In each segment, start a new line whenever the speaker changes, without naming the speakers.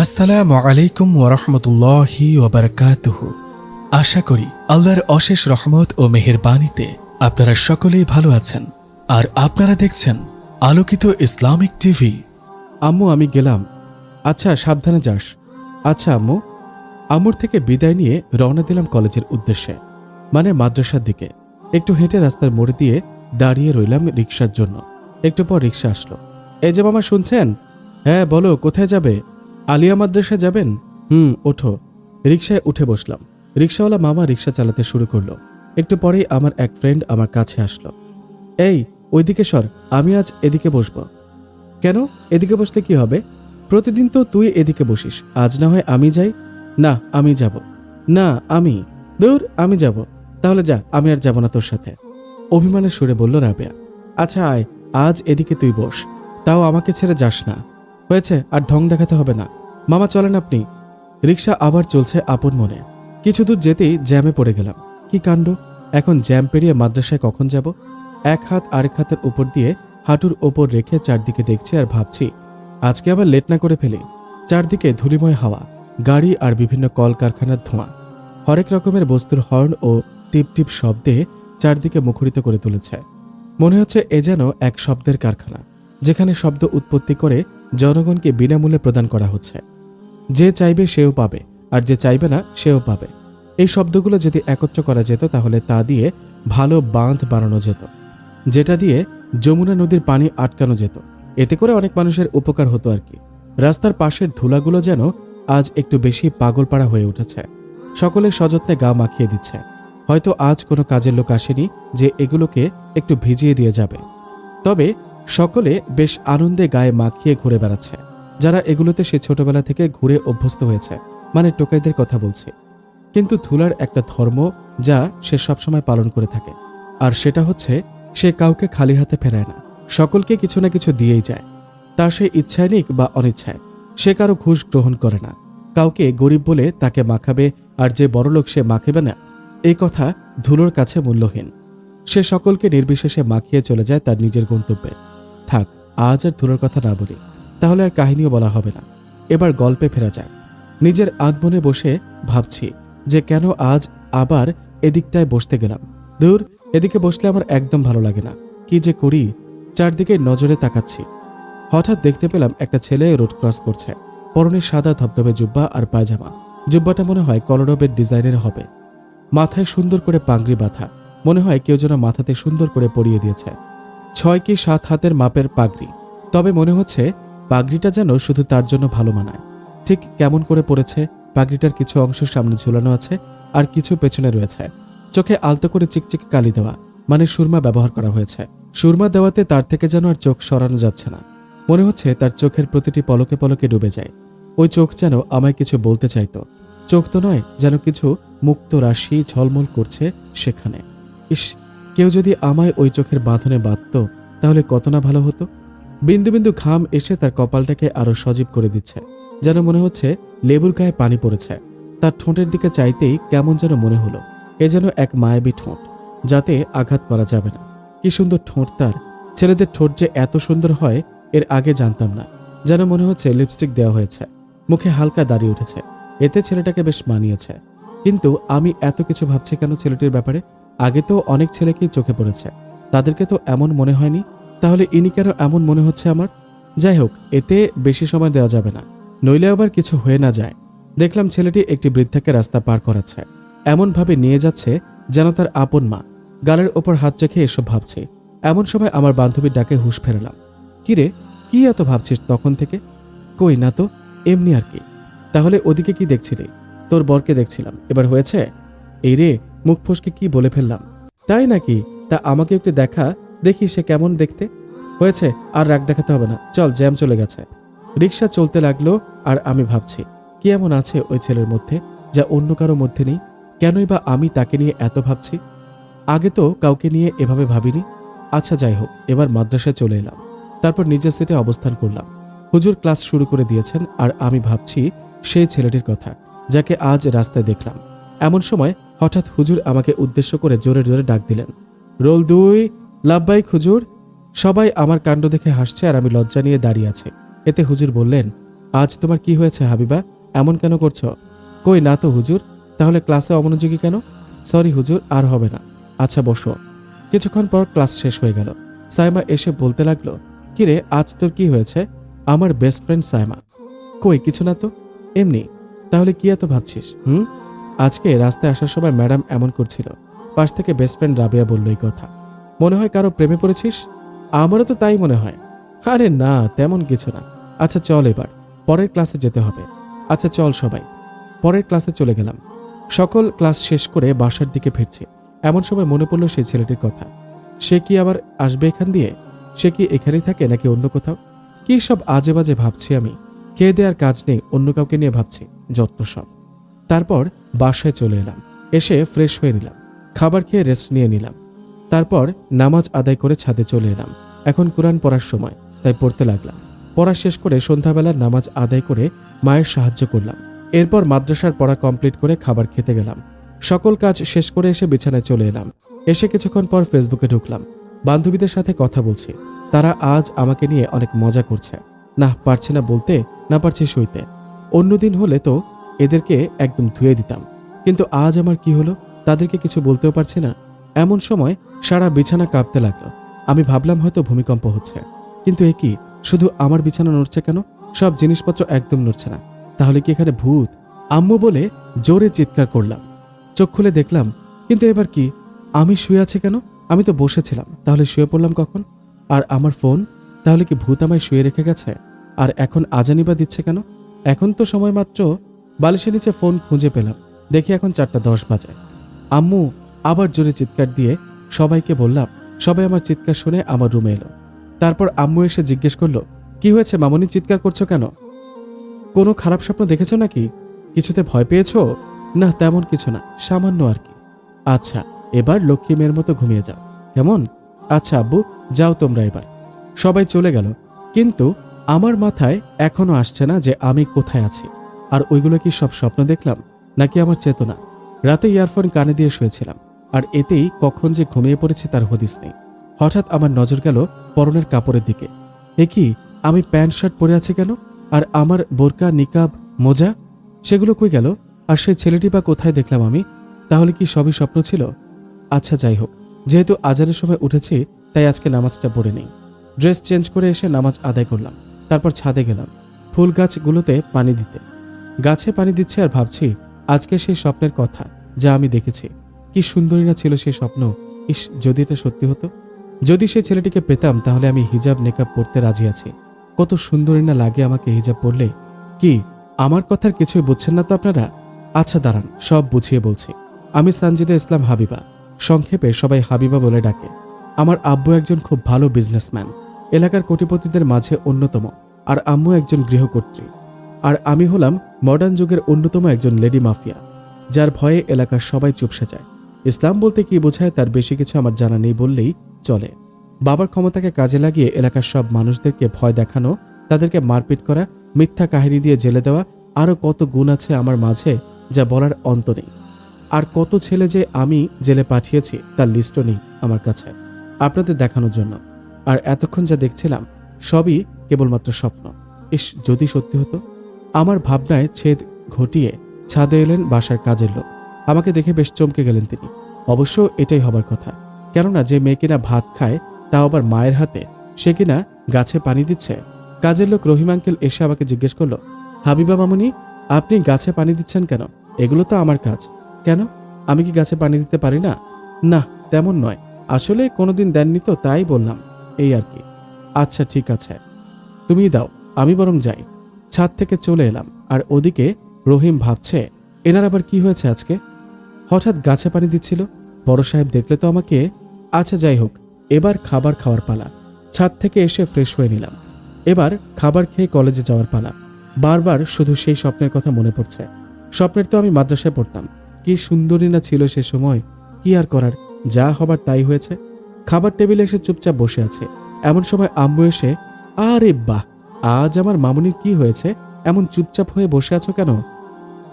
আসসালামু আলাইকুম ওয়ারাহমাতুল্লাহি ওয়াবারাকাতুহু। আশা করি আল্লাহর অশেষ রহমত ও মেহেরবানিতে আপনারা সকলেই ভালো আছেন আর আপনারা দেখছেন আলোকিত ইসলামিক টিভি।
আম্মু, আমি গেলাম। আচ্ছা, সাবধানে যাস। আচ্ছা আম্মু। আম্মুর থেকে বিদায় নিয়ে রওনা দিলাম কলেজের উদ্দেশ্যে, মানে মাদ্রাসার দিকে। একটু হেঁটে রাস্তার মোড় দিয়ে দাঁড়িয়ে রইলাম রিকশার জন্য। একটু পর রিকশা আসলো। এই যে মামা, শুনছেন? হ্যাঁ বলো, কোথায় যাবে? আলিয়া মাদ্রাসায় যাবেন? ওঠো। রিকশায় উঠে বসলাম। রিকশাওয়ালা মামা রিকশা চালাতে শুরু করলো। একটু পরেই আমার এক ফ্রেন্ড আমার কাছে আসলো। এই, ওইদিকে সর, আমি আজ এদিকে বসবো। কেন? এদিকে বসলে কি হবে? প্রতিদিন তো তুই এদিকে বসিস, আজ না হয় আমি যাই। না, আমি যাব না। দূর, আমি যাব। তাহলে যা, আমি আর যাব না তোর সাথে। অভিমানের সুরে বলল রাবেয়া। আচ্ছা আয়, আজ এদিকে তুই বস, তাও আমাকে ছেড়ে যাস না। হয়েছে, আর ঢং দেখাতে হবে না। মামা চলেন আপনি। রিকশা আবার চলছে আপন মনে। কিছু দূর যেতেই জ্যামে পড়ে গেলাম। কি কাণ্ড! এখন জ্যাম পেরিয়ে মাদ্রাসায় কখন যাব? এক হাত আরেক হাতের উপর দিয়ে হাঁটুর ওপর রেখে চারদিকে দেখছি আর ভাবছি, আজকে আবার লেট না করে ফেলি। চারদিকে ধূলিময় হাওয়া, গাড়ি আর বিভিন্ন কলকারখানার ধোঁয়া, হরেক রকমের বস্তুর হর্ন ও টিপ টিপ শব্দে চারদিকে মুখরিত করে তুলেছে। মনে হচ্ছে এ যেন এক শব্দের কারখানা, যেখানে শব্দ উৎপত্তি করে জনগণকে বিনামূল্যে প্রদান করা হচ্ছে। যে চাইবে সেও পাবে, আর যে চাইবে না সেও পাবে। এই শব্দগুলো যদি একত্র করা যেত তাহলে তা দিয়ে ভালো বাঁধ বানানো যেত, যেটা দিয়ে যমুনা নদীর পানি আটকানো যেত। এতে করে অনেক মানুষের উপকার হতো আর কি। রাস্তার পাশের ধুলাগুলো যেন আজ একটু বেশি পাগলপাড়া হয়ে উঠেছে। সকলে সযত্নে গা মাখিয়ে দিচ্ছে। হয়তো আজ কোনো কাজের লোক আসেনি যে এগুলোকে একটু ভিজিয়ে দিয়ে যাবে। তবে সকলে বেশ আনন্দে গায়ে মাখিয়ে ঘুরে বেড়াচ্ছে, যারা এগুলোতে সে ছোটবেলা থেকে ঘুরে অভ্যস্ত হয়েছে, মানে টোকাইদের কথা বলছে। কিন্তু ধুলার একটা ধর্ম যা সে সবসময় পালন করে থাকে, আর সেটা হচ্ছে সে কাউকে খালি হাতে ফেরায় না, সকলকে কিছু না কিছু দিয়েই যায়। তা সে ইচ্ছায় নিক বা অনিচ্ছায়, সে কারো ঘুষ গ্রহণ করে না। কাউকে গরিব বলে তাকে মাখাবে, আর যে বড়লোক সে মাখাবে না, এই কথা ধুলোর কাছে মূল্যহীন। সে সকলকে নির্বিশেষে মাখিয়ে চলে যায় তার নিজের গন্তব্যে। থাক, আজ আর ধুলোর কথা না বলি, তাহলে আর কাহিনীও বলা হবে না। এবার গল্পে ফেরা যায়। নিজের আধমনে বসে ভাবছি যে কেন আজ আবার এদিকটায় বসতে গেলাম। দূর, এদিকে বসলে আমার একদম ভালো লাগে না। কি যে করি! চারদিকে নজরে তাকাচ্ছি। হঠাৎ দেখতে পেলাম একটা ছেলে রোড ক্রস করছে। পরনে সাদা ধবধবে জুব্বা আর পায়জামা। জুব্বাটা মনে হয় কলরবের ডিজাইনের হবে। মাথায় সুন্দর করে পাগড়ি বাঁধা, মনে হয় কেউ যেন মাথাতে সুন্দর করে পরিয়ে দিয়েছে। 6 কি 7 হাতের মাপের পাগড়ি, তবে মনে হচ্ছে পাগড়িটা যেন শুধু তার জন্য ভালো মানায়। ঠিক কেমন করে পড়েছে! পাগড়িটার কিছু অংশ সামনে ঝুলানো আছে আর কিছু পেছনে রয়েছে। চোখে আলতো করে চিকচিক কালি দেওয়া, মানে সুরমা ব্যবহার করা হয়েছে। সুরমা দেওয়াতে তার থেকে যেন আর চোখ সরানো যাচ্ছে না। মনে হচ্ছে তার চোখের প্রতিটি পলকে পলকে ডুবে যায়। ওই চোখ যেন আমায় কিছু বলতে চাইতো। চোখ তো নয়, যেন কিছু মুক্ত রাশি ঝলমল করছে সেখানে। ইস, কেউ যদি আমায় ওই চোখের বাঁধনে বাঁধত তাহলে কত না ভালো হতো। বিন্দু বিন্দু ঘাম এসে তার কপালটাকে আরো সজীব করে দিচ্ছে, যেন মনে হচ্ছে লেবুর গায়ে পানি পড়েছে। তার ঠোঁটের দিকে চাইতেই কেমন যেন মনে হলো এ যেন এক মায়াবী ঠোঁট, যাতে আঘাত করা যাবে না। কি সুন্দর ঠোঁট তার! ছেলেদের ঠোঁট যে এত সুন্দর হয় এর আগে জানতাম না। যেন মনে হচ্ছে লিপস্টিক দেওয়া হয়েছে। মুখে হালকা দাঁড়িয়ে উঠেছে, এতে ছেলেটাকে বেশ মানিয়েছে। কিন্তু আমি এত কিছু ভাবছি কেন ছেলেটির ব্যাপারে? আগে তো অনেক ছেলেকেই চোখে পড়েছে, তাদেরকে তো এমন মনে হয়নি। তাহলে ইনি কেন এমন মনে হচ্ছে আমার? যাই হোক, এতে বেশি সময় দেওয়া যাবে না, নইলে আবার কিছু হয়ে না যায়। দেখলাম ছেলেটি একটি বৃদ্ধাকে রাস্তা পার করাচ্ছে, এমনভাবে নিয়ে যাচ্ছে যেন তার আপন মা। গালের ওপর হাত রেখে এসব ভাবছে। এমন সময় আমার বান্ধবীর ডাকে হুঁশ ফেরালাম। কিরে, কি এত ভাবছিস তখন থেকে? কই না তো, এমনি আর কি। তাহলে ওদিকে কি দেখছিলি? তোর বরকে দেখছিলাম। এবার হয়েছে? এই রে, মুখ ফসকে কি বলে ফেললাম। তাই নাকি? তা আমাকে একটু দেখা, দেখি সে কেমন দেখতে। হয়েছে, আর রাগ দেখাতে হবে না, চল, জ্যাম চলে গেছে। রিকশা চলতে লাগলো আর আমি ভাবছি কি এমন আছে ওই ছেলের মধ্যে যা অন্য কারো মধ্যে নেই। কেনই বা আমি তাকে নিয়ে এত ভাবছি? আগে তো কাউকে নিয়ে এভাবে ভাবিনি। আচ্ছা যাই হোক, এবার মাদ্রাসায় চলে এলাম। তারপর নিজের সিটে অবস্থান করলাম। হুজুর ক্লাস শুরু করে দিয়েছেন আর আমি ভাবছি সেই ছেলেটির কথা যাকে আজ রাস্তায় দেখলাম। এমন সময় হঠাৎ হুজুর আমাকে উদ্দেশ্য করে জোরে জোরে ডাক দিলেন, রোল 2, লাব্বাইক হুজুর। সবাই আমার কাণ্ড দেখে হাসছে আর আমি লজ্জা নিয়ে দাঁড়িয়ে আছি। এতে হুজুর বললেন, আজ তোমার কি হয়েছে হাবিবা, এমন কেন করছো? কই না তো হুজুর। তাহলে ক্লাসে অমনোযোগী কেন? সরি হুজুর, আর হবে না। আচ্ছা বসো। কিছুক্ষণ পর ক্লাস শেষ হয়ে গেল। সাইমা এসে বলতে লাগলো, কিরে আজ তোর কি হয়েছে? আমার বেস্ট ফ্রেন্ড সাইমা। কই কিছু না তো, এমনি। তাহলে কি এত ভাবছিস? আজকে রাস্তায় আসার সময় ম্যাডাম এমন করছিল। পাশ থেকে বেস্ট ফ্রেন্ড রাবেয়া বলল এই কথা। মনে হয় কারো প্রেমে পড়েছিস? আমারও তো তাই মনে হয়। আরে না, তেমন কিছু না। আচ্ছা চল এবার, পরের ক্লাসে যেতে হবে। আচ্ছা চল সবাই। পরের ক্লাসে চলে গেলাম। সকল ক্লাস শেষ করে বাসার দিকে ফিরছি। এমন সময় মনে পড়ল সেই ছেলেটির কথা। সে কি আবার আসবে এখান দিয়ে? সে কি এখানেই থাকে নাকি অন্য কোথাও? কি সব আজে বাজে ভাবছি আমি। খেয়ে দেওয়ার কাজ নেই, অন্য কাউকে নিয়ে ভাবছি, যত সব। তারপর বাসায় চলে এলাম। এসে ফ্রেশ হয়ে নিলাম, খাবার খেয়ে রেস্ট নিয়ে নিলাম। তারপর নামাজ আদায় করে ছাদে চলে এলাম। এখন কোরআন পড়ার সময়, তাই পড়তে লাগলাম। পড়া শেষ করে সন্ধ্যাবেলার নামাজ আদায় করে মায়ের সাহায্য করলাম। এরপর মাদ্রাসার পড়া কমপ্লিট করে খাবার খেতে গেলাম। সকল কাজ শেষ করে এসে বিছানায় চলে এলাম। এসে কিছুক্ষণ পর ফেসবুকে ঢুকলাম। বান্ধবীদের সাথে কথা বলছি। তারা আজ আমাকে নিয়ে অনেক মজা করছে। না পারছি না বলতে, না পারছি সইতে। অন্যদিন হলে তো এদেরকে একদম ধুয়ে দিতাম, কিন্তু আজ আমার কি হলো, তাদেরকে কিছু বলতেও পারছি না। এমন সময় সারা বিছানা কাঁপতে লাগলো। আমি ভাবলাম হয়তো ভূমিকম্প হচ্ছে, কিন্তু এ কি, শুধু আমার বিছানা নড়ছে কেন? সব জিনিসপত্র একদম নড়ছে না। তাহলে কি এখানে ভূত? আম্মু বলে জোরে চিৎকার করলাম। চোখ খুলে দেখলাম, কিন্তু এবার কি? আমি শুয়ে আছি কেন? আমি তো বসেছিলাম, তাহলে শুয়ে পড়লাম কখন? আর আমার ফোন, তাহলে কি ভূত আমায় শুয়ে রেখে গেছে? আর এখন আজানি বা দিচ্ছে কেন? এখন তো সময় মাত্র। বালিশের নিচে ফোন খুঁজে পেলাম, দেখি এখন 4:10 বাজে। আম্মু আবার জোরে চিৎকার দিয়ে সবাইকে বললাম। সবাই আমার চিৎকার শুনে আমার রুমে এলো। তারপর আম্মু এসে জিজ্ঞেস করলো, কি হয়েছে মামনি, চিৎকার করছো কেন? কোনো খারাপ স্বপ্ন দেখেছো নাকি? কিছুতে ভয় পেয়েছো? না তেমন কিছু না, সামান্য আর কি। আচ্ছা, এবার লক্ষ্মী মেয়ের মতো ঘুমিয়ে যাও, কেমন? আচ্ছা আব্বু, যাও তোমরা এবার। সবাই চলে গেল, কিন্তু আমার মাথায় এখনো আসছে না যে আমি কোথায় আছি। আর ওইগুলো কি সব স্বপ্ন দেখলাম, নাকি আমার চেতনা? রাতে ইয়ারফোন কানে দিয়ে শুয়েছিলাম, আর এতেই কখন যে ঘুমিয়ে পড়েছি তার হদিস নেই। হঠাৎ আমার নজর গেল পরনের কাপড়ের দিকে। এ কি, আমি প্যান্ট শার্ট পরে আছি কেন? আর আমার বোরকা, নিকাব, মোজা, সেগুলো কই গেল? আর সেই ছেলেটি বা কোথায় দেখলাম আমি? তাহলে কি সবই স্বপ্ন ছিল? আচ্ছা যাই হোক, যেহেতু আজানের সময় উঠেছি, তাই আজকে নামাজটা পড়ে নেই। ড্রেস চেঞ্জ করে এসে নামাজ আদায় করলাম। তারপর ছাদে গেলাম ফুল গাছগুলোতে পানি দিতে। গাছে পানি দিচ্ছে আর ভাবছি আজকে সেই স্বপ্নের কথা যা আমি দেখেছি। কি সুন্দরী না ছিল সেই স্বপ্ন। ইস, যদি এটা সত্যি হতো, যদি সেই ছেলেটিকে পেতাম, তাহলে আমি হিজাব নেকাব পরতে রাজি আছি। কত সুন্দরী না লাগে আমাকে হিজাব পরলে। কি, আমার কথার কিছুই বুঝছেন না তো আপনারা? আচ্ছা দাঁড়ান, সব বুঝিয়ে বলছি। আমি সানজিদা ইসলাম হাবিবা, সংক্ষেপে সবাই হাবিবা বলে ডাকে। আমার আব্বু একজন খুব ভালো বিজনেসম্যান, এলাকার কোটিপতিদের মাঝে অন্যতম। আর আম্মু একজন গৃহকর্ত্রী। আর আমি হলাম মডার্ন যুগের অন্যতম একজন লেডি মাফিয়া, যার ভয়ে এলাকার সবাই চুপসে যায়। ইসলাম বলতে কি বোঝায় তার বেশি কিছু আমার জানা নেই বললেই চলে। বাবার ক্ষমতাকে কাজে লাগিয়ে এলাকার সব মানুষদেরকে ভয় দেখানো, তাদেরকে মারপিট করা, মিথ্যা কাহিনী দিয়ে জেলে দেওয়া, আরও কত গুণ আছে আমার মাঝে যা বলার অন্ত নেই। আর কত ছেলে যে আমি জেলে পাঠিয়েছি তার লিস্টও নেই আমার কাছে, আপনাদের দেখানোর জন্য। আর এতক্ষণ যা দেখছিলাম সবই কেবলমাত্র স্বপ্ন। ইস, যদি সত্যি হতো। আমার ভাবনায় ছেদ ঘটিয়ে ছাদে এলেন বাসার কাজের লোক। আমাকে দেখে বেশ চমকে গেলেন তিনি। অবশ্য এটাই হবার কথা, কেননা যে মেয়ে কিনা ভাত খায়, তা আবার মায়ের হাতে, সে কিনা গাছে পানি দিচ্ছে। কাজের লোক রহিম আঙ্কেল এসে আমাকে জিজ্ঞেস করলো, হাবিবা মামুনি, আপনি গাছে পানি দিচ্ছেন কেন? এগুলো তো আমার কাজ। কেন, আমি কি গাছে পানি দিতে পারি না? না তেমন নয়, আসলে কোনোদিন দেননি তো, তাই বললাম, এই আর কি। আচ্ছা ঠিক আছে, তুমি দাও, আমি বরং যাই। ছাদ থেকে চলে এলাম। আর ওদিকে রহিম ভাবছে, এনার আবার কি হয়েছে আজকে? হঠাৎ গাছে পানি দিচ্ছিল। বড় সাহেব দেখলে তো আমাকে। আচ্ছা যাই হোক, এবার খাবার খাওয়ার পালা। ছাদ থেকে এসে ফ্রেশ হয়ে নিলাম। এবার খাবার খেয়ে কলেজে যাওয়ার পালা। বারবার শুধু সেই স্বপ্নের কথা মনে পড়ছে। স্বপ্নের তো আমি মাদ্রাসায় পড়তাম। কি সুন্দরী না ছিল সে সময়। কি আর করার, যা হবার তাই হয়েছে। খাবার টেবিলে এসে চুপচাপ বসে আছে। এমন সময় আম্মু এসে, আরে বাহ, আজ আমার মামুনির কি হয়েছে, এমন চুপচাপ হয়ে বসে আছো কেন?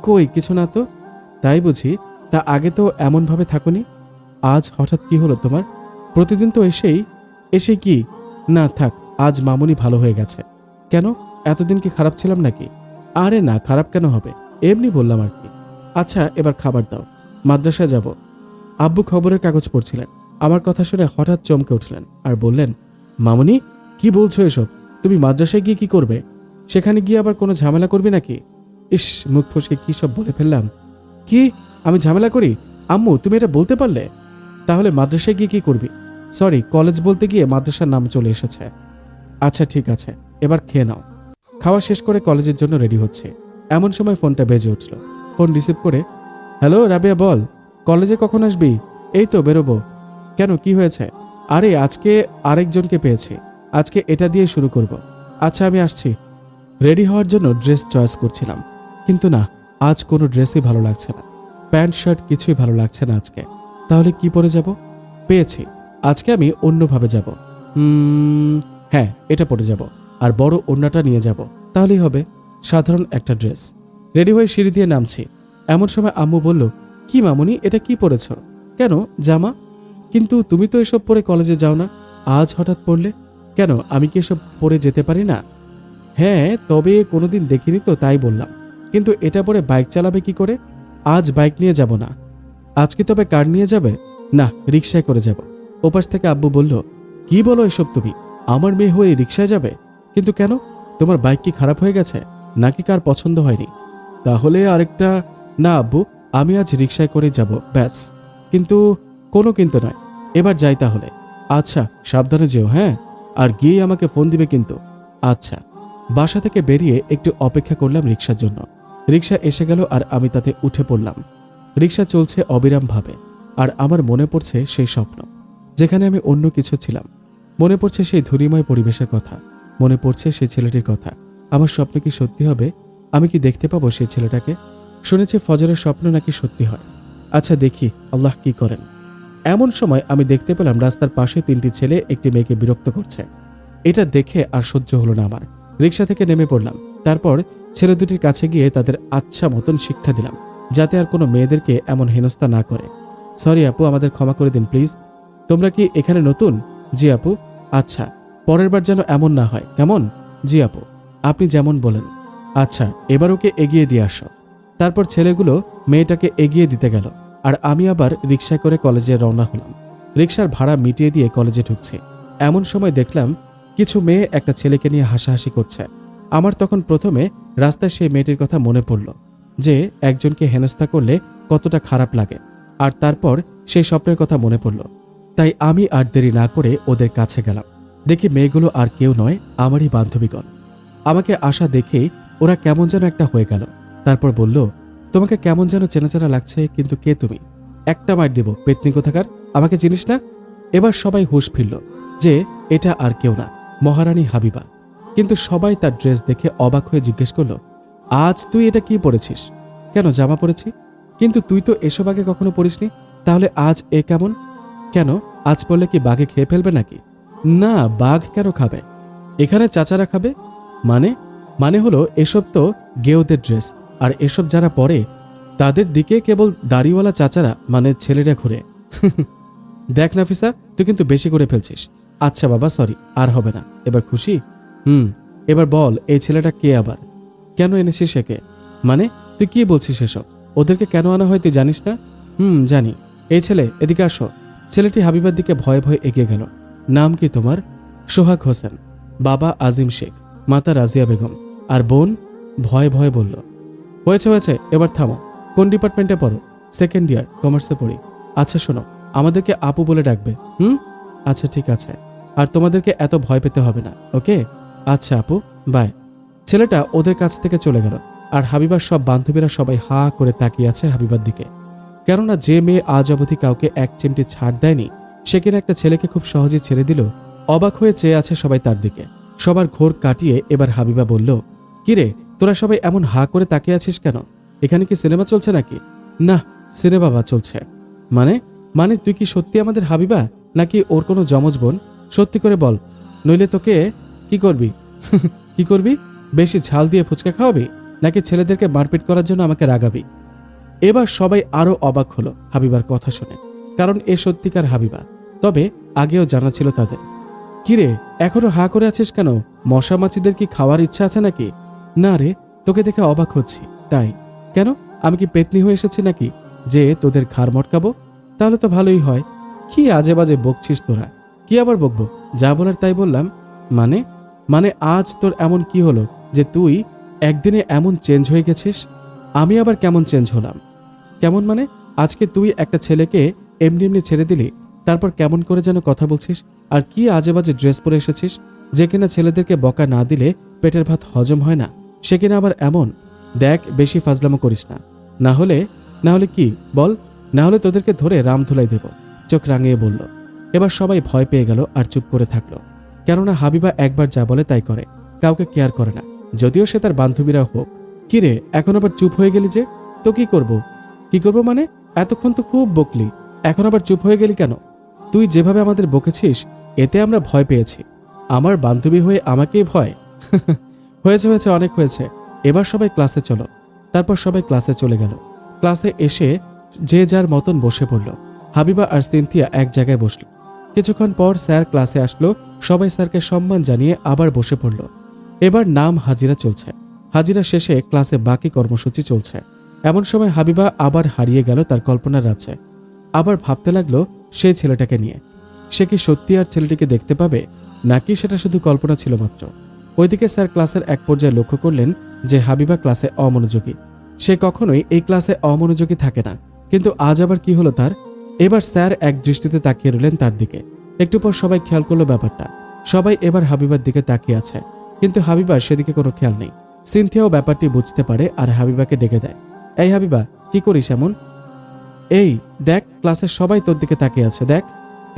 কই কিছু না তো। তাই বুঝি, তা আগে তো এমনভাবে থাকোনি, আজ হঠাৎ কি হলো তোমার? প্রতিদিন তো এসেই কি? না থাক, আজ মামুনি ভালো হয়ে গেছে। কেন, এতদিন কি খারাপ ছিলাম নাকি? আরে না, খারাপ কেন হবে, এমনি বললাম আর কি। আচ্ছা এবার খাবার দাও, মাদ্রাসায় যাব। আব্বু খবরের কাগজ পড়ছিলেন। আমার কথা শুনে হঠাৎ চমকে উঠলেন আর বললেন, মামুনি কি বলছো এসব? তুমি মাদ্রাসায় গিয়ে কি করবে? সেখানে গিয়ে আবার কোনো ঝামেলা করবে নাকি? ইস, মুখ ফসকে কি সব বলে ফেললাম। কি, আমি ঝামেলা করি? আম্মু তুমি এটা বলতে পারলে? তাহলে মাদ্রাসায় গিয়ে কি করবি? সরি, কলেজ বলতে গিয়ে মাদ্রাসার নাম চলে এসেছে। আচ্ছা ঠিক আছে, এবার খেয়ে নাও। খাওয়া শেষ করে কলেজের জন্য রেডি হচ্ছে, এমন সময় ফোনটা বেজে উঠল। ফোন রিসিভ করে, হ্যালো রাবিয়া, বল কলেজে কখন আসবি? এই তো বেরোবো। কেন, কি হয়েছে? আরে আজকে আরেকজনকে পেয়েছি, আজকে এটা দিয়ে শুরু করব। আচ্ছা আমি আসছি। রেডি হওয়ার জন্য ড্রেস চয়েস করছিলাম, কিন্তু না, আজ কোনো ড্রেসই ভালো লাগছে না। প্যান্ট শার্ট কিছুই ভালো লাগছে না আজকে। তাহলে কি পরে যাব? পেয়েছি, আজকে আমি অন্যভাবে যাব। হ্যাঁ, এটা পরে যাব, আর বড় ওড়নাটা নিয়ে যাব, তাহলেই হবে। সাধারণ একটা ড্রেস। রেডি হয়ে সিঁড়ি দিয়ে নামছি, এমন সময় আম্মু বলল, কি মামুনি, এটা কি পরেছ? কেন, জামা? কিন্তু তুমি তো এসব পরে কলেজে যাও না, আজ হঠাৎ পরলে কেন? আমি কি এসব পরে যেতে পারি না? হ্যাঁ, তবে কোনোদিন দেখিনি তো তাই বললাম। কিন্তু এটা পরে বাইক চালাবে কি করে? আজ বাইক নিয়ে যাব না। আজকে তবে কার নিয়ে যাবে? না, রিকশায় করে যাব। ওপাশ থেকে আব্বু বলল, কি বলো এসব তুমি? আমার মেয়ে হয়ে রিকশায় যাবে? কিন্তু কেন, তোমার বাইক কি খারাপ হয়ে গেছে নাকি কার পছন্দ হয়নি? তাহলে আরেকটা। না আব্বু, আমি আজ রিকশায় করে যাব, ব্যাস। কিন্তু কোনো কিন্তু নয়, এবার যাই তাহলে। আচ্ছা সাবধানে যেও, হ্যাঁ, আর গিয়ে আমাকে ফোন দিবে কিন্তু। আচ্ছা। বাসা থেকে বেরিয়ে একটু অপেক্ষা করলাম রিকশার জন্য। রিকশা এসে গেল আর আমি তাতে উঠে পড়লাম। রিকশা চলছে অবিরাম ভাবে, আর আমার মনে পড়ছে সেই স্বপ্ন যেখানে আমি অন্য কিছু ছিলাম। মনে পড়ছে সেই ধূলিময় পরিবেশের কথা, মনে পড়ছে সেই ছেলেটির কথা। আমার স্বপ্ন কি সত্যি হবে? আমি কি দেখতে পাবো সেই ছেলেটাকে? শুনেছি ফজরের স্বপ্ন নাকি সত্যি হয়। আচ্ছা দেখি আল্লাহ কি করেন। এমন সময় আমি দেখতে পেলাম রাস্তার পাশে 3টি ছেলে একটি মেয়েকে বিরক্ত করছে। এটা দেখে আর সহ্য হলো না আমার। রিকশা থেকে নেমে পড়লাম। তারপর ছেলে দুটির কাছে গিয়ে তাদের আচ্ছা মতন শিক্ষা দিলাম, যাতে আর কোনো মেয়েদেরকে এমন হেনস্থা না করে। সরি আপু, আমাদের ক্ষমা করে দিন প্লিজ। তোমরা কি এখানে নতুন? জি আপু। আচ্ছা, পরের বার যেন এমন না হয়, কেমন? জি আপু, আপনি যেমন বলেন। আচ্ছা, এবার ওকে এগিয়ে দিয়ে আসো। তারপর ছেলেগুলো মেয়েটাকে এগিয়ে দিতে গেল, আর আমি আবার রিকশায় করে কলেজে রওনা হলাম। রিকশার ভাড়া মিটিয়ে দিয়ে কলেজে ঢুকছি। এমন সময় দেখলাম কিছু মেয়ে একটা ছেলেকে নিয়ে হাসাহাসি করছে। আমার তখন প্রথমে রাস্তায় সেই মেয়েটির কথা মনে পড়ল, যে একজনকে হেনস্থা করলে কতটা খারাপ লাগে, আর তারপর সেই স্বপ্নের কথা মনে পড়ল। তাই আমি আর দেরি না করে ওদের কাছে গেলাম। দেখি মেয়েগুলো আর কেউ নয়, আমারই বান্ধবীগণ। আমাকে আসা দেখেই ওরা কেমন যেন একটা হয়ে গেল। তারপর বলল, তোমাকে কেমন যেন চেনাচেনা লাগছে, কিন্তু কে তুমি? একটা মার দিব, পেতনি কোথাকার, আমাকে চিনিস না? এবার সবাই হুঁশ ফিরল যে এটা আর কেউ না, মহারানী হাবিবা। কিন্তু সবাই তার ড্রেস দেখে অবাক হয়ে জিজ্ঞেস করলো, আজ তুই এটা কি পরেছিস? কেন, জামা পরেছি। কিন্তু তুই তো এসব আগে কখনো পরিসনি, তাহলে আজ এ কেমন? কেন, আজ পরলে কি বাঘে খেয়ে ফেলবে নাকি? না, বাঘ কেন খাবে? এখানে চাচারা খাবে। মানে? মানে হলো এসব তো গেওদের ড্রেস, আর এসব যারা পরে তাদের দিকে কেবল দাড়িওয়ালা চাচারা মানে ছেলেরা ঘুরে। দেখ নাফিসা, তুই কিন্তু বেশি করে ফেলছিস। আচ্ছা বাবা, সরি, আর হবে না। এবার খুশি? এবার বল, এই ছেলেটা কে আবার? কেন এনেছিস একে? মানে তুই কি বলছিস এসব? ওদেরকে কেন আনা হয় তুই জানিস না? জানি। এই ছেলে, এদিকে আসো। ছেলেটি হাবিবার দিকে ভয়ে ভয়ে এগিয়ে গেল। নাম কি তোমার? সোহাগ হোসেন। বাবা আজিম শেখ, মাতা রাজিয়া বেগম, আর বোন? ভয়ে ভয়ে বলল। হয়েছে হয়েছে, এবার থামো। কোন ডিপার্টমেন্টে পড়ো? সেকেন্ড ইয়ার, কমার্সে পড়ি। আচ্ছা শোনো, আমাদেরকে আপু বলে ডাকবে। আচ্ছা ঠিক আছে, আর তোমাদেরকে এত ভয় পেতে হবে না, ওকে? আচ্ছা আপু, বাই। ছেলেটা ওদের কাছ থেকে চলে গেল, আর হাবিবার সব বান্ধবীরা সবাই হা করে তাকিয়ে আছে হাবিবার দিকে। কেননা যে মেয়ে আজ অবধি কাউকে এক চিমটি ছাড় দেয়নি, সে কিনা একটা ছেলেকে খুব সহজে ছেড়ে দিল। অবাক হয়ে চেয়ে আছে সবাই তার দিকে। সবার ঘোর কাটিয়ে এবার হাবিবা বলল, কিরে, তোরা সবাই এমন হা করে তাকিয়ে আছিস কেন? এখানে কি সিনেমা চলছে নাকি? না, সিনেমা বা চলছে। মানে? মানে তুই কি সত্যি আমাদের হাবিবা, নাকি ওর কোনো যমজ বোন? সত্যি করে বল, নইলে তোকে কি করবি? কি করবি? বেশি ঝাল দিয়ে ফুচকা খাওয়াবি, নাকি ছেলেদেরকে মারপিট করার জন্য আমাকে রাগাবি? এবার সবাই আরো অবাক হলো হাবিবার কথা শুনে, কারণ এ সত্যিকার হাবিবা। তবে আগেও জানা ছিল তাদের। কিরে, এখনো হা করে আছিস কেন? মশা মাছিদের কি খাওয়ার ইচ্ছা আছে নাকি? না রে, তোকে দেখে অবাক হচ্ছি। তাই? কেন, আমি কি পেতনি হয়ে এসেছি নাকি যে তোদের ঘাড় মটকাবো? তাহলে তো ভালোই হয়। কি আজে বাজে বকছিস তোরা? কি আবার বকবো? যা বলার তাই বললাম। মানে মানে আজ তোর এমন কি হলো যে তুই একদিনে এমন চেঞ্জ হয়ে গেছিস? আমি আবার কেমন চেঞ্জ হলাম? কেমন মানে? আজকে তুই একটা ছেলেকে এমনি এমনি ছেড়ে দিলি, তারপর কেমন করে যেন কথা বলছিস, আর কি আজে বাজে ড্রেস পরে এসেছিস, যে কিনা ছেলেদেরকে বকা না দিলে পেটের ভাত হজম হয় না, সে কিনা আবার এমন। দেখ, বেশি ফাজলামো করিস না, না হলে কি বল, না হলে তোদেরকে ধরে রামধুলাই দেব। চোখ রাঙিয়ে বলল। এবার সবাই ভয় পেয়ে গেল আর চুপ করে থাকলো। কেননা হাবিবা একবার যা বলে তাই করে, কাউকে কেয়ার করে না, যদিও সে তার বান্ধবীরা হোক। কিরে, এখন আবার চুপ হয়ে গেলি যে? তো কি করব? কি করব মানে? এতক্ষণ তো খুব বকলি, এখন আবার চুপ হয়ে গেলি কেন? তুই যেভাবে আমাদের বকেছিস, এতে আমরা ভয় পেয়েছি। আমার বান্ধবী হয়ে আমাকেই ভয়? হয়েছে হয়েছে, অনেক হয়েছে। এবার সবাই ক্লাসে চলো। তারপর সবাই ক্লাসে চলে গেল। ক্লাসে এসে যে যার মতন বসে পড়ল। হাবিবা আর সিনথিয়া এক জায়গায় বসল। কিছুক্ষণ পর স্যার ক্লাসে আসলো। সবাই স্যারকে সম্মান জানিয়ে আবার বসে পড়ল। এবার নাম হাজিরা চলছে। হাজিরা শেষে ক্লাসে বাকি কর্মসূচি চলছে। এমন সময় হাবিবা আবার হারিয়ে গেল তার কল্পনার রাজ্যে। আবার ভাবতে লাগলো সেই ছেলেটাকে নিয়ে। সে কি সত্যি আর ছেলেটিকে দেখতে পাবে, নাকি সেটা শুধু কল্পনা ছিল মাত্র? ওইদিকে স্যার ক্লাসের এক পর্যায়ে লক্ষ্য করলেন যে হাবিবা ক্লাসে অমনোযোগী। সে কখনোই এই ক্লাসে অমনোযোগী থাকে না, কিন্তু আজ আবার কি হলো তার? এবার স্যার এক দৃষ্টিতে তাকিয়ে রইলেন তার দিকে। একটু পর সবাই খেয়াল করলো ব্যাপারটা। সবাই এবার হাবিবার দিকে তাকিয়ে আছে, কিন্তু হাবিবার সেদিকে কোনো খেয়াল নেই। সিনথিয়াও ব্যাপারটি বুঝতে পারে আর হাবিবাকে ডেকে দেয়। এই হাবিবা, কি করিস এমন? এই দেখ, ক্লাসের সবাই তোর দিকে তাকিয়ে আছে, দেখ।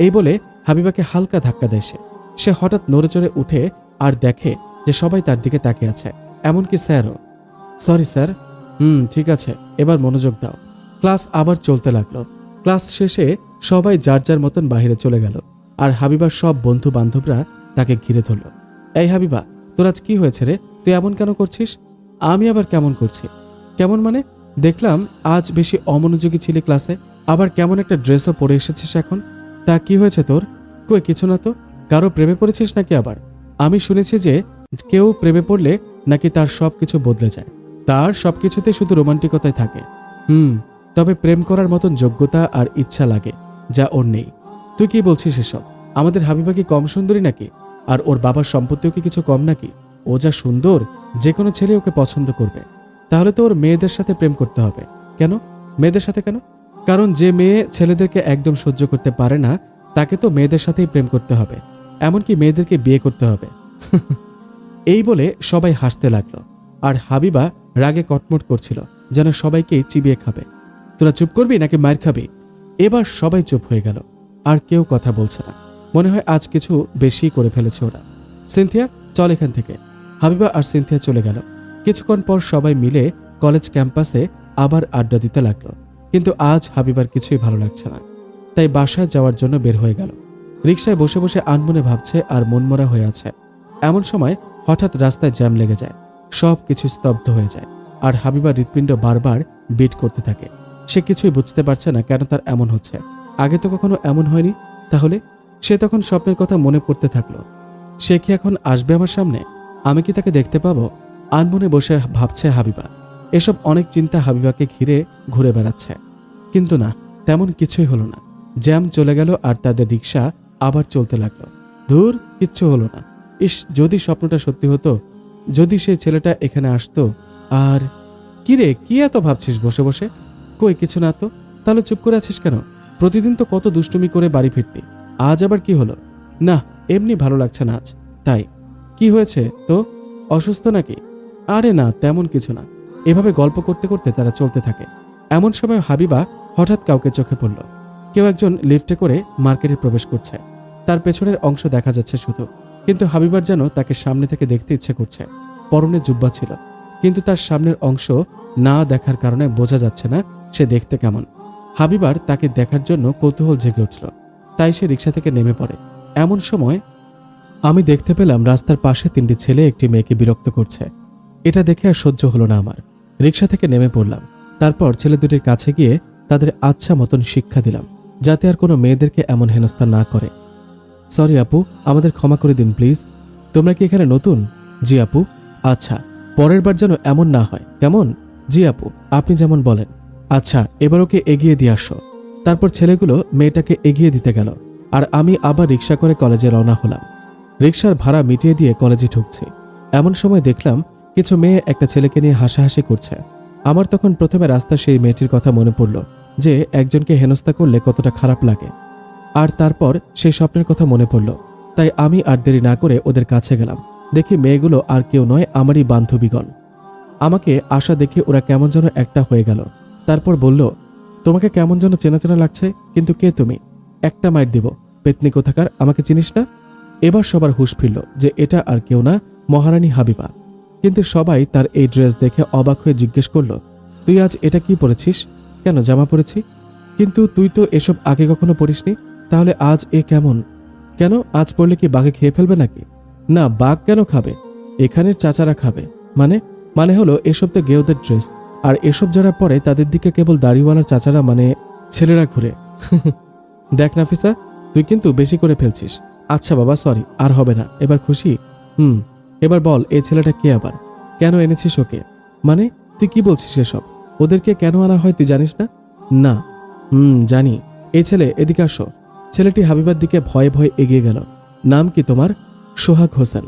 এই বলে হাবিবাকে হালকা ধাক্কা দেয় সে। সে হঠাৎ নড়ে চড়ে উঠে আর দেখে যে সবাই তার দিকে তাকিয়ে আছে, এমনকি স্যারও। Sorry sir. ঠিক আছে, এবার মনোযোগ দাও। ক্লাস আবার চলতে লাগলো। ক্লাস শেষে সবাই যার যার মতন বাইরে চলে গেল, আর হাবিবার সব বন্ধু বান্ধবরা তাকে ঘিরে ধরল। এই হাবিবা, তোর আজ কি হয়েছে রে? তুই এমন কেন করছিস? আমি আবার কেমন করছি? কেমন মানে? দেখলাম আজ বেশি অমনোযোগী ছিলি ক্লাসে, আবার কেমন একটা ড্রেসও পরে এসেছিস এখন। তা কি হয়েছে তোর? কই কিছু না তো। কারো প্রেমে পড়েছিস নাকি আবার? আমি শুনেছি যে কেউ প্রেমে পড়লে নাকি তার সবকিছু বদলে যায়, তার সবকিছুতে শুধু রোমান্টিকতাই থাকে। তবে প্রেম করার মতন যোগ্যতা আর ইচ্ছা লাগে, যা ওর নেই। তুই কি বলছিস এসব? আমাদের হাবিবা কি কম সুন্দরী নাকি? আর ওর বাবার সম্পত্তিও কি কিছু কম নাকি? ও যা সুন্দর, যে কোনো ছেলে ওকে পছন্দ করবে। তাহলে তো ওর মেয়েদের সাথে প্রেম করতে হবে। কেন মেয়েদের সাথে কেন? কারণ যে মেয়ে ছেলেদেরকে একদম সহ্য করতে পারে না, তাকে তো মেয়েদের সাথেই প্রেম করতে হবে, এমনকি মেয়েদেরকে বিয়ে করতে হবে। এই বলে সবাই হাসতে লাগলো, আর হাবিবা রাগে কটমট করছিল, যেন সবাইকেই চিবিয়ে খাবে। তোরা চুপ করবি নাকি মার খাবি? এবার সবাই চুপ হয়ে গেল, আর কেউ কথা বলছে না। মনে হয় আজ কিছু বেশি করে ফেলেছে ওরা। সিনথিয়া, চল এখান থেকে। হাবিবা আর সিনথিয়া চলে গেল। কিছুক্ষণ পর সবাই মিলে কলেজ ক্যাম্পাসে আবার আড্ডা দিতে লাগলো, কিন্তু আজ হাবিবার কিছুই ভালো লাগছে না। তাই বাসায় যাওয়ার জন্য বের হয়ে গেল। রিকশায় বসে বসে আনমনে ভাবছে আর মনমরা হয়ে আছে। এমন সময় হঠাৎ রাস্তায় জ্যাম লেগে যায়, সব কিছু স্তব্ধ হয়ে যায়, আর হাবিবার হৃৎপিণ্ড বারবার বিট করতে থাকে। সে কিছুই বুঝতে পারছে না কেন তার এমন হচ্ছে। আগে তো কখনো এমন হয়নি। তাহলে সে তখন স্বপ্নের কথা মনে পড়তে থাকলো। সে কি এখন আসবে আমার সামনে? আমি কি তাকে দেখতে পাবো? আনমনে বসে ভাবছে হাবিবা। এসব অনেক চিন্তা হাবিবাকে ঘিরে ঘুরে বেড়াচ্ছে, কিন্তু না, তেমন কিছুই হলো না। জ্যাম চলে গেল আর তাদের রিকশা আবার চলতে লাগলো। ধুর, কিচ্ছু হলো না। ইস, যদি স্বপ্নটা সত্যি হতো, যদি সেই ছেলেটা এখানে আসতো। আর কিরে, কি এত ভাবছিস বসে বসে? কই কিছু না তো। তাহলে চুপ করে আছিস কেন? প্রতিদিন তো কত দুষ্টুমি করে বাড়ি ফিরতি, আজ আবার কি হলো? না, এমনি ভালো লাগছে না আজ। তাই? কি হয়েছে তো? অসুস্থ নাকি? আরে না, তেমন কিছু না। এভাবে গল্প করতে করতে তারা চলতে থাকে। এমন সময় হাবিবা হঠাৎ কাউকে চোখে পড়ল। কেউ একজন লিফটে করে মার্কেটে প্রবেশ করছে। তার পেছনের অংশ দেখা যাচ্ছে শুধু, কিন্তু হাবিবার যেন তাকে সামনে থেকে দেখতে ইচ্ছে করছে। পরনে জুব্বা ছিল, কিন্তু তার সামনের অংশ না দেখার কারণে বোঝা যাচ্ছে না সে দেখতে কেমন। হাবিবার তাকে দেখার জন্য কৌতূহল জেগে উঠল, তাই সে রিকশা থেকে নেমে পড়ে। এমন সময় আমি দেখতে পেলাম রাস্তার পাশে তিনটি ছেলে একটি মেয়েকে বিরক্ত করছে। এটা দেখে আর সহ্য হলো না আমার। রিকশা থেকে নেমে পড়লাম। তারপর ছেলে দুটির কাছে গিয়ে তাদের আচ্ছা মতন শিক্ষা দিলাম, যাতে আর কোনো মেয়েদেরকে এমন হেনস্থা না করে। সরি আপু, আমাদের ক্ষমা করে দিন প্লিজ। তোমরা কি এখানে নতুন? জি আপু। আচ্ছা, পরের বার যেন এমন না হয়, কেমন? জি আপু, আপনি যেমন বলেন। আচ্ছা, এবার ওকে এগিয়ে দিয়ে আসো। তারপর ছেলেগুলো মেয়েটাকে এগিয়ে দিতে গেল, আর আমি আবার রিক্সা করে কলেজে রওনা হলাম। রিক্সার ভাড়া মিটিয়ে দিয়ে কলেজে ঢুকছি। এমন সময় দেখলাম কিছু মেয়ে একটা ছেলেকে নিয়ে হাসাহাসি করছে। আমার তখন প্রথমে রাস্তার সেই মেয়েটির কথা মনে পড়ল, যে একজনকে হেনস্থা করলে কতটা খারাপ লাগে। আর তারপর সেই স্বপ্নের কথা মনে পড়ল। তাই আমি আর দেরি না করে ওদের কাছে গেলাম। দেখি মেয়েগুলো আর কেউ নয়, আমারই বান্ধবীগণ। আমাকে আশা দেখে ওরা কেমন যেন একটা হয়ে গেল। তারপর বলল, তোমাকে কেমন যেন চেনা চেনা লাগছে, কিন্তু কে তুমি? একটা মাইর দিব, পেতনি কোথাকার, আমাকে চিনিস না? এবার সবার হুঁশ ফিরল যে এটা আর কেউ না, মহারানী হাবিবা। কিন্তু সবাই তার এই ড্রেস দেখে অবাক হয়ে জিজ্ঞেস করল, তুই আজ এটা কি পরেছিস? কেন জামা পরেছি? কিন্তু তুই তো এসব আগে কখনো পরিসনি, তাহলে আজ এ কেমন? কেন আজ পরলে কি বাঘে খেয়ে ফেলবে নাকি? না, বাঘ কেন খাবে? এখানের চাচারা খাবে। মানে মানে হলো এসব তো গেওদের ড্রেস, আর এসব যারা পরে তাদের দিকে কেবল দাড়িওয়ালার চাচারা মানে ছেলেরা ঘুরে। দেখ নাফিসা, তুই কিন্তু বেশি করে ফেলছিস। আচ্ছা বাবা, সরি, আর হবে না। এবার খুশি? এবার বল, এই ছেলেটা কে আবার? কেন এনেছিস ওকে? মানে তুই কি বলছিস এসব? ওদেরকে কেন আনা হয় তুই জানিস না? না। জানি। এই ছেলে, এদিকে আসো। ছেলেটি হাবিবার দিকে ভয়ে ভয়ে এগিয়ে গেল। নাম কি তোমার? সোহাগ হোসেন।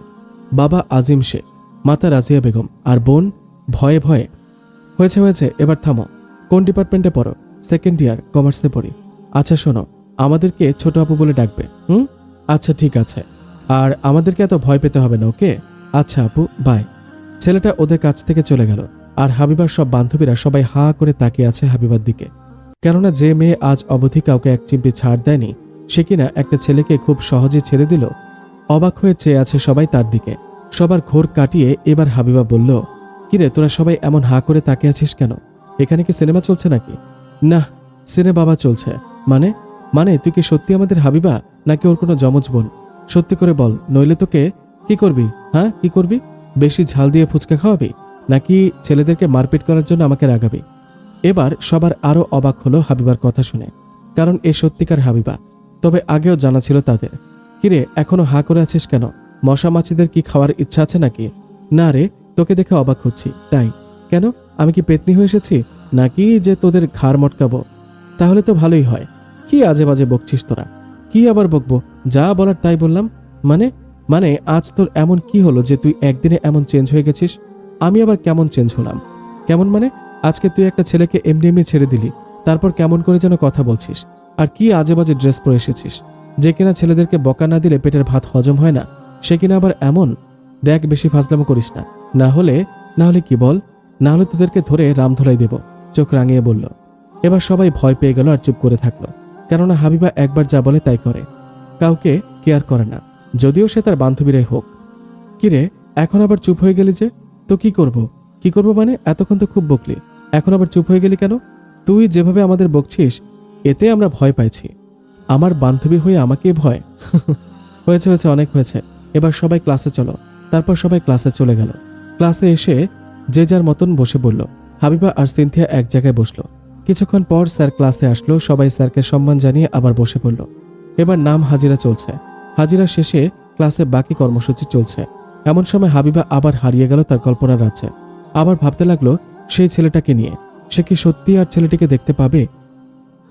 বাবা আজিম শেখ, মাতা রাজিয়া বেগম, আর বোন? ভয়ে ভয়ে। হয়েছে হয়েছে, এবার থামো। কোন ডিপার্টমেন্টে পড়ো? সেকেন্ড ইয়ার, কমার্সে পড়ি। আচ্ছা শোনো, আমাদেরকে ছোট আপু বলে ডাকবে। আচ্ছা ঠিক আছে। আর আমাদেরকে এত ভয় পেতে হবে না, ওকে? আচ্ছা আপু, বাই। ছেলেটা ওদের কাছ থেকে চলে গেল, আর হাবিবার সব বান্ধবীরা সবাই হা করে তাকিয়ে আছে হাবিবার দিকে। কেননা যে মেয়ে আজ অবধি কাউকে এক চিমটি ছাড় দেয়নি, সে কিনা একটা ছেলেকে খুব সহজে ছেড়ে দিল। অবাক হয়ে চেয়ে আছে সবাই তার দিকে। সবার ঘোর কাটিয়ে এবার হাবিবা বলল, কিরে তোরা সবাই এমন হা করে তাকিয়ে আছিস কেন? এখানে কি সিনেমা চলছে নাকি? না, সিনে বাবা চলছে। মানে মানে তুই কি সত্যি আমাদের হাবিবা, নাকি ওর কোনো জমজ বোন? সত্যি করে বল, নইলে তোকে কি করবি? হ্যাঁ, কি করবি? বেশি ঝাল দিয়ে ফুচকা খাওয়াবি, নাকি ছেলেদেরকে মারপিট করার জন্য আমাকে রাগাবি? এবার সবার আরো অবাক হলো হাবিবার কথা শুনে, কারণ এ সত্যিকার হাবিবা। তবে আগেও জানা ছিল তাদের। কিরে, এখনো হা করে আছিস কেন? মশা মাছিদের কি খাওয়ার ইচ্ছা আছে নাকি? না রে, তোকে দেখে অবাক হচ্ছি তাই। কেন, আমি কি পেতনি হয়ে এসেছি নাকি যে তোদের ঘাড় মটকাবো? তাহলে তো ভালোই হয়। কি আজে বাজে বকছিস তোরা? কি আবার বকবো? যা বলার তাই বললাম। মানে মানে আজ তোর এমন কি হলো যে তুই একদিনে এমন চেঞ্জ হয়ে গেছিস? আমি আবার কেমন চেঞ্জ হলাম? কেমন মানে? আজকে তুই একটা ছেলেকে এমনি এমনি ছেড়ে দিলি, তারপর কেমন করে যেন কথা বলছিস। আর কি আজে বাজে ড্রেস পরে এসেছিস। যে কিনা ছেলেদেরকে বকা না দিলে পেটের ভাত হজম হয় না, সে কিনা আবার এমন। দেখ, বেশি ফাজলামো করিস না, না হলে কি বল, না হলে তোদেরকে ধরে রামধোলাই দেব। চোখ রাঙিয়ে বলল। এবার সবাই ভয় পেয়ে গেল আর চুপ করে থাকলো, কেননা হাবিবা একবার যা বলে তাই করে, কাউকে কেয়ার করে না, যদিও সে তার বান্ধবীরাই হোক। কিরে, এখন আবার চুপ হয়ে গেলি যে? তো কি করব মানে? এতক্ষণ তো খুব বকলি, এখন আবার চুপ হয়ে গেলি কেন? তুই যেভাবে আমাদের বকছিস, এতে আমরা ভয় পাইছি। আমার বান্ধবী হয়ে আমাকে ভয়? হয়েছে হয়েছে, অনেক হয়েছে। এবার সবাই ক্লাসে চলো। তারপর সবাই ক্লাসে চলে গেল। ক্লাসে এসে যে যার মতন বসে পড়ল। হাবিবা আর সিনথিয়া এক জায়গায় বসলো। কিছুক্ষণ পর স্যার ক্লাসে আসলো। সবাই স্যারকে সম্মান জানিয়ে আবার বসে পড়ল। এবার নাম হাজিরা চলছে। হাজিরা শেষে ক্লাসে বাকি কর্মসূচি চলছে। এমন সময় হাবিবা আবার হারিয়ে গেল তার কল্পনার রাজ্যে। আবার ভাবতে লাগলো সেই ছেলেটাকে নিয়ে। সে কি সত্যি আর ছেলেটিকে দেখতে পাবে,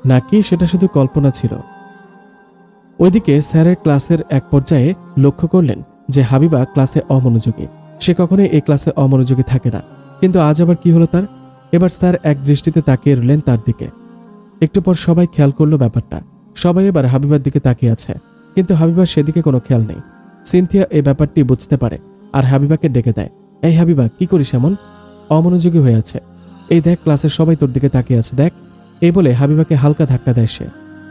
নাকি সেটা শুধু কল্পনা ছিল? ওইদিকে স্যারের ক্লাসের এক পর্যায়ে লক্ষ্য করলেন যে হাবিবা ক্লাসে অমনোযোগী। সে কখনোই এই ক্লাসে অমনোযোগী থাকে না, কিন্তু আজ আবার কি হলো তার? এবার স্যার এক দৃষ্টিতে তাকিয়ে রইলেন তার দিকে। একটু পর সবাই খেয়াল করলো ব্যাপারটা। সবাই এবার হাবিবার দিকে তাকিয়ে আছে, কিন্তু হাবিবার সেদিকে কোনো খেয়াল নেই। সিনথিয়া এই ব্যাপারটি বুঝতে পারে আর হাবিবাকে ডেকে দেয়। এই হাবিবা, কি করিস এমন? অমনোযোগী হয়ে আছে। এই দেখ, ক্লাসের সবাই তোর দিকে তাকিয়ে আছে, দেখ। এই বলে হাবিবাকে হালকা ধাক্কা দেয়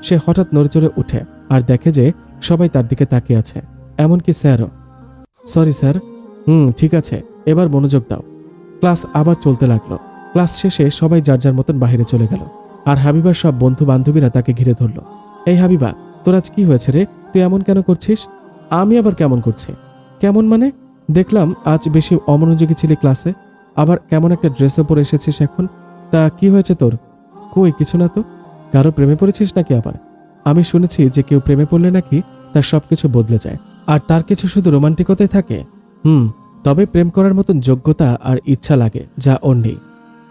সে হঠাৎ নড়েচড়ে উঠে আর দেখে যে সবাই তার দিকে তাকিয়ে আছে, এমনকি স্যারও। Sorry sir. ঠিক আছে, এবার মনোযোগ দাও। ক্লাস আবার চলতে লাগলো। ক্লাস শেষে সবাই যার যার মতন বাহিরে চলে গেল, আর হাবিবার সব বন্ধু বান্ধবীরা তাকে ঘিরে ধরল। এই হাবিবা, তোর আজ কি হয়েছে রে? তুই এমন কেন করছিস? আমি আবার কেমন করছি? কেমন মানে? দেখলাম আজ বেশি অমনোযোগী ছিলি ক্লাসে, আবার কেমন একটা ড্রেসে পরে এসেছিস এখন। তা কি হয়েছে তোর? কই, কিছু না তো। কারো প্রেমে পড়েছিস নাকি আবার? আমি শুনেছি যে কেউ প্রেমে পড়লে নাকি তার সবকিছু বদলে যায়। আর তার কিছু শুধু রোমান্টিকতাই থাকে। তবে প্রেম করার মতন যোগ্যতা আর ইচ্ছা লাগে, যা ওর নেই।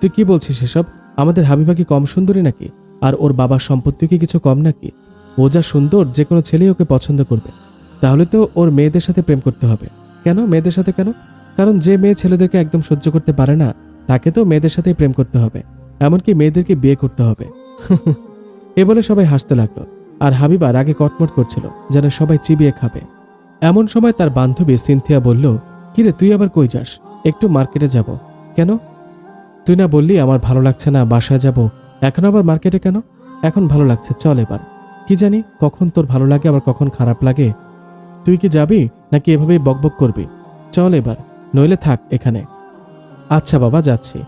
তুই কি বলছিস এসব? আমাদের হাবিবা কি কম সুন্দরী নাকি? আর ওর বাবার সম্পত্তি কি কিছু কম নাকি? ও যা সুন্দর, যে কোনো ছেলেই ওকে পছন্দ করবে। তাহলে তো ওর মেয়েদের সাথে প্রেম করতে হবে। কেন মেয়েদের সাথে কেন? কারণ যে মেয়ে ছেলেদেরকে একদম সহ্য করতে পারে না, তাকে তো মেয়েদের সাথেই প্রেম করতে হবে, এমনকি মেয়েদেরকে বিয়ে করতে হবে। এ বলে সবাই হাসতে লাগলো। আর হাবিবা রাগে কটমট করছিল, যেন সবাই চিবিয়ে খাবে। এমন সময় তার বান্ধবী সিনথিয়া বলল, কিরে তুই আবার কই যাস? একটু মার্কেটে যাব। কেন? তুই না বললি আমার ভালো লাগছে না, বাসায় যাব, এখন আবার মার্কেটে কেন? এখন ভালো লাগছে, চল এবার। কি জানি কখন তোর ভালো লাগে আবার কখন খারাপ লাগে। তুই কি যাবি নাকি এভাবেই বকবক করবি? চল এবার, নইলে থাক এখানে। আচ্ছা বাবা, যাচ্ছি।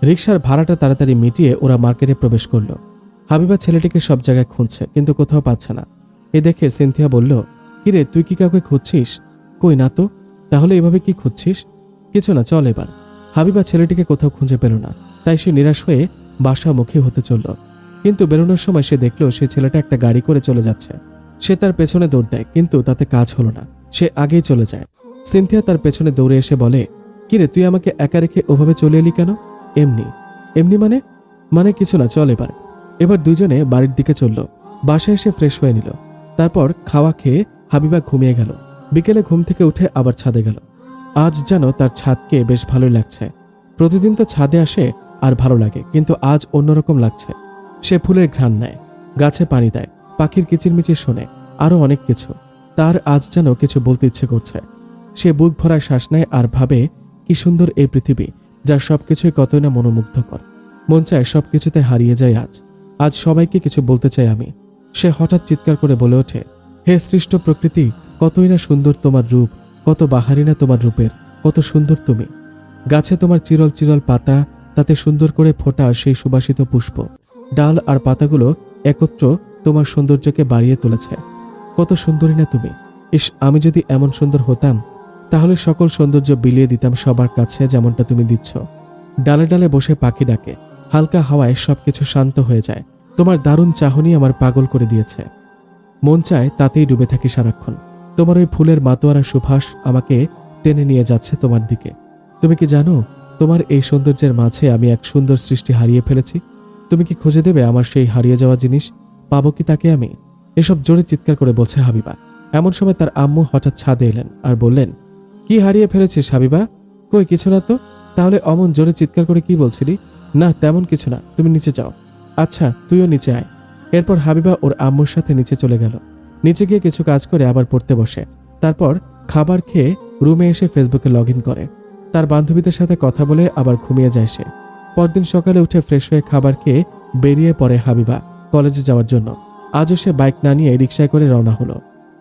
রিকশার ভাড়াটা তাড়াতাড়ি মিটিয়ে ওরা মার্কেটে প্রবেশ করলো। হাবিবা ছেলেটিকে সব জায়গায় খুঁজছে, কিন্তু কোথাও পাচ্ছে না। এ দেখে সিনথিয়া বলল, কিরে তুই কি কাউকে খুঁজছিস? কই না তো। তাহলে এভাবে কি খুঁজছিস? কিছু না, চল এবার। হাবিবা ছেলেটিকে কোথাও খুঁজে পেল না, তাই সে নিরাশ হয়ে বাসামুখী হতে চলল। কিন্তু বেরোনোর সময় সে দেখলো সেই ছেলেটা একটা গাড়ি করে চলে যাচ্ছে। সে তার পেছনে দৌড় দেয়, কিন্তু তাতে কাজ হলো না, সে আগেই চলে যায়। সিনথিয়া তার পেছনে দৌড়ে এসে বলে, কিরে তুই আমাকে একা রেখে ওভাবে চলে এলি কেন? এমনি। এমনি মানে কিছু না, চল এবার। এবার দুজনে বাড়ির দিকে চলল। বাসায় এসে ফ্রেশ হয়ে নিল। তারপর খাওয়া খেয়ে হাবিবা ঘুমিয়ে গেল। বিকেলে ঘুম থেকে উঠে আবার ছাদে গেল। আজ যেন তার ছাদকে বেশ ভালোই লাগছে। প্রতিদিন তো ছাদে আসে আর ভালো লাগে, কিন্তু আজ অন্যরকম লাগছে। সে ফুলের ঘ্রাণ নেয়, গাছে পানি দেয়, পাখির কিচিরমিচির শোনে, আরো অনেক কিছু। তার আজ যেন কিছু বলতে ইচ্ছে করছে। সে বুক ভরা শ্বাস নেয় আর ভাবে, কি সুন্দর এই পৃথিবী, যার সবকিছুই কতই না মনোমুগ্ধকর। মন চায় সবকিছুতে হারিয়ে যায় আজ সবাইকে কিছু বলতে চাই আমি। সে হঠাৎ চিৎকার করে বলে ওঠে, হে সৃষ্ট প্রকৃতি, কতই না সুন্দর তোমার রূপ, কত বাহারি না তোমার রূপের, কত সুন্দর তুমি। গাছে তোমার চিরল চিরল পাতা, তাতে সুন্দর করে ফোটা সেই সুবাসিত পুষ্প, ডাল আর পাতাগুলো একত্র তোমার সৌন্দর্যকে বাড়িয়ে তুলেছে। কত সুন্দরী না তুমি। ইস, আমি যদি এমন সুন্দর হতাম, তাহলে সকল সৌন্দর্য বিলিয়ে দিতাম সবার কাছে, যেমনটা তুমি দিচ্ছ। ডালে ডালে বসে পাখি ডাকে, হালকা হাওয়ায় সবকিছু শান্ত হয়ে যায়। তোমার দারুণ চাহনি আমার পাগল করে দিয়েছে। মন চায় তাতেই ডুবে থাকি সারাক্ষণ। তোমার ওই ফুলের মাতোয়ারা সুভাষ আমাকে টেনে নিয়ে যাচ্ছে তোমার দিকে। তুমি কি জানো, তোমার এই সৌন্দর্যের মাঝে আমি এক সুন্দর সৃষ্টি হারিয়ে ফেলেছি। তুমি কি খুঁজে দেবে আমার সেই হারিয়ে যাওয়া জিনিস? পাবো কি তাকে আমি? এসব জোরে চিৎকার করে বলছে হাবিবা। এমন সময় তার আম্মু হঠাৎ ছাদে এলেন আর বললেন, কি হারিয়ে ফেলেছিস হাবিবা? কই কিছু না তো। তাহলে অমন জোরে চিৎকার করে কি বলছিলি? না তেমন কিছু না, তুমি নিচে যাও। আচ্ছা তুইও নিচে আয়। এরপর হাবিবা ওর আম্মুর সাথে নিচে চলে গেল। নিচে গিয়ে কিছু কাজ করে আবার পড়তে বসে। তারপর খাবার খেয়ে রুমে এসে ফেসবুকে লগ ইন করে। তার বান্ধবীদের সাথে কথা বলে আবার ঘুমিয়ে যায় সে। পরদিন সকালে উঠে ফ্রেশ হয়ে খাবার খেয়ে বেরিয়ে পড়ে হাবিবা কলেজে যাওয়ার জন্য। আজও সে বাইক না নিয়ে রিকশায় করে রওনা হলো।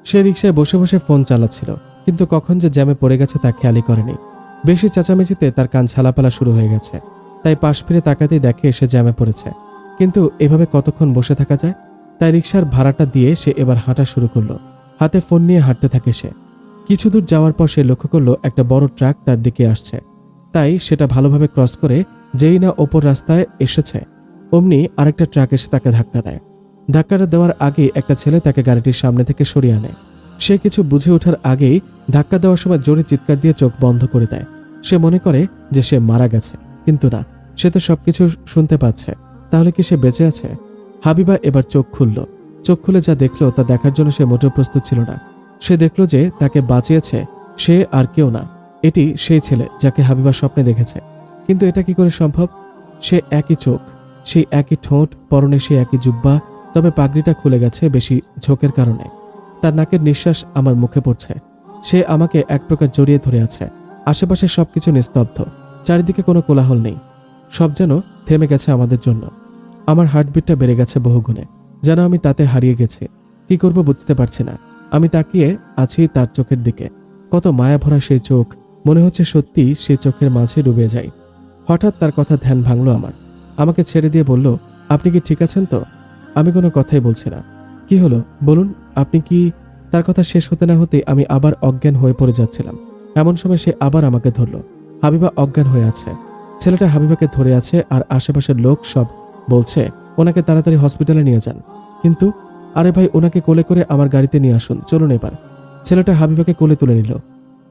সে রিকশায় বসে বসে ফোন চালাচ্ছিল, কিন্তু কখন যে জ্যামে পড়ে গেছে তা খেয়ালই করেনি। বেশি চেঁচামেচিতে তার কান ছালাপালা শুরু হয়ে গেছে, তাই পাশ ফিরে তাকাতেই দেখে সে জ্যামে পড়েছে। কিন্তু এভাবে কতক্ষণ বসে থাকা যায়? তাই রিকশার ভাড়াটা দিয়ে সে এবার হাঁটা শুরু করলো। হাতে ফোন নিয়ে হাঁটতে থাকে সে। কিছু দূর যাওয়ার পর সে লক্ষ্য করলো একটা বড় ট্রাক তার দিকে আসছে। তাই সেটা ভালোভাবে ক্রস করে যেই না ওপর রাস্তায় এসেছে, অমনি আরেকটা ট্রাক এসে তাকে ধাক্কা দেয়। ধাক্কাটা দেওয়ার আগে একটা ছেলে তাকে গাড়িটির সামনে থেকে সরিয়ে আনে। সে কিছু বুঝে ওঠার আগেই ধাক্কা দেওয়ার সময় জোরে চিৎকার দিয়ে চোখ বন্ধ করে দেয়। সে মনে করে যে সে মারা গেছে, কিন্তু না, সে তো সবকিছু শুনতে পাচ্ছে। তাহলে কি সে বেঁচে আছে? হাবিবা এবার চোখ খুলল। চোখ খুলে যা দেখলো তা দেখার জন্য সে মোটেও প্রস্তুত ছিল না। সে দেখল যে তাকে বাঁচিয়েছে সে আর কেউ না, এটি সেই ছেলে যাকে হাবিবা স্বপ্নে দেখেছে। কিন্তু এটা কি করে সম্ভব? সে একই চোখ, সেই একই ঠোঁট, পরনে সেই একই জুব্বা, তবে পাগড়িটা খুলে গেছে বেশি ঝোঁকের কারণে। তার নাকের নিঃশ্বাস আমার মুখে পড়ছে। সে আমাকে এক প্রকার জড়িয়ে ধরে আছে। আশেপাশে সবকিছু নিস্তব্ধ, চারিদিকে কোনো কোলাহল নেই। সব যেন থেমে গেছে আমাদের জন্য। আমার হার্টবিটটা বেড়ে গেছে বহুগুণে, যেন আমি তাতে হারিয়ে গেছি। কি করব বুঝতে পারছি না। আমি তাকিয়ে আছি তার চোখের দিকে। কত মায়া ভরা সেই চোখ, মনে হচ্ছে সত্যি সেই চোখের মাঝে ডুবে যাই। হঠাৎ তার কথা ধ্যান ভাঙলো আমার। আমাকে ছেড়ে দিয়ে বলল, আপনি কি ঠিক আছেন তো? আমি কোনো কথাই বলছি না। কি হলো বলুন, আপনি কি? তার কথা শেষ হতে না হতে আমি আবার অজ্ঞান হয়ে পড়ে যাচ্ছিলাম। এমন সময় সে আবার আমাকে ধরল। হাবিবা অজ্ঞান হয়ে আছে। ছেলেটা হাবিবাকে ধরে আছে আর আশেপাশের লোক সব বলছে ওনাকে তাড়াতাড়ি হসপিটালে নিয়ে যান। কিন্তু আরে ভাই, ওনাকে কোলে করে আমার গাড়িতে নিয়ে আসুন, চলুন এবার। ছেলেটা হাবিবাকে কোলে তুলে নিল।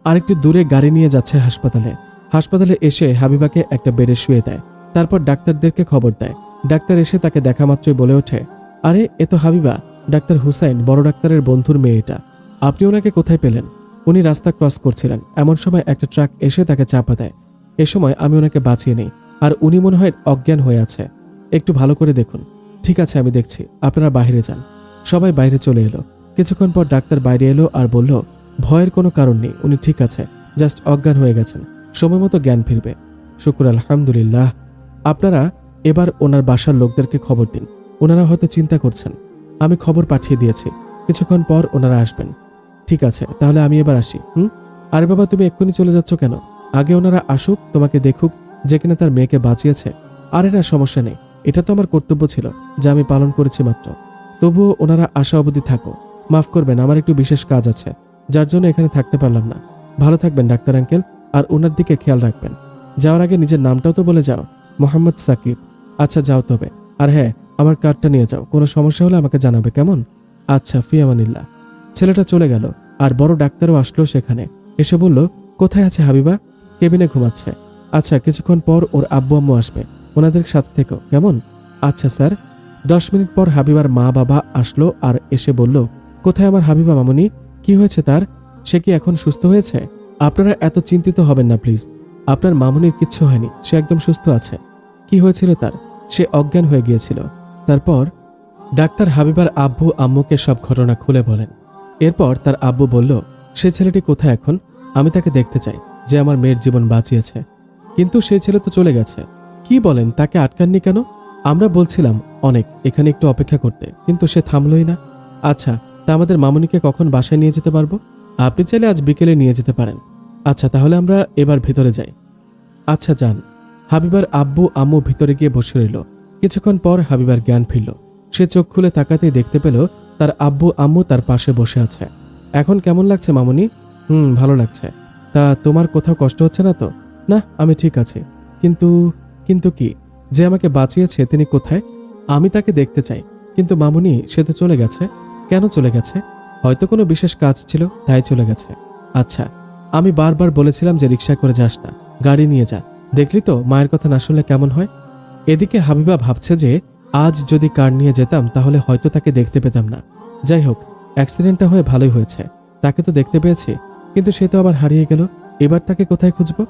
আরেকটু দূরে গাড়ি নিয়ে যাচ্ছে হাসপাতালে। হাসপাতালে এসে হাবিবাকে একটা বেডে শুয়ে দেয়। তারপর ডাক্তারদেরকে খবর দেয়। ডাক্তার এসে তাকে দেখা মাত্রই বলে ওঠে, আরে এ তো হাবিবা, ডাক্তার হুসাইন, বড় ডাক্তারের বন্ধুর মেয়ে এটা। আপনি ওনাকে কোথায় পেলেন? উনি রাস্তা ক্রস করছিলেন, এমন সময় একটা ট্রাক এসে তাকে চাপা দেয়। এ সময় আমি ওনাকে বাঁচিয়ে নেই, আর উনি মনে হয় অজ্ঞান হয়ে আছে। একটু ভালো করে দেখুন। ঠিক আছে, আমি দেখছি, আপনারা বাইরে যান। সবাই বাইরে চলে এলো। কিছুক্ষণ পর ডাক্তার বাইরে এলো আর বলল, ভয়ের কোনো কারণ নেই, উনি ঠিক আছে, জাস্ট অজ্ঞান হয়ে গেছেন, সময় মতো জ্ঞান ফিরবে। শুকুর আলহামদুলিল্লাহ। আপনারা এবার ওনার বাসার লোকদেরকে খবর দিন, ওনারা হয়তো চিন্তা করছেন। আমি খবর পাঠিয়ে দিয়েছি, কিছুক্ষণ পর ওনারা আসবেন। ঠিক আছে, তাহলে আমি এবার আসি। আরে বাবা, তুমি এক্ষুনি চলে যাচ্ছ কেন? আগে ওনারা আসুক, তোমাকে দেখুক, যে কিনা তার মেয়েকে বাঁচিয়েছে। আরে না, সমস্যা নেই, এটা তো আমার কর্তব্য ছিল, যা আমি পালন করেছি মাত্র। তবুও ওনারা আসা অবধি থাকো। মাফ করবেন, আমার একটু বিশেষ কাজ আছে, যার জন্য এখানে থাকতে পারলাম না। ভালো থাকবেন ডাক্তার আঙ্কেল, আর ওনার দিকে খেয়াল রাখবেন। যাওয়ার আগে নিজের নামটাও তো বলে যাও, মোহাম্মদ সাকিব। আচ্ছা, যাও তবে। আর হ্যাঁ, আমার কার্ডটা নিয়ে যাও, কোনো সমস্যা হলে আমাকে জানাবে, কেমন? আচ্ছা, ফি আমানিল্লাহ। ছেলেটা চলে গেল, আর বড় ডাক্তারও আসলো সেখানে। এসে বলল, কোথায় আছে হাবিবা? কেবিনে ঘুমাচ্ছে। আচ্ছা, কিছুক্ষণ পর ওর আব্বু আম্মু আসবে, ওনাদের সাথে থেকো, কেমন? আচ্ছা স্যার। 10 মিনিট পর হাবিবার মা বাবা আসলো আর এসে বলল, কোথায় আমার হাবিবা মামুনি? কি হয়েছে তার? সে কি এখন সুস্থ হয়েছে? আপনারা এত চিন্তিত হবেন না প্লিজ, আপনার মামুনির কিচ্ছু হয়নি, সে একদম সুস্থ আছে। কি হয়েছিল তার? সে অজ্ঞান হয়ে গিয়েছিল। তারপর ডাক্তার হাবিবার আব্বু আম্মুকে সব ঘটনা খুলে বলেন। এরপর তার আব্বু বলল, সে ছেলেটি কোথায় এখন? আমি তাকে দেখতে চাই, যে আমার মেয়ের জীবন বাঁচিয়েছে। কিন্তু সেই ছেলে তো চলে গেছে। কি বলেন, তাকে আটকাননি কেন? আমরা বলছিলাম অনেক এখানে একটু অপেক্ষা করতে, কিন্তু সে থামলই না। আচ্ছা, তা আমাদের মামুনিকে কখন বাসায় নিয়ে যেতে পারবো? আপনি চাইলে আজ বিকেলে নিয়ে যেতে পারেন। আচ্ছা, তাহলে আমরা এবার ভিতরে যাই। আচ্ছা, যান। হাবিবার আব্বু আম্মু ভিতরে গিয়ে বসে রইল। কিছুক্ষণ পর হাবিবার জ্ঞান ফিরল। সে চোখ খুলে তাকাতেই দেখতে পেল তার আব্বু আম্মু তার পাশে বসে আছে। এখন কেমন লাগছে মামুনি? ভালো লাগছে। তা তোমার কোথাও কষ্ট হচ্ছে না তো? না, আমি ঠিক আছি। কিন্তু কিন্তু কি? যে আমাকে বাঁচিয়েছে তিনি কোথায়? আমি তাকে দেখতে চাই। কিন্তু মামুনি, সে তো চলে গেছে। কেন চলে গেছে? হয়তো কোনো বিশেষ কাজ ছিল, তাই চলে গেছে। আচ্ছা, আমি বারবার বলেছিলাম যে রিকশা করে যাস না, গাড়ি নিয়ে যা। দেখলি তো, মায়ের কথা না শুনলে কেমন হয়। এদিকে হাবিবা ভাবছে যে আজ যদি কার নিয়ে যেতাম তাহলে হয়তো তাকে দেখতে পেতাম না। যাই হোক, অ্যাক্সিডেন্টটা হয়ে ভালোই হয়েছে, তাকে তো দেখতে পেয়েছি, কিন্তু সে তো আবার হারিয়ে গেল। এবার তাকে কোথায় খুঁজবো?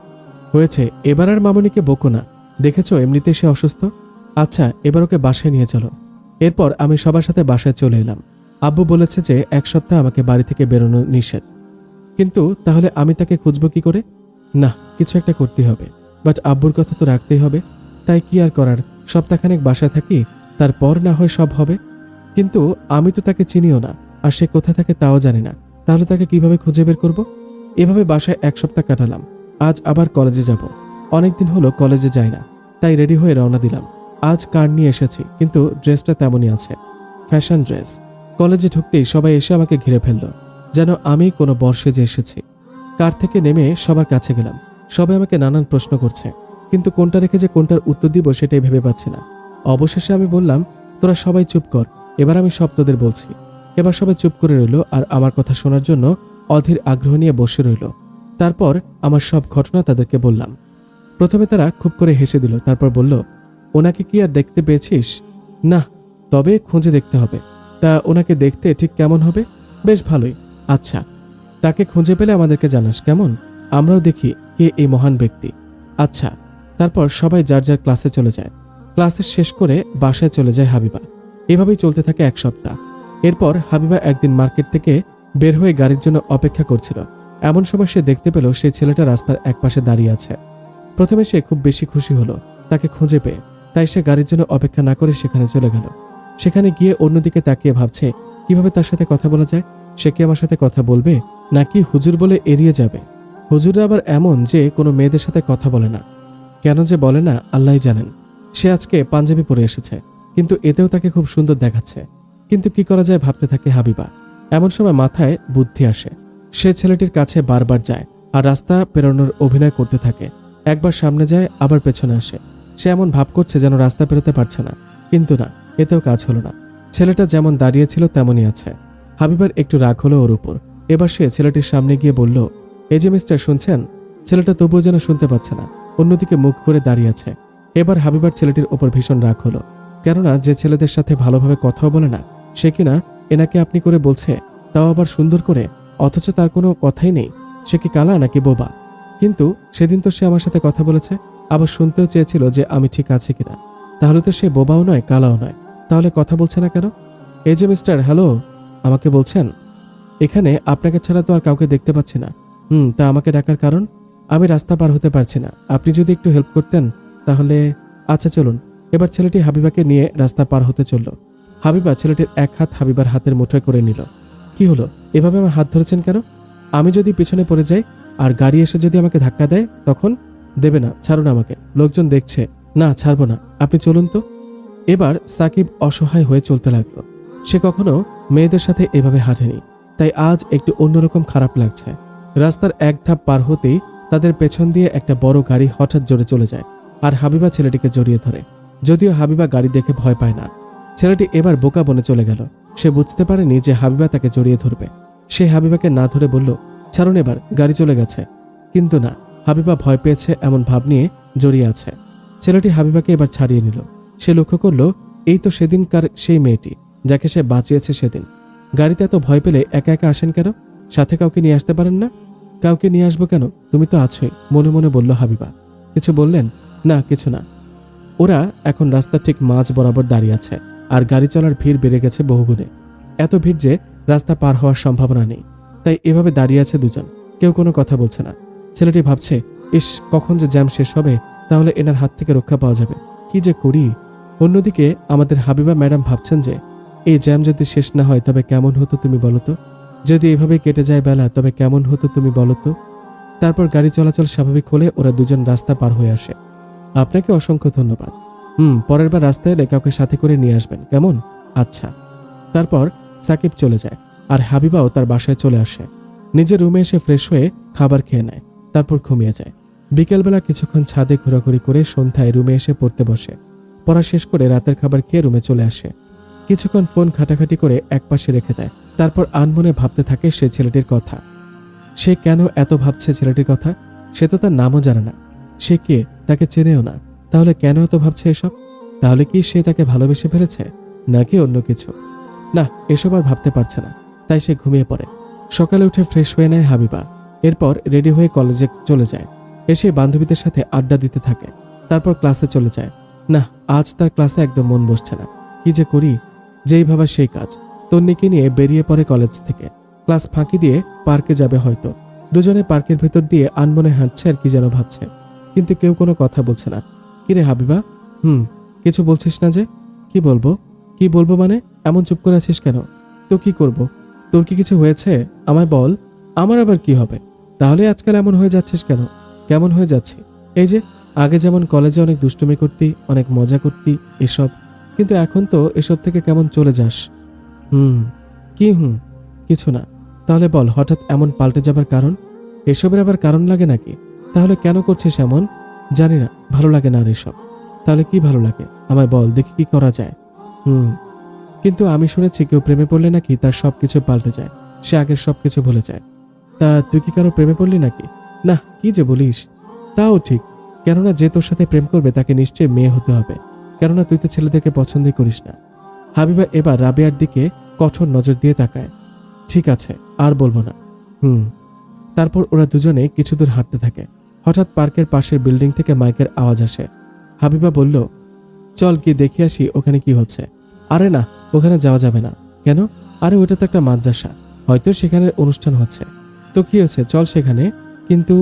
হয়েছে, এবার আর মামুনিকে বকো না, দেখেছো এমনিতেই সে অসুস্থ। আচ্ছা, এবার ওকে বাসায় নিয়ে চলো। এরপর আমি সবার সাথে বাসায় চলে এলাম। আব্বু বলেছে যে 1 সপ্তাহ আমাকে বাড়ি থেকে বেরোনো নিষেধ। কিন্তু তাহলে আমি তাকে খুঁজবো কি করে? না, কিছু একটা করতে হবে, বাট আব্বুর কথা তো রাখতেই হবে। তাই কি আর করার, সপ্তাহখানেক বাসায় থাকি, তারপর না হয় সব হবে। কিন্তু আমি তো তাকে চিনিও না, আর সে কোথায় থাকে তাও জানি না, তাহলে তাকে কিভাবে খুঁজে বের করব? এভাবে বাসায় 1 সপ্তাহ কাটালাম। আজ আবার কলেজে যাব। অনেকদিন হলো কলেজে যাই না, তাই রেডি হয়ে রওনা দিলাম। আজ কার নিয়ে এসেছি, কিন্তু ড্রেসটা তেমনই আছে, ফ্যাশন ড্রেস। কলেজে ঢুকতেই সবাই এসে আমাকে ঘিরে ফেললো, যেন আমি কোনো বর্ষে যে এসেছি। কার থেকে নেমে সবার কাছে গেলাম। সবাই আমাকে নানান প্রশ্ন করছে, কিন্তু কোনটা রেখে যে কোনটার উত্তর দিব সেটাই ভেবে পাচ্ছি না। অবশেষে আমি বললাম, তোরা সবাই চুপ কর, এবার আমি সব তোদের বলছি। এবার সবাই চুপ করে রইল আর আমার কথা শোনার জন্য অধীর আগ্রহ নিয়ে বসে রইল। তারপর আমার সব ঘটনা তাদেরকে বললাম। প্রথমে তারা খুব করে হেসে দিল, তারপর বলল, ওনাকে কি আর দেখতে পেয়েছিস? না, তবে খুঁজে দেখতে হবে। তা ওনাকে দেখতে ঠিক কেমন হবে? বেশ ভালোই। আচ্ছা, তাকে খুঁজে পেলে আমাদেরকে জানাস, কেমন? আমরাও দেখি কে এই মহান ব্যক্তি। আচ্ছা। তারপর সবাই যার যার ক্লাসে চলে যায়। ক্লাসে শেষ করে বাসায় চলে যায় হাবিবা। এভাবেই চলতে থাকে 1 সপ্তাহ। এরপর হাবিবা একদিন মার্কেট থেকে বের হয়ে গাড়ির জন্য অপেক্ষা করছিল। এমন সময় সে দেখতে পেল সেই ছেলেটা রাস্তার একপাশে দাঁড়িয়ে আছে। প্রথমে সে খুব বেশি খুশি হলো তাকে খুঁজে পেয়ে, তাই সে গাড়ির জন্য অপেক্ষা না করে সেখানে চলে গেল। সেখানে গিয়ে অন্যদিকে তাকিয়ে ভাবছে কিভাবে তার সাথে কথা বলা যায়। সে কি আমার সাথে কথা বলবে, নাকি হুজুর বলে এড়িয়ে যাবে? হুজুররা আবার এমন যে কোনো মেয়েদের সাথে কথা বলে না। কেন যে বলে না আল্লাহই জানেন। সে আজকে পাঞ্জাবি পরে এসেছে, কিন্তু এতেও তাকে খুব সুন্দর দেখাচ্ছে। কিন্তু কি করা যায় ভাবতে থাকে হাবিবা। এমন সময় মাথায় বুদ্ধি আসে। সে ছেলেটির কাছে বারবার যায় আর রাস্তা পেরোনোর অভিনয় করতে থাকে। একবার সামনে যায়, আবার পেছনে আসে। সে এমন ভাব করছে যেন রাস্তা পেরোতে পারছে না, কিন্তু না, এতেও কাজ হলো না। ছেলেটা যেমন দাঁড়িয়েছিল তেমনই আছে। হাবিবার একটু রাগ হলো ওর উপর। এবার সে ছেলেটির সামনে গিয়ে বলল, এই যে মিস্টার, শুনছেন? ছেলেটা তবুও যেন শুনতে পাচ্ছে না, অন্যদিকে মুখ করে দাঁড়িয়ে আছে। এবার হাবিবার ছেলেটির ওপর ভীষণ রাগ হলো, কেননা যে ছেলেদের সাথে ভালোভাবে কথাও বলে না সে কিনা এনাকে আপনি করে বলছে, তাও আবার সুন্দর করে, অথচ তার কোনো কথাই নেই। সে কি কালা নাকি বোবা? কিন্তু সেদিন তো সে আমার সাথে কথা বলেছে, আবার শুনতেও চেয়েছিল যে আমি ঠিক আছি কিনা। তাহলে তো সে বোবাও নয়, কালাও নয়, তাহলে কথা বলছে না কেন? এই যে মিস্টার, হ্যালো, আমাকে বলছেন? এখানে আপনাকে ছাড়া তো আর কাউকে দেখতে পাচ্ছি না। তা আমাকে ডাকার কারণ? আমি রাস্তা পার হতে পারছি না, আপনি যদি একটু হেল্প করতেন তাহলে। আচ্ছা চলুন। এবার ছেলেটি হাবিবাকে নিয়ে রাস্তা পার হতে চলল। হাবিবা ছেলেটির এক হাত হাবিবার হাতের মুঠোয় করে নিল। কি হলো, এভাবে আমার হাত ধরেছেন কেন? আমি যদি পিছনে পড়ে যাই আর গাড়ি এসে যদি আমাকে ধাক্কা দেয় তখন? দেবে না, ছাড়ুন আমাকে, লোকজন দেখছে। না, ছাড়বো না, আপনি চলুন তো। এবার সাকিব অসহায় হয়ে চলতে লাগলো। সে কখনো মেয়েদের সাথে এভাবে হাঁটেনি, তাই আজ একটু অন্যরকম খারাপ লাগছে। রাস্তার এক ধাপ পার হতেই তাদের পেছন দিয়ে একটা বড় গাড়ি হঠাৎ জোরে চলে যায়, আর হাবিবা ছেলেটিকে জড়িয়ে ধরে। যদিও হাবিবা গাড়ি দেখে ভয় পায় না। ছেলেটি এবার বোকা বনে চলে গেল। সে বুঝতে পারেনি যে হাবিবা তাকে জড়িয়ে ধরবে। সে হাবিবাকে না ধরে বলল, ছাড়ুন, এবার গাড়ি চলে গেছে। কিন্তু না, হাবিবা ভয় পেয়েছে এমন ভাব নিয়ে জড়িয়ে আছে। ছেলেটি হাবিবাকে এবার ছাড়িয়ে নিল। সে লক্ষ্য করলো, এই তো সেদিনকার সেই মেয়েটি যাকে সে বাঁচিয়েছে সেদিন। গাড়িতে এত ভয় পেলে একা একা আসেন কেন? সাথে কাউকে নিয়ে আসতে পারেন না? কাউকে নিয়ে আসবো কেন, তুমি তো আছোই, মনে মনে বলল হাবিবা। কিছু বললেন? না, কিছু না। ওরা এখন রাস্তার ঠিক মাঝ বরাবর দাঁড়িয়ে আছে, আর গাড়ি চলার ভিড় বেড়ে গেছে বহুগুণে। এত ভিড় যে রাস্তা পার হওয়ার সম্ভাবনা নেই, তাই এভাবে দাঁড়িয়ে আছে দুজন, কেউ কোনো কথা বলছে না। ছেলেটি ভাবছে, ইস, কখন যে জ্যাম শেষ হবে, তাহলে এনার হাত থেকে রক্ষা পাওয়া যাবে। কি যে করি। অন্যদিকে আমাদের হাবিবা ম্যাডাম ভাবছেন যে এই জ্যাম যদি শেষ না হয় তবে কেমন হতো তুমি বলো তো? যদি এভাবে কেটে যায় বেলা তবে কেমন হতো তুমি বলো তো? তারপর গাড়ি চলাচল স্বাভাবিক হলে ওরা দুজন রাস্তা পার হয়ে আসে। আপনাকে অসংখ্য ধন্যবাদ। পরের বার রাস্তায় এলে কাউকে সাথে করে নিয়ে আসবেন, কেমন? আচ্ছা। তারপর সাকিব চলে যায়, আর হাবিবাও তার বাসায় চলে আসে। নিজের রুমে এসে ফ্রেশ হয়ে খাবার খেয়ে নেয়, তারপর ঘুমিয়ে যায়। বিকেলবেলা কিছুক্ষণ ছাদে ঘোরাঘুরি করে সন্ধ্যায় রুমে এসে পড়তে বসে। পড়া শেষ করে রাতের খাবার খেয়ে রুমে চলে আসে। কিছুক্ষণ ফোন ঘাটাঘাটি করে একপাশে রেখে দেয়। তারপর আনমনে ভাবতে থাকে সে ছেলেটির কথা। সে কেন এত ভাবছে ছেলেটির কথা? সে তো তার নামও জানে না। সে কে, তাকে চেনেও না। তাহলে কেন এত ভাবছে এসব? তাহলে কি সে তাকে ভালোবেসে ফেলেছে, নাকি অন্য কিছু? না, এসব আর ভাবতে পারছে না, তাই সে ঘুমিয়ে পড়ে। সকালে উঠে ফ্রেশ হয়ে নেয় হাবিবা। এরপর রেডি হয়ে কলেজে চলে যায়। এসে বান্ধবীদের সাথে আড্ডা দিতে থাকে। তারপর ক্লাসে চলে যায়। না, আজ তার ক্লাসে একদম মন বসছে না। কি যে করি, যেই ভাবা সেই কাজ। তন্নিকে নিয়ে বেরিয়ে পড়ে কলেজ থেকে। ক্লাস ফাঁকি দিয়ে পার্কে যাবে হয়তো। দুজনে পার্কের ভেতর দিয়ে আনমনে হাঁটছে আর কি যেন ভাবছে, কিন্তু কেউ কোনো কথা বলছে না। কিরে হাবিবা, কিছু বলছিস না যে? কি বলবো? কি বলবো মানে, এমন চুপ করে আছিস কেন? তো কি করব? তোর কি কিছু হয়েছে? আমায় বল। আমার আবার কি হবে? তাহলে আজকাল এমন হয়ে যাচ্ছিস কেন? কেমন হয়ে যাচ্ছি? এই যে আগে যেমন কলেজে অনেক দুষ্টুমি করতি, অনেক মজা করতি, এসব, কিন্তু এখন তো এসব থেকে কেমন চলে যাস। কি কিছু না। তাহলে বল, হঠাৎ এমন পাল্টে যাবার কারণ? এসবের আবার কারণ লাগে নাকি? তাহলে কেন করছিস এমন? জানি না, ভালো লাগে না আর এসব। তাহলে কি ভালো লাগে আমায় বল, দেখি কি করা যায়। কিন্তু আমি শুনেছি কেউ প্রেমে পড়লে নাকি তার সবকিছু পাল্টে যায়, সে আগের সবকিছু ভুলে যায়। তা তুই কি কারো প্রেমে পড়লি নাকি? না, কি যে বলিস। তাও ঠিক, কেননা যে তোর সাথে প্রেম করবে তাকে নিশ্চয়ই মেয়ে হতে হবে, কেননা তুই তো ছেলেদেরকে পছন্দই করিস না। হাবিবা এবার রাবেয়ার দিকে কঠোর নজর দিয়ে তাকায়। ঠিক আছে, আর বলবো না। তারপর ওরা দুজনে কিছু দূর হাঁটতে থাকে। হঠাৎ পার্কের পাশের বিল্ডিং থেকে মাইকের আওয়াজ আসে। হাবিবা বলল, চল কি দেখে আসি ওখানে কি হচ্ছে। আরে না, ওখানে যাওয়া যাবে না। কেন? আরে ওটা তো একটা মাদ্রাসা, হয়তো সেখানে অনুষ্ঠান হচ্ছে। তো কি হচ্ছে, চল সেখানে। কিন্তু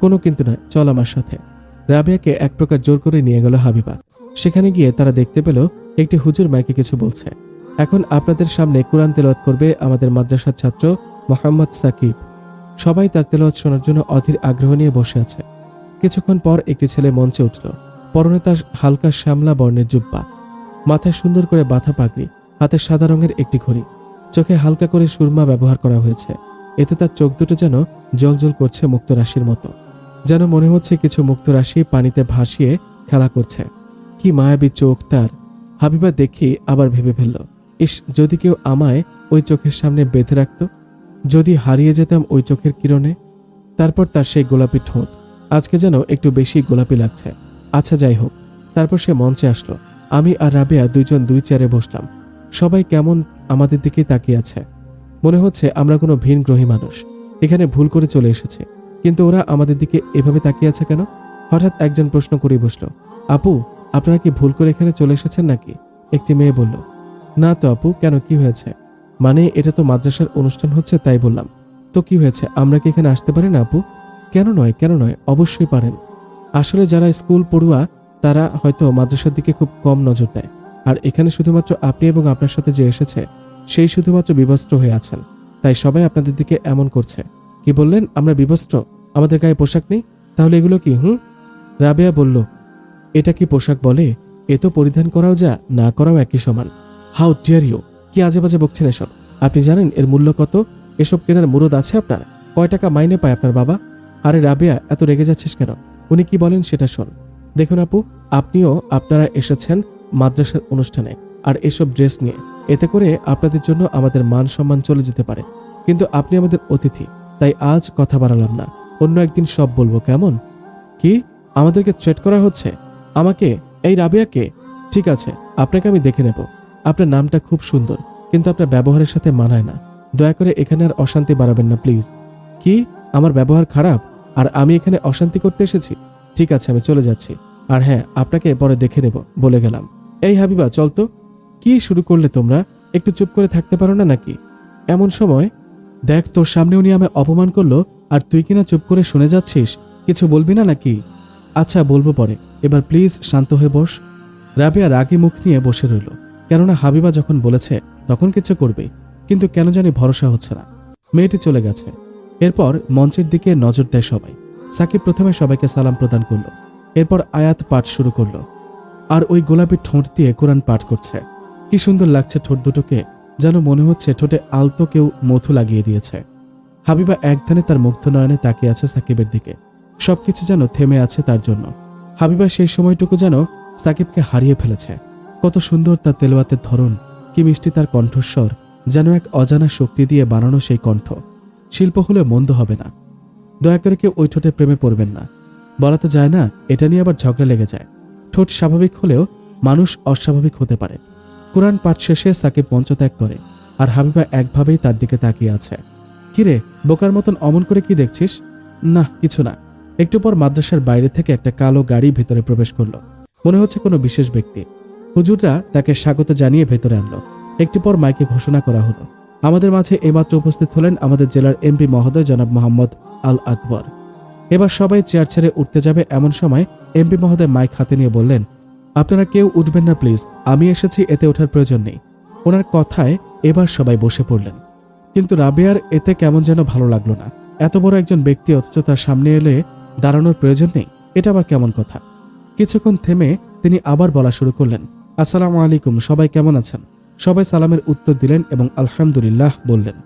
কোনো কিন্তু নয়, চল আমার সাথে। রাবেয়াকে এক প্রকার জোর করে নিয়ে গেল হাবিবা। সেখানে গিয়ে তারা দেখতে পেল একটি হুজুর মাইকে কিছু বলছে। এখন আপনাদের সামনে কোরআন তেলাওয়াত করবে আমাদের মাদ্রাসার ছাত্র মোহাম্মদ সাকিব। সবাই তার তেলাওয়াত শোনার জন্য অধীর আগ্রহ নিয়ে বসে আছে। কিছুক্ষণ পর একটি ছেলে মঞ্চে উঠল। পরনে তার হালকা শ্যামলা বর্ণের জুব্বা, মাথায় সুন্দর করে বাঁধা পাগড়ি, হাতে সাদা রঙের একটি ঘড়ি, চোখে হালকা করে সুরমা ব্যবহার করা হয়েছে। এতে তার চোখ দুটো যেন জ্বলজ্বল করছে মুক্তরাশির মতো, যেন মনে হচ্ছে কিছু মুক্তরাশি পানিতে ভাসিয়ে খেলা করছে। কি মায়াবী চোখ তার! হাবিবা দেখি আবার ভেবে ফেলল, ইস, যদি কেউ আমায় ওই চোখের সামনে বেঁধে রাখত, যদি হারিয়ে যেতাম ওই চোখের কিরণে। তারপর তার সেই গোলাপি ঠোঁট আজকে যেন একটু বেশি গোলাপি লাগছে। আচ্ছা যাই হোক, তারপর সে মঞ্চে আসলো। আমি আর রাবেয়া দুইজন দুই চেয়ারে বসলাম। সবাই কেমন আমাদের দিকেই তাকিয়ে আছে। মনে হচ্ছে আমরা কোনো ভিন গ্রহী মানুষ, এখানে ভুল করে চলে এসেছে। কিন্তু ওরা আমাদের দিকে এভাবে তাকিয়ে আছে কেন? হঠাৎ একজন প্রশ্ন করে বসলো, আপু, আপনারা কি ভুল করে এখানে চলে এসেছেন নাকি? একটি মেয়ে বলল, না তো আপু, কেন, কি হয়েছে? মানে এটা তো মাদ্রাসার অনুষ্ঠান হচ্ছে, তাই বললাম। তো কি হয়েছে, আমরা কি এখানে আসতে পারি না আপু? কেন নয়, কেন নয়, অবশ্যই পারেন। আসলে যারা স্কুল পড়ুয়া তারা হয়তো মাদ্রাসার দিকে খুব কম নজর দেয়, আর এখানে শুধুমাত্র আপনি এবং আপনার সাথে যে এসেছে সেই শুধুমাত্র বিবস্ত্র হয়ে আছেন, তাই সবাই আপনাদের দিকে এমন করছে। কি বললেন, আমরা বিবস্ত্র? আমাদের গায়ে পোশাক নেই? তাহলে এগুলো কি? রাবেয়া বলল, এটা কি পোশাক বলে? এ তো পরিধান করাও যা না করাও একই সমান। How dare you! কি আজে বাজে বকছেন এসব? আপনি জানেন এর মূল্য কত? এসব কেনার মুরদ আছে আপনার? কয় টাকা মাইনে পায় আপনার বাবা? আরে রাবেয়া, এত রেগে যাচ্ছিস কেন? উনি কি বলেন সেটা শোন। দেখুন আপু, আপনিও আপনারা এসেছেন মাদ্রাসার অনুষ্ঠানে আর এসব ড্রেস নিয়ে, এতে করে আপনাদের জন্য আমাদের মান সম্মান চলে যেতে পারে। কিন্তু আপনি আমাদের অতিথি, তাই আজ কথা বাড়ালাম না, অন্য একদিন সব বলবো, কেমন? কি, আমাদেরকে থ্রেট করা হচ্ছে? আমাকে? এই রাবেয়াকে? ঠিক আছে, আপনাকে আমি দেখে নেব। আপনার নামটা খুব সুন্দর, কিন্তু আপনার ব্যবহারের সাথে মানায় না। দয়া করে এখানে আর অশান্তি বাড়াবেন না প্লিজ। কি, আমার ব্যবহার খারাপ আর আমি এখানে অশান্তি করতে এসেছি? ঠিক আছে, আমি চলে যাচ্ছি। আর হ্যাঁ, আপনাকে পরে দেখে নেব, বলে গেলাম। এই হাবিবা, চল তো। কি শুরু করলে তোমরা? একটু চুপ করে থাকতে পারো না নাকি? এমন সময় দেখ, তোর সামনে উনি আমায় অপমান করলো আর তুই কিনা চুপ করে শুনে যাচ্ছিস, কিছু বলবি না নাকি? আচ্ছা, বলবো পরে, এবার প্লিজ শান্ত হয়ে বস। রাবেয়া রাগী মুখ নিয়ে বসে রইল, কেননা হাবিবা যখন বলেছে তখন কিছু করবেই, কিন্তু কেন জানি ভরসা হচ্ছে না। মেয়েটি চলে গেছে। এরপর মঞ্চের দিকে নজর দেয় সবাই। সাকিব প্রথমে সবাইকে সালাম প্রদান করলো, এরপর আয়াত পাঠ শুরু করলো, আর ওই গোলাপি ঠোঁট দিয়ে কোরআন পাঠ করছে। কি সুন্দর লাগছে ঠোঁট দুটোকে, যেন মনে হচ্ছে ঠোঁটে আলতো কেউ মধু লাগিয়ে দিয়েছে। হাবিবা একধানে তার মুগ্ধ নয়নে তাকিয়ে আছে সাকিবের দিকে, সবকিছু যেন থেমে আছে তার জন্য। হাবিবা সেই সময়টুকু যেন সাকিবকে হারিয়ে ফেলেছে। কত সুন্দর তার তেলাওয়াতের ধরন, কি মিষ্টি তার কণ্ঠস্বর, যেন এক অজানা শক্তি দিয়ে বানানো সেই কণ্ঠ। শিল্প হলে মন্দ হবে না। দয়া করে কেউ ওই ঠোঁটের প্রেমে পড়বেন না। বলা তো যায় না, এটা নিয়ে আবার ঝগড়া লেগে যায়। ঠোঁট স্বাভাবিক হলেও মানুষ অস্বাভাবিক হতে পারে। কোরআন পাঠ শেষে সাকিব মঞ্চ ত্যাগ করে, আর হাবিবা একভাবেই তার দিকে তাকিয়ে আছে। কিরে, বোকার মতন অমন করে কি দেখছিস? না, কিছু না। একটু পর মাদ্রাসার বাইরে থেকে একটা কালো গাড়ি ভেতরে প্রবেশ করলো। মনে হচ্ছে কোনো বিশেষ ব্যক্তি। হুজুররা তাকে স্বাগত জানিয়ে ভেতরে আনলো। একটু পর মাইকে ঘোষণা করা হলো, আমাদের মাঝে এইমাত্র উপস্থিত হলেন আমাদের জেলার এমপি মহোদয় জনাব মোহাম্মদ আল আকবর। এবার সবাই চেয়ার ছেড়ে উঠতে যাবে, এমন সময় এমপি মহোদয় মাইক হাতে নিয়ে বললেন, আপনারা কেউ উঠবেন না প্লিজ, আমি এসেছি, এতে ওঠার প্রয়োজন নেই। ওনার কথায় এবার সবাই বসে পড়লেন। কিন্তু রাবেয়ার এতে কেমন যেন ভালো লাগলো না। এত বড় একজন ব্যক্তি অথচ তার সামনে এলে দাঁড়ানোর প্রয়োজন নেই, এটা আবার কেমন কথা? কিছুক্ষণ থেমে তিনি আবার বলা শুরু করলেন, আসসালামু আলাইকুম, সবাই কেমন আছেন? সবাই সালামের উত্তর দিলেন এবং আলহামদুলিল্লাহ বললেন।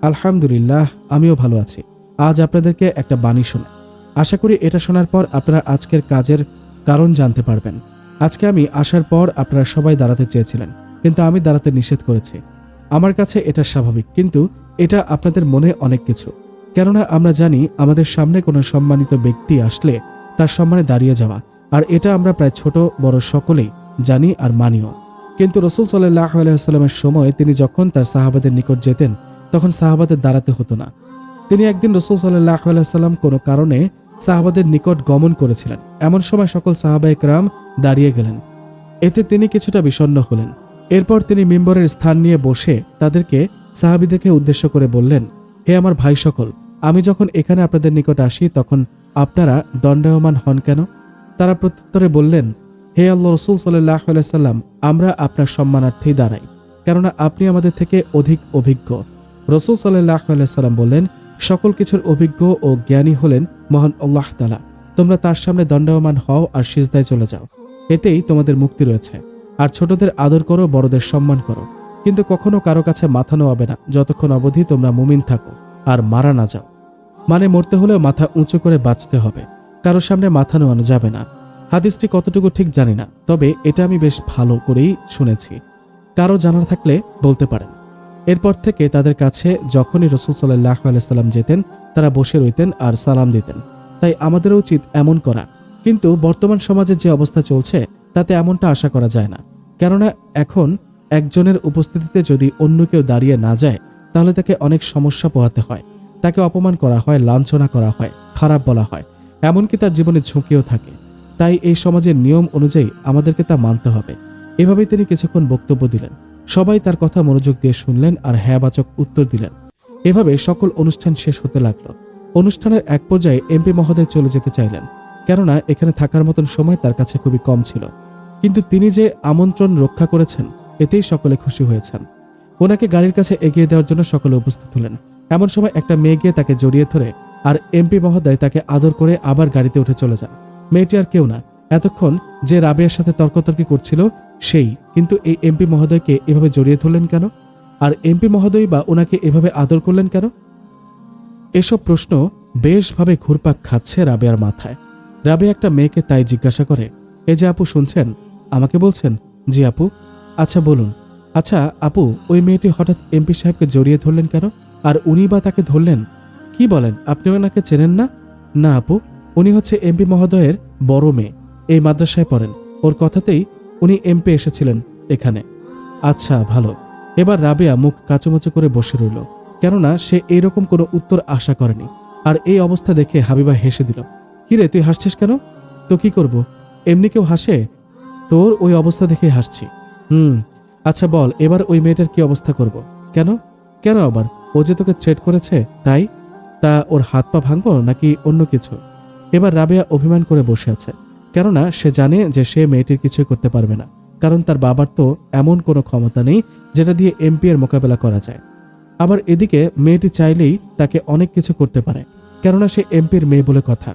আলহামদুলিল্লাহ, আমিও ভালো আছি। আজ আপনাদেরকে একটা বাণী শোনাই। আশা করি এটা শোনার পর আপনারা আজকের কাজের কারণ জানতে পারবেন। আজকে আমি আসার পর আপনারা সবাই দাঁড়াতে চেয়েছিলেন, কিন্তু আমি দাঁড়াতে নিষেধ করেছি। আমার কাছে এটা স্বাভাবিক, কিন্তু এটা আপনাদের মনে অনেক কিছু। কেননা আমরা জানি আমাদের সামনে কোনো সম্মানিত ব্যক্তি আসলে তার সম্মানে দাঁড়িয়ে যাওয়া, আর এটা আমরা প্রায় ছোট বড় সকলেই জানি আর মানিও। কিন্তু রাসূল সাল্লাল্লাহু আলাইহি ওয়াসাল্লামের সময় তিনি যখন তার সাহাবাদের নিকট যেতেন তখন সাহাবাদের দাঁড়াতে হতো না। তিনি একদিন রাসূল সাল্লাল্লাহু আলাইহি ওয়াসাল্লাম কোনো কারণে সাহাবাদের নিকট গমন করেছিলেন। এমন সময় সকল সাহাবায়ে কেরাম দাঁড়িয়ে গেলেন। এতে তিনি কিছুটা বিষণ্ণ হলেন। এরপর তিনি মিম্বরের স্থান নিয়ে বসে তাদেরকে সাহাবীদেরকে উদ্দেশ্য করে বললেন, হে আমার ভাই সকল, আমি যখন এখানে আপনাদের নিকট আসি তখন আপনারা দণ্ডায়মান হন কেন? তারা প্রত্যুত্তরে বললেন, হে আল্লাহ রাসূল সাল্লাল্লাহু আলাইহি ওয়াসাল্লাম, আমরা আপনার সম্মানার্থেই দাঁড়াই, কেননা আপনি আমাদের থেকে অধিক অভিজ্ঞ। রাসূল সাল্লাল্লাহু আলাইহি ওয়াসাল্লাম বললেন, সকল কিছুর অভিজ্ঞ ও জ্ঞানী হলেন মহান আল্লাহ তাআলা। তোমরা তার সামনে দণ্ডায়মান হও আর সিজদায় চলে যাও, এতেই তোমাদের মুক্তি রয়েছে। আর ছোটদের আদর করো, বড়দের সম্মান করো, কিন্তু কখনো কারো কাছে মাথা নোয়াবে না যতক্ষণ অবধি তোমরা মুমিন থাকো আর মারা না যাও। মানে মরতে হলেও মাথা উঁচু করে বাঁচতে হবে, কারোর সামনে মাথা নোয়ানো যাবে না। হাদিসটি কতটুকু ঠিক জানি না, তবে এটা আমি বেশ ভালো করেই শুনেছি। কারো জানা থাকলে বলতে পারেন। এরপর থেকে তাদের কাছে যখনই রাসূল সাল্লাল্লাহু আলাইহি সাল্লাম যেতেন তারা বসে রইতেন আর সালাম দিতেন। তাই আমাদের উচিত এমন করা। কিন্তু বর্তমান সমাজে যে অবস্থা চলছে তাতে এমনটা আশা করা যায় না। কেননা এখন একজনের উপস্থিতিতে যদি অন্য কেউ দাঁড়িয়ে না যায় তাহলে তাকে অনেক সমস্যা পোহাতে হয়, তাকে অপমান করা হয়, লাঞ্ছনা করা হয়, খারাপ বলা হয়, এমনকি তার জীবনে ঝুঁকিও থাকে। তাই এই সমাজের নিয়ম অনুযায়ী আমাদেরকে তা মানতে হবে। এভাবেই তিনি কিছুক্ষণ বক্তব্য দিলেন। সবাই তার কথা মনোযোগ দিয়ে শুনলেন আর হ্যাঁবাচক উত্তর দিলেন। এভাবে সকল অনুষ্ঠান শেষ হতে লাগলো। অনুষ্ঠানের এক পর্যায়ে এমপি মহোদয় চলে যেতে চাইলেন, কেননা এখানে থাকার মতন সময় তার কাছে খুবই কম ছিল। কিন্তু তিনি যে আমন্ত্রণ রক্ষা করেছেন এতেই সকলে খুশি হয়েছেন। ওনাকে গাড়ির কাছে এগিয়ে দেওয়ার জন্য সকলে উপস্থিত হলেন। এমন সময় একটা মেয়ে গিয়ে তাকে জড়িয়ে ধরে আর এমপি মহোদয় তাকে আদর করে আবার গাড়িতে উঠে চলে যান। মেয়েটি আর কেউ না, এতক্ষণ যে রাবেয়ার সাথে তর্কতর্কি করছিল সেই। কিন্তু এই এমপি মহোদয়কে এভাবে জড়িয়ে ধরলেন কেন? আর এমপি মহোদয় বা ওনাকে এভাবে আদর করলেন কেন? এসব প্রশ্ন বেশভাবে ঘুরপাক খাচ্ছে রাবেয়ার মাথায়। রাবেয়া একটা মেয়েকে তাই জিজ্ঞাসা করে, এ যে আপু শুনছেন, আমাকে বলছেন? জি আপু। আচ্ছা বলুন, আচ্ছা আপু, ওই মেয়েটি হঠাৎ এমপি সাহেবকে জড়িয়ে ধরলেন কেন? আর উনি বা তাকে ধরলেন? কি বলেন, আপনি ওনাকে চেনেন না? না আপু, উনি হচ্ছে এমপি মহোদয়ের বড় মেয়ে, এই মাদ্রাসায় পড়েন। ওর কথাতেই উনি এমপি এসেছিলেন এখানে। আচ্ছা ভালো। এবার রাবেয়া মুখ কাচুমাচু করে বসে রইল, কেননা সে এইরকম কোনো উত্তর আশা করেনি। আর এই অবস্থা দেখে হাবিবা হেসে দিল। কিরে তুই হাসছিস কেন? তো কি করব, এমনি কেউ হাসে? তোর ওই অবস্থা দেখে হাসছি। আচ্ছা বল, এবার ওই মেয়েটার কি অবস্থা করব? কেন? কেন আবার? ও যে তোকে থ্রেট করেছে তাই? তা ওর হাত পা ভাঙবো নাকি অন্য কিছু? এবার রাবেয়া অভিমান করে বসে আছে, কেননা সে জানে যে সে মেয়েটির কিছুই করতে পারবে না, কারণ তার বাবার তো এমন কোনো ক্ষমতা নেই যেটা দিয়ে এমপি এর মোকাবেলা করা যায়। আবার এদিকে মেয়েটি চাইলেই তাকে অনেক কিছু করতে পারে, কেননা সে এমপির মেয়ে বলে কথা।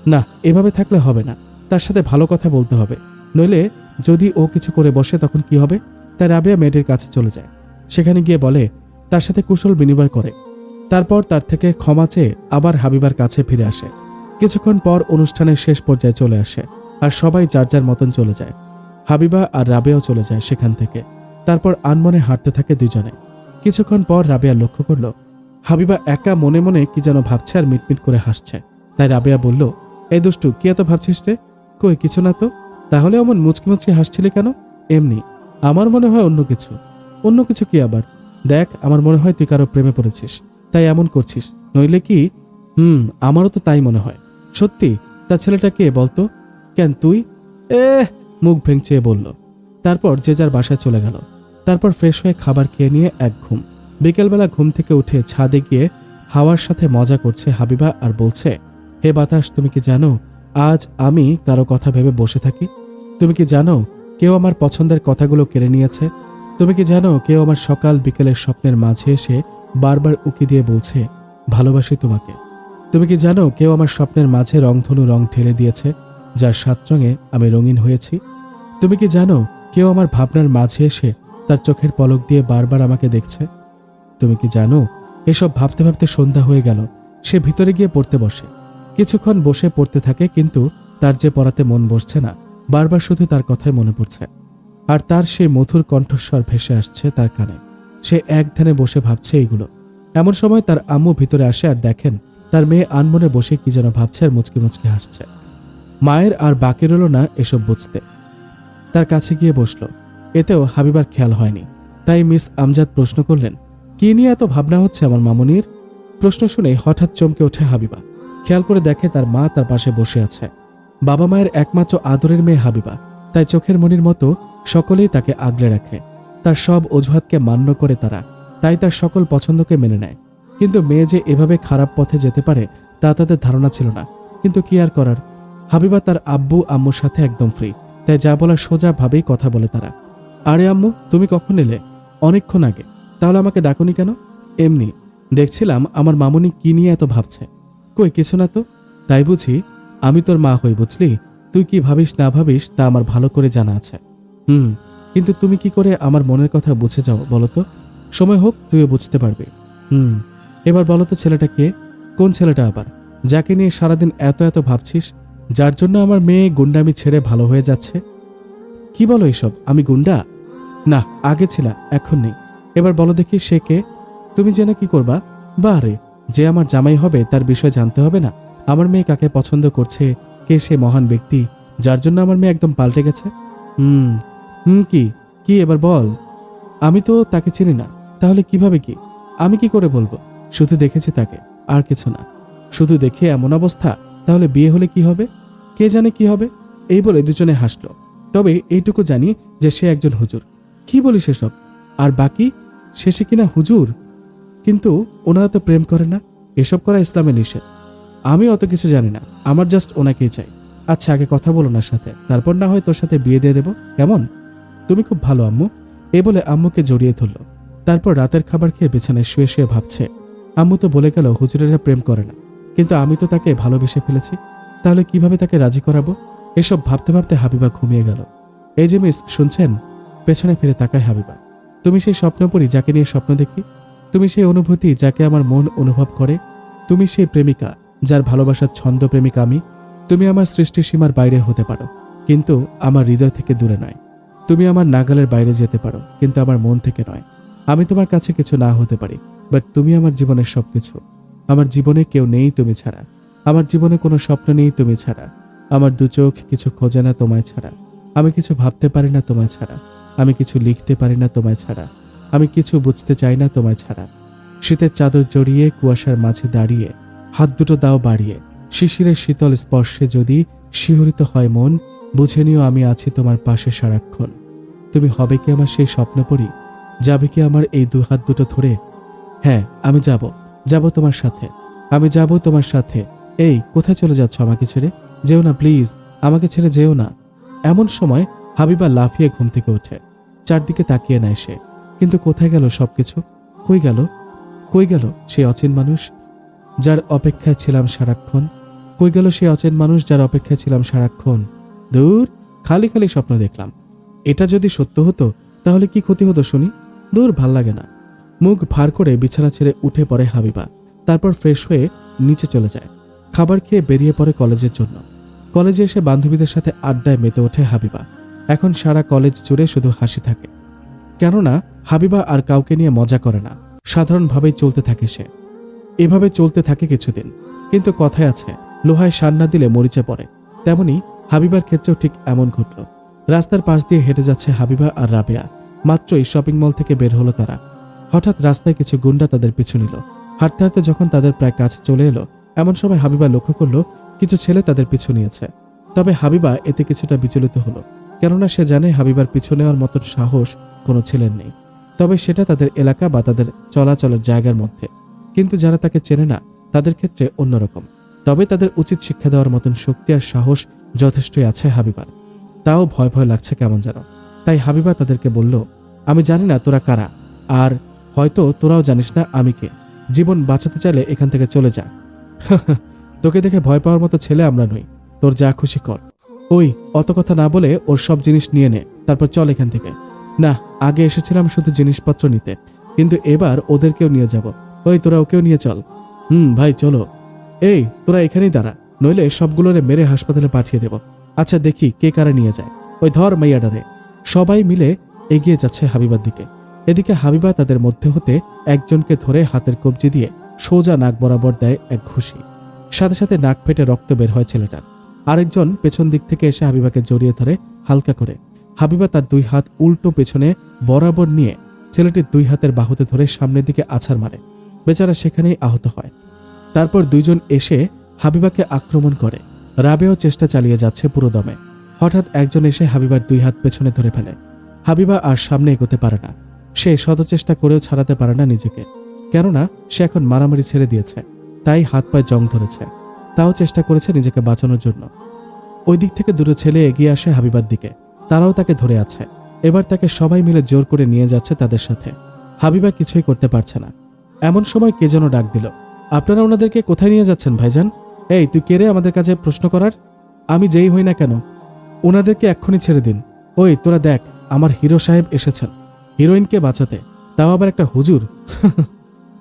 না, এভাবে থাকলে হবে না, তার সাথে ভালো কথা বলতে হবে, নইলে যদি ও কিছু করে বসে তখন কি হবে? তাই রাবেয়া মেয়েটির কাছে চলে যায়। সেখানে গিয়ে বলে, তার সাথে কুশল বিনিময় করে। তারপর তার থেকে ক্ষমা চেয়ে আবার হাবিবার কাছে ফিরে আসে। কিছুক্ষণ পর অনুষ্ঠানের শেষ পর্যায়ে চলে আসে আর সবাই যার যার মতন চলে যায়। হাবিবা আর রাবেয়াও চলে যায় সেখান থেকে। তারপর আনমনে হাঁটতে থাকে দুজনে। কিছুক্ষণ পর রাবেয়া লক্ষ্য করল হাবিবা একা মনে মনে কি যেন ভাবছে আর মিটমিট করে হাসছে। তাই রাবেয়া বলল, এই দুষ্টু, কি এত ভাবছিস রে? কই কিছু না তো। তাহলে অমন মুচকি মুচকি হাসছিলি কেন? এমনি। আমার মনে হয় অন্য কিছু। অন্য কিছু কি আবার? দেখ, আমার মনে হয় তুই কারো প্রেমে পড়েছিস, তাই এমন করছিস, নইলে কি? আমারও তো তাই মনে হয়। সত্যি? তা ছেলেটা কে বলতো? কেন তুই? মুখ ভেঙচে বলল। তারপর যে যার বাসায় চলে গেল। তারপর ফ্রেশ হয়ে খাবার খেয়ে নিয়ে এক ঘুম। বিকেলবেলা ঘুম থেকে উঠে ছাদে গিয়ে হাওয়ার সাথে মজা করছে হাবিবা আর বলছে, হে বাতাস, তুমি কি জানো আজ আমি কারো কথা ভেবে বসে থাকি? তুমি কি জানো কেউ আমার পছন্দের কথাগুলো কেড়ে নিয়েছে? তুমি কি জানো কেউ আমার সকাল বিকেলের স্বপ্নের মাঝে এসে বারবার উকি দিয়ে বলছে, ভালোবাসি তোমাকে? তুমি কি জানো কেউ আমার স্বপ্নের মাঝে রংধনু রং ঢেলে দিয়েছে, যার 7 রঙে আমি রঙিন হয়েছি? তুমি কি জানো কেউ আমার ভাবনার মাঝে এসে তার চোখের পলক দিয়ে বারবার আমাকে দেখছে? তুমি কি জানো এসব ভাবতে ভাবতে সন্ধ্যা হয়ে গেল। সে ভিতরে গিয়ে পড়তে বসে। কিছুক্ষণ বসে পড়তে থাকে, কিন্তু তার যে পড়াতে মন বসছে না, বারবার শুধু তার কথাই মনে পড়ছে। আর তার সেই মধুর কণ্ঠস্বর ভেসে আসছে তার কানে। সে এক ধ্যানে বসে ভাবছে এইগুলো। এমন সময় তার আম্মু ভিতরে আসে আর দেখেন তার মেয়ে আনমনে বসে কি যেন ভাবছে আর মুচকি মুচকি হাসছে। মায়ের আর বাকি রইল না এসব বুঝতে। তার কাছে গিয়ে বসল। এতেও হাবিবার খেয়াল হয়নি। তাই মিস আমজাদ প্রশ্ন করলেন, কি নিয়ে এত ভাবনা হচ্ছে আমার মামুনির? প্রশ্ন শুনে হঠাৎ চমকে ওঠে হাবিবা। খেয়াল করে দেখে তার মা তার পাশে বসে আছে। বাবা মায়ের একমাত্র আদরের মেয়ে হাবিবা, তাই চোখের মনির মতো সকলেই তাকে আগলে রাখে। তার সব অজুহাতকে মান্য করে তারা, তাই তার সকল পছন্দকে মেনে নেয়। কিন্তু মেয়ে যে এভাবে খারাপ পথে যেতে পারে তা তাদের ধারণা ছিল না। কিন্তু কি আর করার, হাবিবা তার আব্বু আম্মুর সাথে একদম ফ্রি, তাই যা বলার সোজা ভাবেই কথা বলে তারা। আরে আম্মু, তুমি কখন এলে? অনেকক্ষণ আগে। তাহলে আমাকে ডাকুনি কেন? এমনি দেখছিলাম আমার মামুনি কি নিয়ে এত ভাবছে। কই কিছু না তো। তাই বুঝি? আমি তোর মা হই, বুঝলি? তুই কি ভাবিস না ভাবিস তা আমার ভালো করে জানা আছে। কিন্তু তুমি কি করে আমার মনের কথা বুঝে যাও বলো তো? সময় হোক, তুইও বুঝতে পারবি। এবার বলো তো, ছেলেটা কে? কোন ছেলেটা আবার, যাকে নিয়ে সারাদিন এত এত ভাবছিস, যার জন্য আমার মেয়ে গুন্ডামি ছেড়ে ভালো হয়ে যাচ্ছে? কি বলো এসব? আমি গুন্ডা? না, আগে ছিল, এখন নেই। এবার বলো দেখি সে কে? তুমি জেনে কি করবা? বারে, যে আমার জামাই হবে তার বিষয় জানতে হবে না? আমার মেয়ে কাকে পছন্দ করছে, কে সে মহান ব্যক্তি যার জন্য আমার মেয়ে একদম পাল্টে গেছে? হুম হুম কি কি এবার বল। আমি তো তাকে চিনি না, তাহলে কিভাবে কি? আমি কি করে বলবো? শুধু দেখেছি তাকে, আর কিছু না। শুধু দেখে এমন অবস্থা, তাহলে বিয়ে হলে কি হবে? কে জানে কি হবে। এই বলে দুজনে হাসলো। তবে এইটুকু জানি যে সে একজন হুজুর। কি বলি সেসব? আর বাকি, শেষে কিনা হুজুর। কিন্তু ওনারা তো প্রেম করে না, এসব করা ইসলামে নিষেধ। আমি অত কিছু জানি না, আমার জাস্ট ওনাকেই চাই। আচ্ছা, আগে কথা বলো ওনার সাথে, তারপর না হয় তোর সাথে বিয়ে দিয়ে দেবো, কেমন? তুমি খুব ভালো আম্মু। এই বলে আম্মুকে জড়িয়ে ধরল। তারপর রাতের খাবার খেয়ে বিছানায় শুয়ে শুয়ে ভাবছে, আম্মু তো বলে গেল হুজুরেরা প্রেম করে না, কিন্তু আমি তো তাকে ভালোবেসে ফেলেছি। তাহলে কিভাবে তাকে রাজি করাবো? এসব ভাবতে ভাবতে হাবিবা ঘুমিয়ে গেল। এই যে মিস, শুনছেন? পেছনে ফিরে তাকায় হাবিবা। তুমি সেই স্বপ্নপরী যাকে নিয়ে স্বপ্ন দেখি, তুমি সেই অনুভূতি যাকে আমার মন অনুভব করে, তুমি সেই প্রেমিকা যার ভালোবাসার ছন্দ প্রেমিকা আমি। তুমি আমার সৃষ্টির সীমার বাইরে হতে পারো, কিন্তু আমার হৃদয় থেকে দূরে নয়। তুমি আমার নাগালের বাইরে যেতে পারো, কিন্তু আমার মন থেকে নয়। আমি তোমার কাছে কিছু না হতে পারি, বাট তুমি আমার জীবনের সবকিছু। আমার জীবনে কেউ নেই তুমি ছাড়া, আমার জীবনে কোনো স্বপ্ন নেই তুমি ছাড়া। আমার দু চোখ কিছু খোঁজে না তোমায় ছাড়া, আমি কিছু ভাবতে পারি না তোমায় ছাড়া, আমি কিছু লিখতে পারি না তোমায় ছাড়া, আমি কিছু বুঝতে চাই না তোমায় ছাড়া। শীতের চাদর জড়িয়ে কুয়াশার মাঝে দাঁড়িয়ে হাত দুটো দাও বাড়িয়ে, শিশিরের শীতল স্পর্শে যদি শিহরিত হয় মন, বুঝে নিও আমি আছি তোমার পাশে সারাক্ষণ। তুমি হবে কি আমার সেই স্বপ্নপরী? যাবে কি আমার এই দু হাত দুটো ধরে? হ্যাঁ, আমি যাব তোমার সাথে, আমি যাব তোমার সাথে। এই, কোথায় চলে যাচ্ছ আমাকে ছেড়ে? যেও না প্লিজ, আমাকে ছেড়ে যেও না। এমন সময় হাবিবা লাফিয়ে ঘুম থেকে ওঠে। চারদিকে তাকিয়ে নেয় সে, কিন্তু কোথায় গেল সবকিছু? কই গেল, কই গেল সেই অচিন মানুষ যার অপেক্ষায় ছিলাম সারাক্ষণ? কই গেল সেই অচেন মানুষ যার অপেক্ষায় ছিলাম সারাক্ষণ? দূর, খালি খালি স্বপ্ন দেখলাম। এটা যদি সত্য হতো তাহলে কি ক্ষতি হতো শুনি? দূর, ভাল লাগে না। মুখ ভার করে বিছানা ছেড়ে উঠে পড়ে হাবিবা। তারপর ফ্রেশ হয়ে নিচে চলে যায়। খাবার খেয়ে বেরিয়ে পড়ে কলেজের জন্য। কলেজে এসে বান্ধবীদের সাথে আড্ডায় মেতে ওঠে হাবিবা। এখন সারা কলেজ জুড়ে শুধু হাসি থাকে, কেননা হাবিবা আর কাউকে নিয়ে মজা করে না, সাধারণভাবেই চলতে থাকে সে। এভাবে চলতে থাকে কিছুদিন, কিন্তু কথায় আছে লোহায় সার না দিলে মরিচে পড়ে, তেমনি হাবিবার ক্ষেত্রেও ঠিক এমন ঘটল। রাস্তার পাশ দিয়ে হেঁটে যাচ্ছে হাবিবা আর রাবেয়া। মাত্রই শপিং মল থেকে বের হলো তারা। হঠাৎ রাস্তায় কিছু গুন্ডা তাদের পিছু নিল। হাঁটতে হাঁটতে যখন তাদের প্রায় কাছে চলে এলো, এমন সময় হাবিবা লক্ষ্য করলো কিছু ছেলে তাদের পিছু নিয়েছে। তবে হাবিবা এতে কিছুটা বিচলিত হলো, কেননা সে জানে হাবিবার পিছু নেওয়ার মতন সাহস কোনো ছেলের নেই। তবে সেটা তাদের এলাকা বা তাদের চলাচলের জায়গার মধ্যে, কিন্তু যারা তাকে চেনে না তাদের ক্ষেত্রে অন্যরকম। তবে তাদের উচিত শিক্ষা দেওয়ার মতন শক্তি আর সাহস যথেষ্টই আছে হাবিবার। তাও ভয় ভয় লাগছে কেমন যেন। তাই হাবিবা তাদেরকে বলল, আমি জানি না তোরা কারা, আর হয়তো তোরাও জানিস না আমি কে। জীবন বাঁচাতে চাইলে এখান থেকে চলে যা। তোকে দেখে ভয় পাওয়ার মতো ছেলে আমরা নই, তোর যা খুশি কর। ওই, অত কথা না বলে ওর সব জিনিস নিয়ে নে, তারপর চল এখান থেকে। না, আগে এসেছিলাম শুধু জিনিসপত্র নিতে, কিন্তু এবার ওদেরকেও নিয়ে যাব। ওই, তোরা ওকেও নিয়ে চল। ভাই চলো। এই, তোরা এখানেই দাঁড়া, নইলে সবগুলোরে মেরে হাসপাতালে পাঠিয়ে দেব। আচ্ছা, দেখি কে কারা নিয়ে যায়। ওই ধর মাইয়াডারে। সবাই মিলে এগিয়ে যাচ্ছে হাবিবার দিকে। এদিকে হাবিবা তাদের মধ্যে হতে একজনকে ধরে হাতের কবজি দিয়ে সোজা নাক বরাবর দেয় এক ঘুষি। সাথে সাথে নাক ফেটে রক্ত বের হয় ছেলেটার। আরেকজন পেছন দিক থেকে এসে হাবিবাকে জড়িয়ে ধরে হালকা করে। হাবিবা তার দুই হাত উল্টো পেছনে বরাবর নিয়ে ছেলেটির দুই হাতের বাহুতে ধরে সামনের দিকে আছাড় মারে। বেচারা সেখানেই আহত হয়। তারপর দুইজন এসে হাবিবাকে আক্রমণ করে। রাবেও চেষ্টা চালিয়ে যাচ্ছে পুরো দমে। হঠাৎ একজন এসে হাবিবার দুই হাত পেছনে ধরে ফেলে। হাবিবা আর সামনে এগোতে পারে না। সে শত চেষ্টা করেও ছাড়াতে পারে না নিজেকে, কেননা সে এখন মারামারি ছেড়ে দিয়েছে, তাই হাত পায়ে জং ধরেছে। তাও চেষ্টা করেছে নিজেকে বাঁচানোর জন্য। ওই দিক থেকে দুটো ছেলে এগিয়ে আসে হাবিবার দিকে। তারাও তাকে ধরে আছে। এবার তাকে সবাই মিলে জোর করে নিয়ে যাচ্ছে তাদের সাথে। হাবিবা কিছুই করতে পারছে না। এমন সময় কে যেন ডাক দিল, আপনারা ওনাদেরকে কোথায় নিয়ে যাচ্ছেন ভাইজান? এই, তুই কে রে আমাদের কাছে প্রশ্ন করার? আমি যেই হই না কেন, ওনাদেরকে এক্ষুনি ছেড়ে দিন। ওই, তোরা দেখ, আমার হিরো সাহেব এসেছেন হিরোইনকে বাঁচাতে, তাও আবার একটা হুজুর।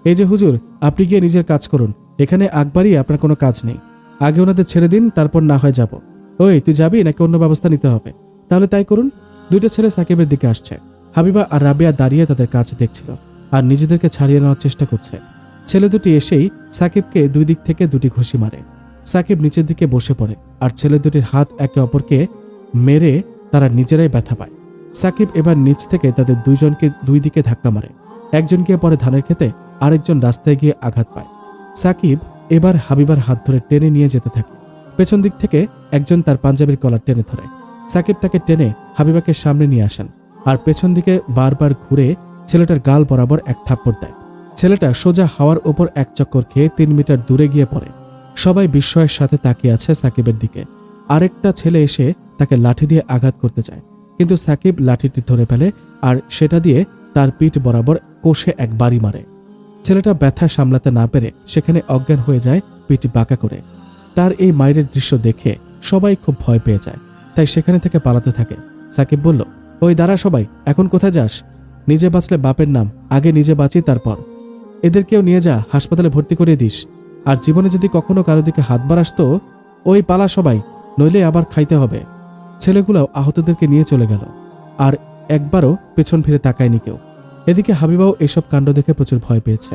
এই যে হুজুর, আপনি গিয়ে নিজের কাজ করুন, এখানে আকবারই আপনার কোনো কাজ নেই। আগে ওনাদের ছেড়ে দিন, তারপর না হয় যাব। ওই, তুই যাবি নাকি অন্য ব্যবস্থা নিতে হবে? তাহলে তাই করুন। দুইটা ছেলে সাকিবের দিকে আসছে। হাবিবা আর রাবেয়া দাঁড়িয়ে তাদের কাজ দেখছিল আর নিজেদেরকে ছাড়িয়ে নেওয়ার চেষ্টা করছে। ছেলে দুটি এসেই সাকিবকে দুই দিক থেকে দুটি ঘুষি মারে। সাকিব নিচের দিকে বসে পড়ে আর ছেলে দুটির হাত একে অপরকে মেরে তারা নিজেরাই ব্যথা পায়। সাকিব এবার নিচ থেকে তাদের দুইজনকে দুই দিকে ধাক্কা মারে। একজন গিয়ে পরে ধানের খেতে, আরেকজন রাস্তায় গিয়ে আঘাত পায়। সাকিব এবার হাবিবার হাত ধরে টেনে নিয়ে যেতে থাকে। পেছন দিক থেকে একজন তার পাঞ্জাবির কলার টেনে ধরে। সাকিব তাকে টেনে হাবিবাকে সামনে নিয়ে আসেন আর পেছন দিকে বারবার ঘুরে ছেলেটার গাল বরাবর এক থাপ্পড় দেয়। ছেলেটা সোজা হাওয়ার ওপর এক চক্কর খেয়ে 3 মিটার দূরে গিয়ে পড়ে। সবাই বিস্ময়ের সাথে তাকিয়ে আছে সাকিবের দিকে। আরেকটা ছেলে এসে তাকে লাঠি দিয়ে আঘাত করতে চায়, কিন্তু সাকিব লাঠিটি ধরে ফেলে আর সেটা দিয়ে তার পিঠ বরাবর কষে এক বাড়ি মারে। ছেলেটা ব্যথা সামলাতে না পেরে সেখানে অজ্ঞান হয়ে যায় পিঠ বাঁকা করে। তার এই মায়ের দৃশ্য দেখে সবাই খুব ভয় পেয়ে যায়, তাই সেখানে থেকে পালাতে থাকে। সাকিব বলল, ওই দাঁড়া সবাই, এখন কোথায় যাস? নিজে বাঁচলে বাপের নাম, আগে নিজে বাঁচি তারপর। এদেরকেও নিয়ে যা, হাসপাতালে ভর্তি করে দিস। আর জীবনে যদি কখনো কারো দিকে হাত বাড়াস তো ওই পালা সবাই, নইলে আবার খাইতে হবে। ছেলেগুলোও আহতদেরকে নিয়ে চলে গেল আর একবারও পেছন ফিরে তাকায়নি কেউ। এদিকে হাবিবাও এসব কাণ্ড দেখে প্রচুর ভয় পেয়েছে।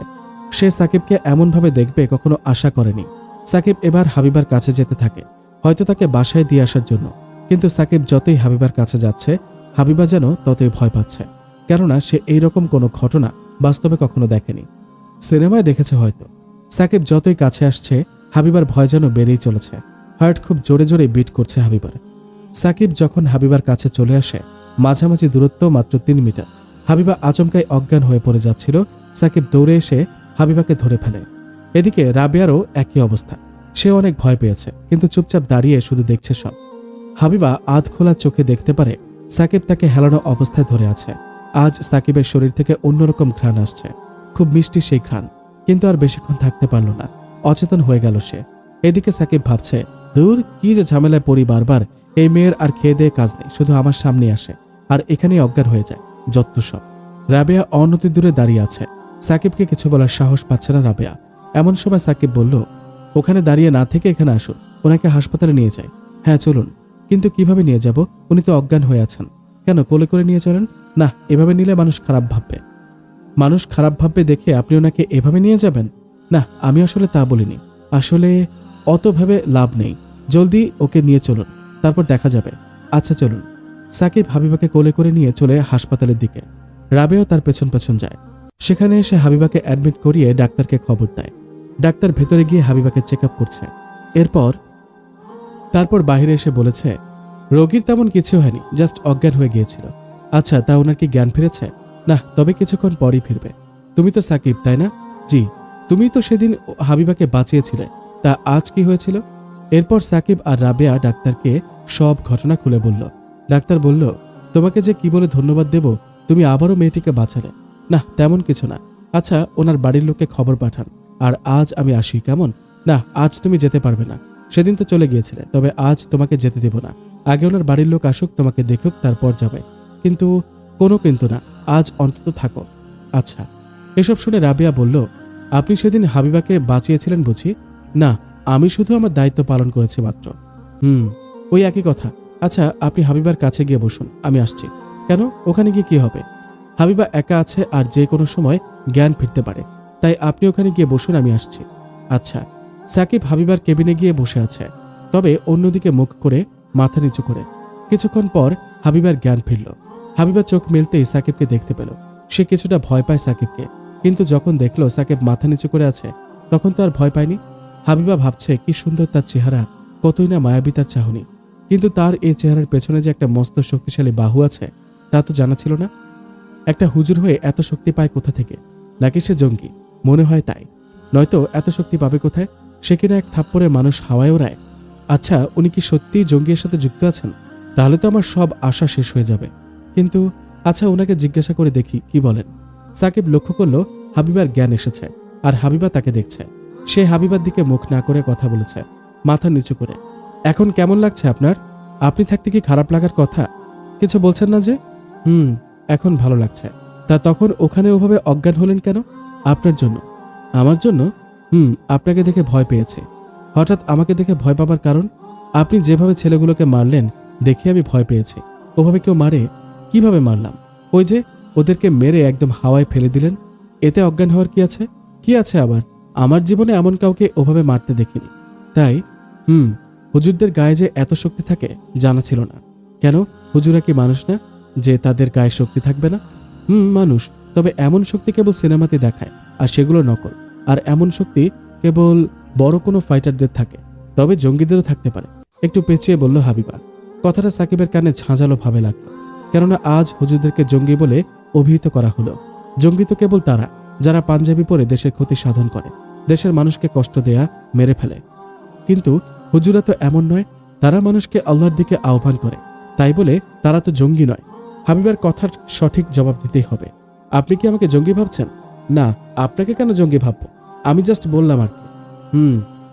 সে সাকিবকে এমনভাবে দেখবে কখনো আশা করেনি। সাকিব এবার হাবিবার কাছে যেতে থাকে, হয়তো তাকে বাসায় দিয়ে আসার জন্য। কিন্তু সাকিব যতই হাবিবার কাছে যাচ্ছে, হাবিবা যেন ততই ভয় পাচ্ছে, কেননা সে এইরকম কোনো ঘটনা বাস্তবে কখনো দেখেনি। সিনেমায় দেখেছে হয়তো। সাকিব যতই কাছে আসছে, হাবিবার ভয় যেন বেড়েই চলেছে। হার্ট খুব জোরে জোরে বিট করছে হাবিবার। সাকিব যখন হাবিবার কাছে চলে আসে, মাঝামাঝি দূরত্ব মাত্র 3 মিটার। হাবিবা আচমকাই অজ্ঞান হয়ে পড়ে যাচ্ছিল। সাকিব দৌড়ে এসে হাবিবাকে ধরে ফেলে। এদিকে রাবেয়ারও একই অবস্থা। সে অনেক ভয় পেয়েছে, কিন্তু চুপচাপ দাঁড়িয়ে শুধু দেখছে সব। হাবিবা আধ খোলা চোখে দেখতে পারে সাকিব তাকে হেলানো অবস্থায় ধরে আছে। আজ সাকিবের শরীর থেকে অন্যরকম ঘ্রাণ আসছে, খুব মিষ্টি সেই ঘ্রাণ। কিন্তু আর বেশিক্ষণ থাকতে পারল না, অচেতন হয়ে গেল সে। এদিকে সাকিব ভাবছে, দূর, কি যে ঝামেলায় পড়ি বারবার। এই মেয়ের আর খেয়ে দেয়ে কাজ নেই, শুধু আমার সামনে আসে আর এখানেই অজ্ঞান হয়ে যায়, যত সব। রাবেয়া অনতি দূরে দাঁড়িয়ে আছে। সাকিবকে কিছু বলার সাহস পাচ্ছে না রাবেয়া। এমন সময় সাকিব বলল, ওখানে দাঁড়িয়ে না থেকে এখানে আসুন, ওনাকে হাসপাতালে নিয়ে যাই। হ্যাঁ চলুন। কিন্তু কিভাবে নিয়ে যাব? উনি তো অজ্ঞান হয়ে আছেন। কেন, কোলে করে নিয়ে চলেন না? এভাবে নিলে মানুষ খারাপ ভাববে। মানুষ খারাপ ভাববে দেখে আপনি ওনাকে এভাবে নিয়ে যাবেন? না, আমি আসলে তা বলিনি। আসলে অত ভেবে লাভ নেই, জলদি ওকে নিয়ে চলুন, তারপর দেখা যাবে। আচ্ছা চলুন। সাকিব হাবিবাকে কোলে করে নিয়ে চলে হাসপাতালের দিকে। রাবেও তার পেছন পেছন যায়। সেখানে এসে হাবিবাকে অ্যাডমিট করিয়ে ডাক্তারকে খবর দেয়। ডাক্তার ভেতরে গিয়ে হাবিবাকে চেক আপ করছে। তারপর বাইরে এসে বলেছে, রোগীর তেমন কিছু হয়নি, জাস্ট অজ্ঞান হয়ে গিয়েছিল। আচ্ছা, তা ওনার কি জ্ঞান ফিরেছে? না, তবে কিছুক্ষণ পরই ফিরবে। তুমি তো সাকিব, তাই না? জি। তুমি তো সেদিন হাবিবাকে বাঁচিয়েছিলে, তা আজ কি হয়েছিল? এরপর সাকিব আর রাবেয়া ডাক্তারকে সব ঘটনা খুলে বলল। ডাক্তার বলল, তোমাকে যে কি বলে ধন্যবাদ দেব, তুমি আবারও মেয়েটিকে বাঁচালে। না, তেমন কিছু না। আচ্ছা, ওনার বাড়ির লোককে খবর পাঠান। আর আজ আমি আসি, কেমন? না, আজ তুমি যেতে পারবে না। সেদিন তো চলে গিয়েছিলে, তবে আজ তোমাকে যেতে দেব না। আগে ওনার বাড়ির লোক আসুক, তোমাকে দেখুক, তারপর যাবে। কিন্তু কোনো কিন্তু না, আজ অন্তত থাকো। আচ্ছা। এসব শুনে রাবেয়া বলল, আপনি সেদিন হাবিবাকে বাঁচিয়েছিলেন বুঝি? না, আমি শুধু আমার দায়িত্ব পালন করেছি মাত্র। ওই একই কথা। আচ্ছা, আপনি হাবিবার কাছে গিয়ে বসুন, আমি আসছি। কেন, ওখানে গিয়ে কি হবে? হাবিবা একা আছে আর যে কোনো সময় জ্ঞান ফিরতে পারে, তাই আপনি ওখানে গিয়ে বসুন, আমি আসছি। আচ্ছা। সাকিব হাবিবার কেবিনে গিয়ে বসে আছে, তবে অন্যদিকে মুখ করে, মাথা নিচু করে। কিছুক্ষণ পর হাবিবার জ্ঞান ফিরল। হাবিবা চোখ মেলতেই সাকিবকে দেখতে পেল। সে কিছুটা ভয় পায় সাকিবকে, কিন্তু যখন দেখলো সাকিব মাথা নিচু করে আছে, তখন তো আর ভয় পায়নি। হাবিবা ভাবছে, কি সুন্দর তার চেহারা, কতই না মায়াবী তার চাহনি। কিন্তু তার এই চেহারার পেছনে যে একটা মস্ত শক্তিশালী বাহু আছে, তা তো জানা ছিল না। একটা হুজুর হয়ে এত শক্তি পায় কোথা থেকে? নাকি সে জঙ্গি? মনে হয় তাই, নয়তো এত শক্তি পাবে কোথায়? সে কিনা এক থাপ্পড়ে মানুষ হাওয়ায় ওড়ায়। আচ্ছা, উনি কি সত্যিই জঙ্গির সাথে যুক্ত আছেন? তাহলে তো আমার সব আশা শেষ হয়ে যাবে। কিন্তু আচ্ছা, ওনাকে জিজ্ঞাসা করে দেখি কি বলেন। সাকিব লক্ষ্য করলো হাবিবার জ্ঞান এসেছে, আর হাবিবা তাকে দেখছে। সে হাবিবার দিকে মুখ না করে কথা বলেছে, মাথা নিচু করে। এখন কেমন লাগছে আপনার? আপনি থাকতে কি খারাপ লাগার কথা? কিছু বলছেন না যে? এখন ভালো লাগছে। তা তখন ওখানে ওভাবে অজ্ঞান হলেন কেন? আপনার জন্য। আমার জন্য? আপনাকে দেখে ভয় পেয়েছে। হঠাৎ আমাকে দেখে ভয় পাবার কারণ? আপনি যেভাবে ছেলেগুলোকে মারলেন দেখে আমি ভয় পেয়েছি। ওভাবে কেউ মারে? কিভাবে মারলাম? ওই যে ওদেরকে মেরে একদম হাওয়ায় ফেলে দিলেন, এতে অজ্ঞান হওয়ার কি আছে? কি আছে আবার? আমার জীবনে এমন কাউকে ওভাবে মারতে দেখিনি। তাই হুজুরদের গায়ে যে এত শক্তি থাকে জানা ছিল না। কেন, হুজুরা কি মানুষ না যে তাদের গায়ে শক্তি থাকবে না? মানুষ, তবে এমন শক্তি কেবল সিনেমাতে দেখায়, আর সেগুলো নকল। আর এমন শক্তি কেবল বড় কোনো ফাইটারদের থাকে, তবে জঙ্গিদেরও থাকতে পারে। একটু পেঁচিয়ে বলল হাবিবা। কথাটা সাকিবের কানে ঝাঁঝালো ভাবে লাগলো, কেননা আজ হুজুরদেরকে জঙ্গি বলে অভিহিত করা হলো। জঙ্গি তো কেবল তারা যারা পাঞ্জাবি পরে দেশের ক্ষতি সাধন করে, দেশের মানুষকে কষ্ট দেয়া, মেরে ফেলে। কিন্তু হুজুরা তো এমন নয়, তারা মানুষকে আল্লাহর দিকে আহ্বান করে, তাই বলে তারা তো জঙ্গি নয়। হাবিবার কথার সঠিক জবাব দিতেই হবে। আপনি কি আমাকে জঙ্গি ভাবছেন? না, আপনাকে কেন জঙ্গি ভাববো? আমি জাস্ট বললাম আর কি।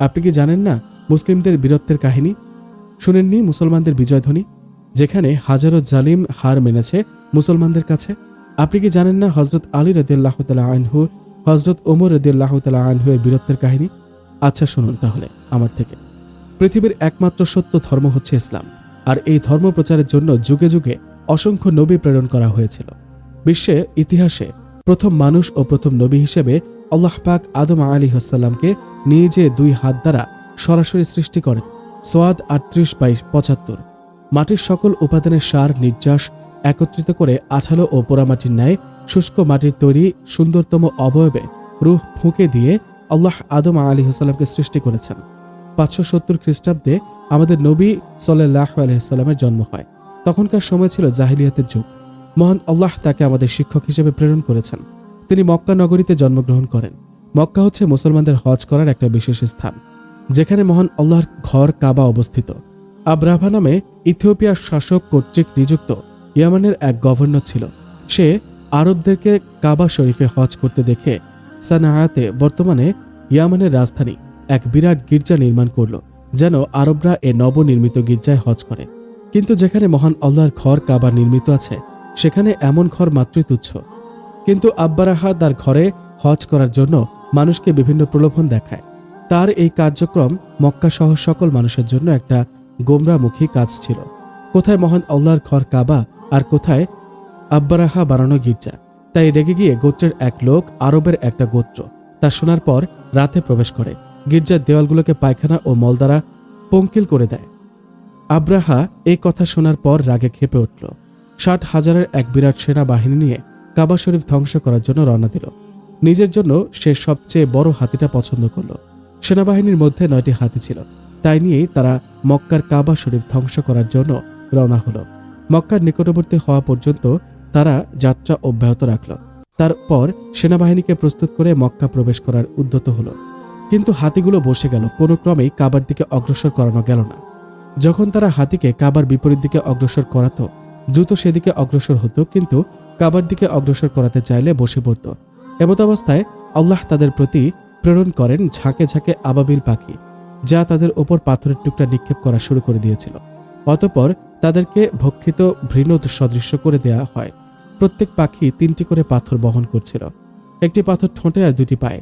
আপনি কি জানেন না মুসলিমদের বীরত্বের কাহিনী? শুনেননি মুসলমানদের বিজয়ধ্বনি, যেখানে হাজারো জালিম হার মেনেছে মুসলমানদের কাছে? আপনি কি জানেন না হযরত আলী রাদিয়াল্লাহু তাআলা আনহু, হযরত ওমর রাদিয়াল্লাহু তাআলা আনহু এর বীরত্বের কাহিনী? আচ্ছা শুনুন তাহলে আমার থেকে। পৃথিবীর একমাত্র সত্য ধর্ম হচ্ছে ইসলাম, আর এই ধর্ম প্রচারের জন্য যুগে যুগে অসংখ্য নবী প্রেরণ করা হয়েছিল। বিশ্বে ইতিহাসে প্রথম মানুষ ও প্রথম নবী হিসেবে আল্লাহ পাক আদম আলাইহিস সালামকে নিজে 2 হাত দ্বারা সরাসরি সৃষ্টি করেন। সোয়াদ 38/75। মাটির সকল উপাদানের সার নির্যাস একত্রিত করে আঠালো ও পোড়ামাটির ন্যায় শুষ্ক মাটির তৈরি সুন্দরতম অবয়বে রূহ ফুঁকে দিয়ে আল্লাহ আদম আলাইহিস সালামকে সৃষ্টি করেছেন। 570 খ্রিস্টাব্দে আমাদের নবী সাল্লাল্লাহু আলাইহি সাল্লামের জন্ম হয়। তখনকার সময় ছিল জাহিলিয়াতের যুগ। মহান আল্লাহ তাকে আমাদের শিক্ষক হিসেবে প্রেরণ করেছেন। তিনি মক্কা নগরীতে জন্মগ্রহণ করেন। মক্কা হচ্ছে মুসলমানদের হজ করার একটা বিশেষ স্থান, যেখানে মহান আল্লাহর ঘর কাবা অবস্থিত। আব্রাহা নামে ইথিওপিয়ার শাসক কর্তৃক নিযুক্ত ইয়ামানের এক গভর্নর ছিল। সে আরবদেরকে কাবা শরীফে হজ করতে দেখে সানাআতে, বর্তমানে ইয়ামানের রাজধানী, এক বিরাট গির্জা নির্মাণ করল, যেন আরবরা এ নবনির্মিত গির্জায় হজ করে। কিন্তু যেখানে মহান আল্লাহর ঘর কাবা নির্মিত আছে, সেখানে এমন ঘর মাত্রই তুচ্ছ। কিন্তু আব্বারাহা তার ঘরে হজ করার জন্য মানুষকে বিভিন্ন প্রলোভন দেখায়। তার এই কার্যক্রম মক্কা সহ সকল মানুষের জন্য একটা গোমরামুখী কাজ ছিল। কোথায় মহান আল্লাহর ঘর কাবা, আর কোথায় আব্বারাহা বানানো গির্জা। তাই রেগে গিয়ে গোত্রের এক লোক, আরবের একটা গোত্র, তা শোনার পর রাতে প্রবেশ করে গির্জার দেওয়ালগুলোকে পায়খানা ও মল দ্বারা পঙ্কিল করে দেয়। আব্রাহা এই কথা শোনার পর রাগে ক্ষেপে উঠল। 60,000-এর এক বিরাট সেনাবাহিনী নিয়ে কাবা শরীফ ধ্বংস করার জন্য রওনা দিল। নিজের জন্য সে সবচেয়ে বড় হাতিটা পছন্দ করল। সেনাবাহিনীর মধ্যে 9টি হাতি ছিল, তাই নিয়েই তারা মক্কার কাবা শরীফ ধ্বংস করার জন্য রওনা হলো। মক্কার নিকটবর্তী হওয়া পর্যন্ত তারা যাত্রা অব্যাহত রাখল। তারপর সেনাবাহিনীকে প্রস্তুত করে মক্কা প্রবেশ করার উদ্যত হলো। কিন্তু হাতিগুলো বসে গেল, কোনো ক্রমেই কাবার দিকে অগ্রসর করানো গেল না। যখন তারা হাতিকে কাবার বিপরীত দিকে অগ্রসর করাতো, দ্রুত সেদিকে অগ্রসর হতো, কিন্তু কাবার দিকে অগ্রসর করাতে চাইলে বসে পড়ত। এমত অবস্থায় আল্লাহ তাদের প্রতি প্রেরণ করেন ঝাঁকে ঝাঁকে আবাবিল পাখি, যা তাদের ওপর পাথরের টুকরা নিক্ষেপ করা শুরু করে দিয়েছিল। অতঃপর তাদেরকে ভক্ষিত ভৃণ সদৃশ্য করে দেয়া হয়। প্রত্যেক পাখি 3টি করে পাথর বহন করছিল, একটি পাথর ঠোঁটে আর 2টি পায়ে।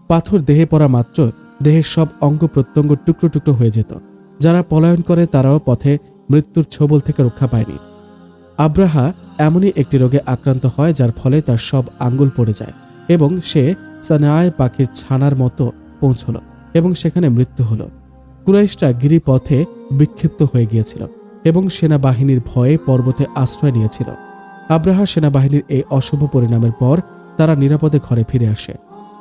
পাথর দেহে পড়া মাত্র দেহের সব অঙ্গ প্রত্যঙ্গ টুকরো টুকরো হয়ে যেত। যারা পলায়ন করে তারাও পথে মৃত্যুর ছোবল থেকে রক্ষা পায়নি। আব্রাহা এমনই একটি রোগে আক্রান্ত হয়, যার ফলে তার সব আঙ্গুল পড়ে যায় এবং সে সানায় পাখির ছানার মতো পৌঁছল এবং সেখানে মৃত্যু হল। কুরাইশরা গিরিপথে বিক্ষিপ্ত হয়ে গিয়েছিল এবং সেনাবাহিনীর ভয়ে পর্বতে আশ্রয় নিয়েছিল। আব্রাহা সেনাবাহিনীর এই অশুভ পরিণামের পর তারা নিরাপদে ঘরে ফিরে আসে।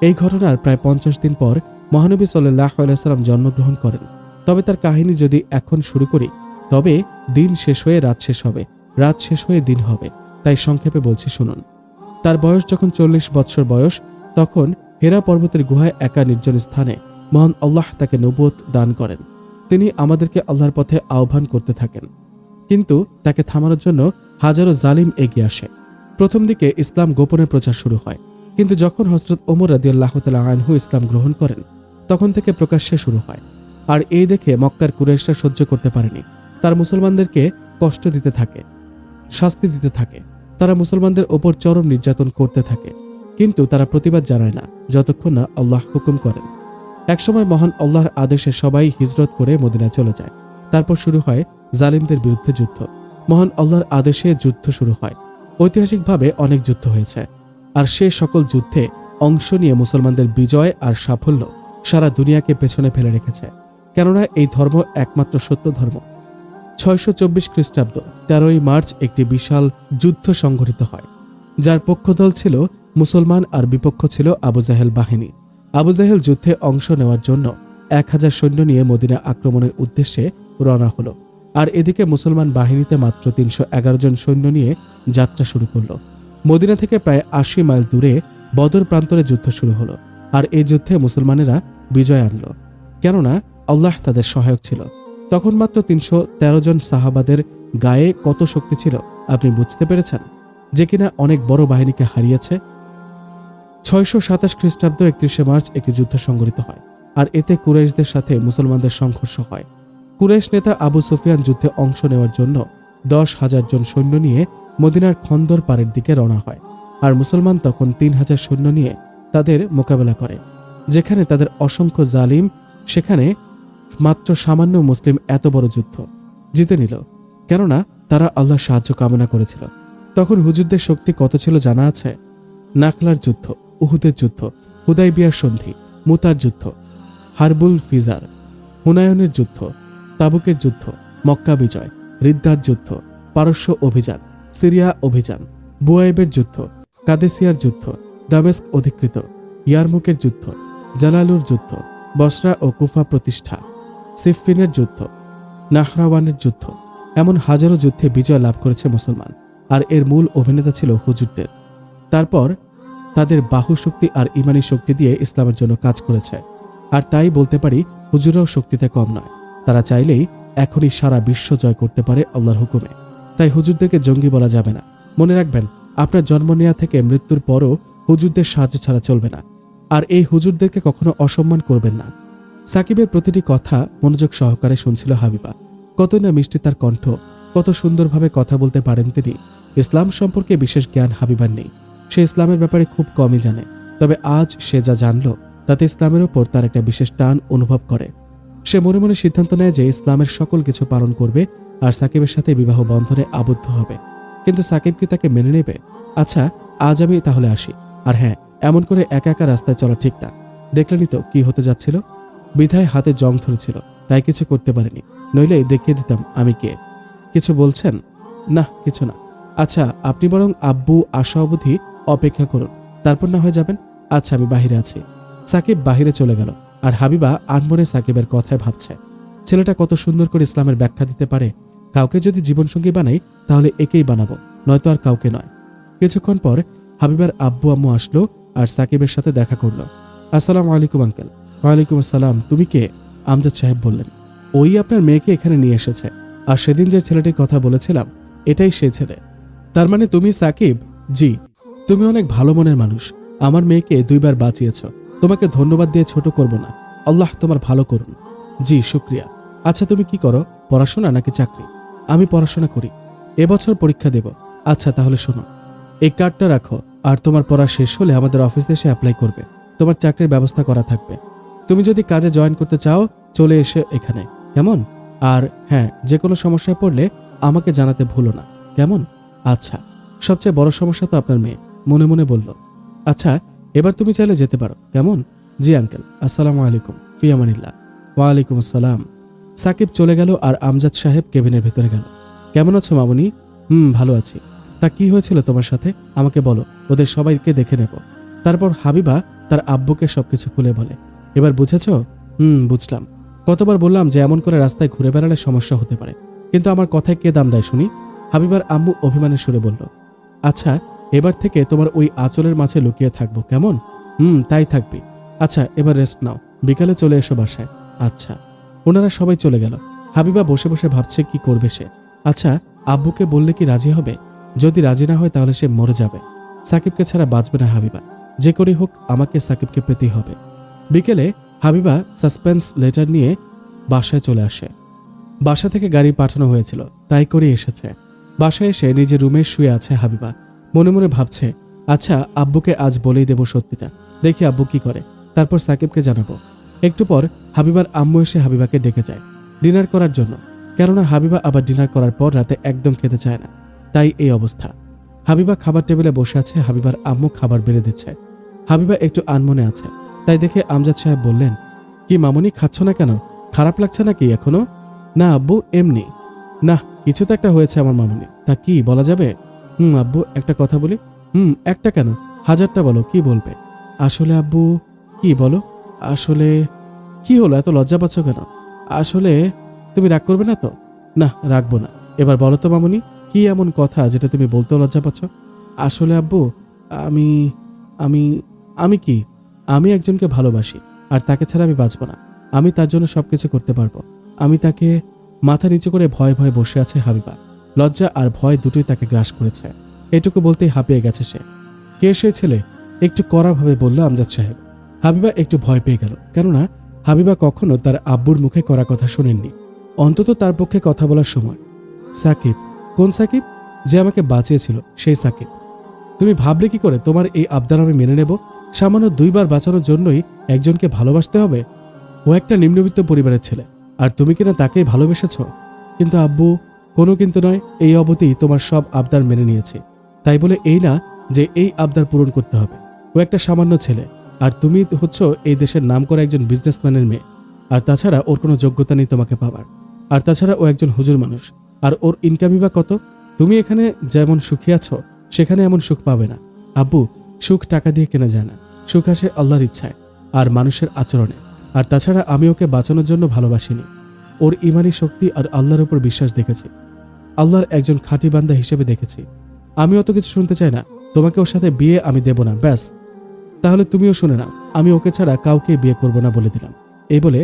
এই ঘটনার প্রায় 50 দিন পর মহানবী সাল্লাল্লাহু আলাইহি সাল্লাম জন্মগ্রহণ করেন। তবে তার কাহিনী যদি এখন শুরু করি, তবে দিন শেষ হয়ে রাত শেষ হবে, রাত শেষ হয়ে দিন হবে। তাই সংক্ষেপে বলছি শুনুন। তার বয়স যখন 40 বৎসর বয়স, তখন হেরা পর্বতের গুহায় একা নির্জন স্থানে মহান আল্লাহ তাকে নবুয়ত দান করেন। তিনি আমাদেরকে আল্লাহর পথে আহ্বান করতে থাকেন, কিন্তু তাকে থামানোর জন্য হাজারো জালিম এগিয়ে আসে। প্রথম দিকে ইসলাম গোপনে প্রচার শুরু হয়, কিন্তু যখন হযরত ওমর রাদিয়াল্লাহু তাআলা আনহু ইসলাম গ্রহণ করেন, তখন থেকে প্রকাশ্যে শুরু হয়। আর এই দেখে মক্কার কুরাইশরা সহ্য করতে পারেনি। তার মুসলমানদেরকে কষ্ট দিতে থাকে, শাস্তি দিতে থাকে। তারা মুসলমানদের ওপর চরম নির্যাতন করতে থাকে, কিন্তু তারা প্রতিবাদ জানায় না যতক্ষণ না আল্লাহ হুকুম করেন। একসময় মহান আল্লাহর আদেশে সবাই হিজরত করে মদিনায় চলে যায়। তারপর শুরু হয় জালিমদের বিরুদ্ধে যুদ্ধ। মহান আল্লাহর আদেশে যুদ্ধ শুরু হয়। ঐতিহাসিকভাবে অনেক যুদ্ধ হয়েছে, আর সে সকল যুদ্ধে অংশ নিয়ে মুসলমানদের বিজয় আর সাফল্য সারা দুনিয়াকে পেছনে ফেলে রেখেছে। কেননা এই ধর্ম একমাত্র সত্য ধর্ম। 624 খ্রিস্টাব্দ 13ই মার্চ একটি বিশাল যুদ্ধ সংঘটিত হয়, যার পক্ষদল ছিল মুসলমান আর বিপক্ষ ছিল আবু জাহেল বাহিনী। আবু জাহেল যুদ্ধে অংশ নেওয়ার জন্য 1000 সৈন্য নিয়ে মদিনা আক্রমণের উদ্দেশ্যে রওনা হলো, আর এদিকে মুসলমান বাহিনীতে মাত্র 311 জন সৈন্য নিয়ে যাত্রা শুরু করলো। মদিনা থেকে প্রায় 80 মাইল দূরে বদর প্রান্তরে যুদ্ধ শুরু হলো, আর এই যুদ্ধে মুসলমানেরা বিজয় আনলো, কেননা আল্লাহ তাদের সহায়ক ছিল। তখন মাত্র 313 জন সাহাবাদের গায়ে কত শক্তি ছিল আপনি বুঝতে পেরেছেন, যে কিনা অনেক বড় বাহিনীকে হারিয়েছে। 627 খ্রিস্টাব্দ 31শে মার্চ একটি যুদ্ধ সংঘটিত হয়, আর এতে কুরাইশদের সাথে মুসলমানদের সংঘর্ষ হয়। কুরাইশ নেতা আবু সুফিয়ান যুদ্ধে অংশ নেওয়ার জন্য 10,000 জন সৈন্য নিয়ে মদিনার খন্দর পাড়ের দিকে রওনা হয়, আর মুসলমান তখন 3000 সৈন্য নিয়ে তাদের মোকাবেলা করে। যেখানে তাদের অসংখ্য জালিম, সেখানে মাত্র সামান্য মুসলিম এত বড় যুদ্ধ জিতে নিল, কেননা তারা আল্লাহর সাহায্য কামনা করেছিল। তখন হুজুরদের শক্তি কত ছিল জানা আছে? নাখলার যুদ্ধ, উহুদের যুদ্ধ, হুদাইবিয়ার সন্ধি, মুতার যুদ্ধ, হারবুল ফিজার, হুনায়নের যুদ্ধ, তাবুকের যুদ্ধ, মক্কা বিজয়, রিদ্দার যুদ্ধ, পারস্য অভিযান, সিরিয়া অভিযান, বুয়াইবের যুদ্ধ, কাদেসিয়ার যুদ্ধ, দামেস্ক অধিকৃত, ইয়ারমুকের যুদ্ধ, জালালুর যুদ্ধ, বসরা ও কুফা প্রতিষ্ঠা, সিফফিনের যুদ্ধ, নাহরাওয়ানের যুদ্ধ, এমন হাজারো যুদ্ধে বিজয় লাভ করেছে মুসলমান, আর এর মূল অভিনেতা ছিল হুজুরদের। তারপর তাদের বাহু শক্তি আর ইমানি শক্তি দিয়ে ইসলামের জন্য কাজ করেছে, আর তাই বলতে পারি হুজুরাও শক্তিতে কম নয়। তারা চাইলেই এখনই সারা বিশ্ব জয় করতে পারে আল্লাহর হুকুমে। তাই হুজুরদেরকে জঙ্গি বলা যাবে না। মনে রাখবেন, আপনার জন্ম নেওয়া থেকে মৃত্যুর পরও হুজুরদের সাহায্য ছাড়া চলবে না, আর এই হুজুরদেরকে কখনো অসম্মান করবেন না। সাকিবের প্রতিটি কথা মনোযোগ সহকারে শুনছিল হাবিবা। কত না মিষ্টি তার কণ্ঠ, কত সুন্দরভাবে কথা বলতে পারেন তিনি। ইসলাম সম্পর্কে বিশেষ জ্ঞান হাবিবার নেই, সে ইসলামের ব্যাপারে খুব কমই জানে। তবে আজ সে যা জানল তাতে ইসলামের ওপর তার একটা বিশেষ টান অনুভব করে। সে মনে মনে সিদ্ধান্ত নেয় যে ইসলামের সকল কিছু পালন করবে আর সাকিবের সাথে বিবাহ বন্ধনে আবদ্ধ হবে। কিন্তু সাকিব কি তাকে মেনে নেবে? আচ্ছা, আজ আমি তাহলে আসি। আর হ্যাঁ, এমন করে একা একা রাস্তায় চলা ঠিক না। দেখলেনই তো কি হতে যাচ্ছিল। বিধায় হাতে জং ধরেছিল, তাই কিছু করতে পারেনি, নইলে দেখিয়ে দিতাম আমি কে। কিছু বলছেন? না, কিছু না। আচ্ছা, আপনি বরং আব্বু আসা অবধি অপেক্ষা করুন, তারপর না হয়ে যাবেন। আচ্ছা, আমি বাহিরে আছি। সাকিব বাহিরে চলে গেল, আর হাবিবা আনমনে সাকিবের কথায় ভাবছে, ছেলেটা কত সুন্দর করে ইসলামের ব্যাখ্যা দিতে পারে। কাউকে যদি জীবনসঙ্গী বানাই তাহলে একেই বানাবো, নয়তো আর কাউকে নয়। কিছুক্ষণ পর হাবিবার আব্বু আম্মু আসলো আর সাকিবের সাথে দেখা করলো। আসসালামু আলাইকুম আঙ্কেল। ওয়ালাইকুম আসসালাম। তুমি কে? আমজাদ সাহেব বললেন, ওই আপনার মেয়েকে এখানে নিয়ে এসেছে, আর সেদিন যে ছেলেটির কথা বলেছিলাম এটাই সে ছেলে। তার মানে তুমি সাকিব? জি। তুমি অনেক ভালো মনের মানুষ, আমার মেয়েকে 2 বার বাঁচিয়েছ। তোমাকে ধন্যবাদ দিয়ে ছোট করব না, আল্লাহ তোমার ভালো করুন। জি, শুক্রিয়া। আচ্ছা, তুমি কি করো, পড়াশোনা নাকি চাকরি? আমি পড়াশোনা করি, এবছর পরীক্ষা দেব। আচ্ছা, তাহলে শোনো, এই কার্ডটা রাখো, আর তোমার পড়া শেষ হলে আমাদের অফিসে এসে অ্যাপ্লাই করবে, তোমার চাকরির ব্যবস্থা করা থাকবে। তুমি যদি কাজে জয়েন করতে চাও চলে এসে এখানে, কেমন? আর হ্যাঁ, যে কোনো সমস্যায় পড়লে আমাকে জানাতে ভুলো না, কেমন? আচ্ছা। সবচেয়ে বড় সমস্যা তো আপনার মেয়ে, মনে মনে বলল। আচ্ছা, এবার তুমি চাইলে যেতে পারো, কেমন? জি আঙ্কেল। আসসালামু আলাইকুম। ফি আমানিল্লাহ। ওয়ালাইকুম আসসালাম। সাকিব চলে গেল, আর আমজাদ সাহেব কেবিনের ভেতরে গেল। কেমন আছো মামুনি? ভালো আছি। তা কি হয়েছিল তোমার সাথে আমাকে বলো, ওদের সবাইকে দেখে নেব। তারপর হাবিবা তার আব্বুকে সবকিছু খুলে বলে। এবার বুঝেছ? বুঝলাম। কতবার বললাম যে এমন করে রাস্তায় ঘুরে বেড়ালে সমস্যা হতে পারে, কিন্তু আমার কথায় কে দাম দেয় শুনি? হাবিবার আম্মু অভিমানের সুরে বলল। আচ্ছা, এবার থেকে তোমার ওই আঁচলের মাঝে লুকিয়ে থাকবো, কেমন? তাই থাকবি। আচ্ছা, এবার রেস্ট নাও, বিকালে চলে এসো বাসায়। আচ্ছা। ওনারা সবাই চলে গেল। হাবিবা বসে বসে ভাবছে কি করবে সে। আচ্ছা, আব্বুকে বললে কি রাজি হবে? যদি রাজি না হয় তাহলে সে মরে যাবে। সাকিবকে ছাড়া বাঁচবে না হাবিবা। যে করেই হোক আমাকে সাকিবকে পেতেই হবে। বিকেলে হাবিবা সাসপেন্স লেটার নিয়ে বাসায় চলে আসে। বাসা থেকে গাড়ি পাঠানো হয়েছিল, তাই করে এসেছে। বাসায় এসে নিজের রুমে শুয়ে আছে হাবিবা। মনে মনে ভাবছে, আচ্ছা, আব্বুকে আজ বলেই দেব সত্যিটা, দেখি আব্বু কি করে, তারপর সাকিবকে জানাবো। একটু পর হাবিবার আম্মু এসে হাবিবাকে ডেকে যায় ডিনার করার জন্য, কেননা হাবিবা আবার ডিনার করার পর রাতে একদম খেতে চায় না, তাই এই অবস্থা। হাবিবা খাবার টেবিলে বসে আছে, হাবিবার আম্মু খাবার বেড়ে দিচ্ছে। হাবিবা একটু আনমনে আছে, তাই দেখে আমজাদ সাহেব বললেন, কি মামুনি, খাচ্ছ না কেন? খারাপ লাগছে নাকি এখনো? না আব্বু, এমনি। না, কিছু তো একটা হয়েছে আমার মামুনি। তা কি বলা যাবে? আব্বু, একটা কথা বলি। একটা কেন, হাজারটা বলো, কি বলবে? আসলে আব্বু। কি বলো? আসলে কি হলো, এত লজ্জা পাচ্ছ কেন? আসলে তুমি রাগ করবে না তো? না, রাখবো না। এবার বলো তো মামুনি, কি এমন কথা যেটা তুমি বলতেও লজ্জা পাচ্ছ? আসলে আব্বু, আমি আমি আমি কি আমি একজনকে ভালোবাসি, আর তাকে ছাড়া আমি বাঁচব না। আমি তার জন্য সবকিছু করতে পারবো। আমি তাকে। মাথা নিচু করে ভয়ে ভয়ে বসে আছে হাবিবা। লজ্জা আর ভয় দুটোই তাকে গ্রাস করেছে। এটুকু বলতেই হাঁপিয়ে গেছে সে। কে সে ছেলে? একটু কড়াভাবে বলল আমজাদ সাহেব। হাবিবা একটু ভয় পেয়ে গেল, কেননা হাবিবা কখনো তার আব্বুর মুখে কড়া কথা শোনেননি, অন্তত তার পক্ষে কথা বলার সময়। সাকিব? কোন সাকিব? যে আমাকে বাঁচিয়েছিল, সেই সাকিব। তুমি ভাবলে কি করে তোমার এই আবদার আমি মেনে নেব? সামান্য 2 বার বাঁচানোর জন্যই একজনকে ভালোবাসতে হবে? ও একটা নিম্নবিত্ত পরিবারের ছেলে, আর তুমি কিনা তাকেই ভালোবেসেছ। কিন্তু আব্বু, কোনো কিন্তু নয়, এই অবধি তোমার সব আবদার মেনে নিয়েছে। তাই বলে এই না যে এই আবদার পূরণ করতে হবে। ও একটা সামান্য ছেলে, আর তুমি হচ্ছ এই দেশের নামকরা একজন বিজনেসম্যানের মেয়ে। আর তাছাড়া ওর কোনো যোগ্যতা নেই তোমাকে পাবার। আর তাছাড়া ও একজন হুজুর মানুষ, আর ওর ইনকামই বা কত? তুমি এখানে যেমন সুখী আছো, সেখানে এমন সুখ পাবে না। আব্বু, সুখ টাকা দিয়ে কেনা যায় না। সুখ আসে আল্লাহর ইচ্ছায় আর মানুষের আচরণে। আর তাছাড়া আমি ওকে বাঁচানোর জন্য ভালোবাসিনি, ওর ইমানি শক্তি আর আল্লাহর উপর বিশ্বাস দেখেছি। আল্লাহর একজন খাঁটি বান্দা হিসেবে দেখেছি। আমি অত কিছু শুনতে চাই না। তোমাকে ওর সাথে বিয়ে আমি দেব না, ব্যাস। তাহলে তুমিও শুনে নাও, আমি ওকে ছাড়া কাউকে বিয়ে করব না বলে দিলাম। এই বলে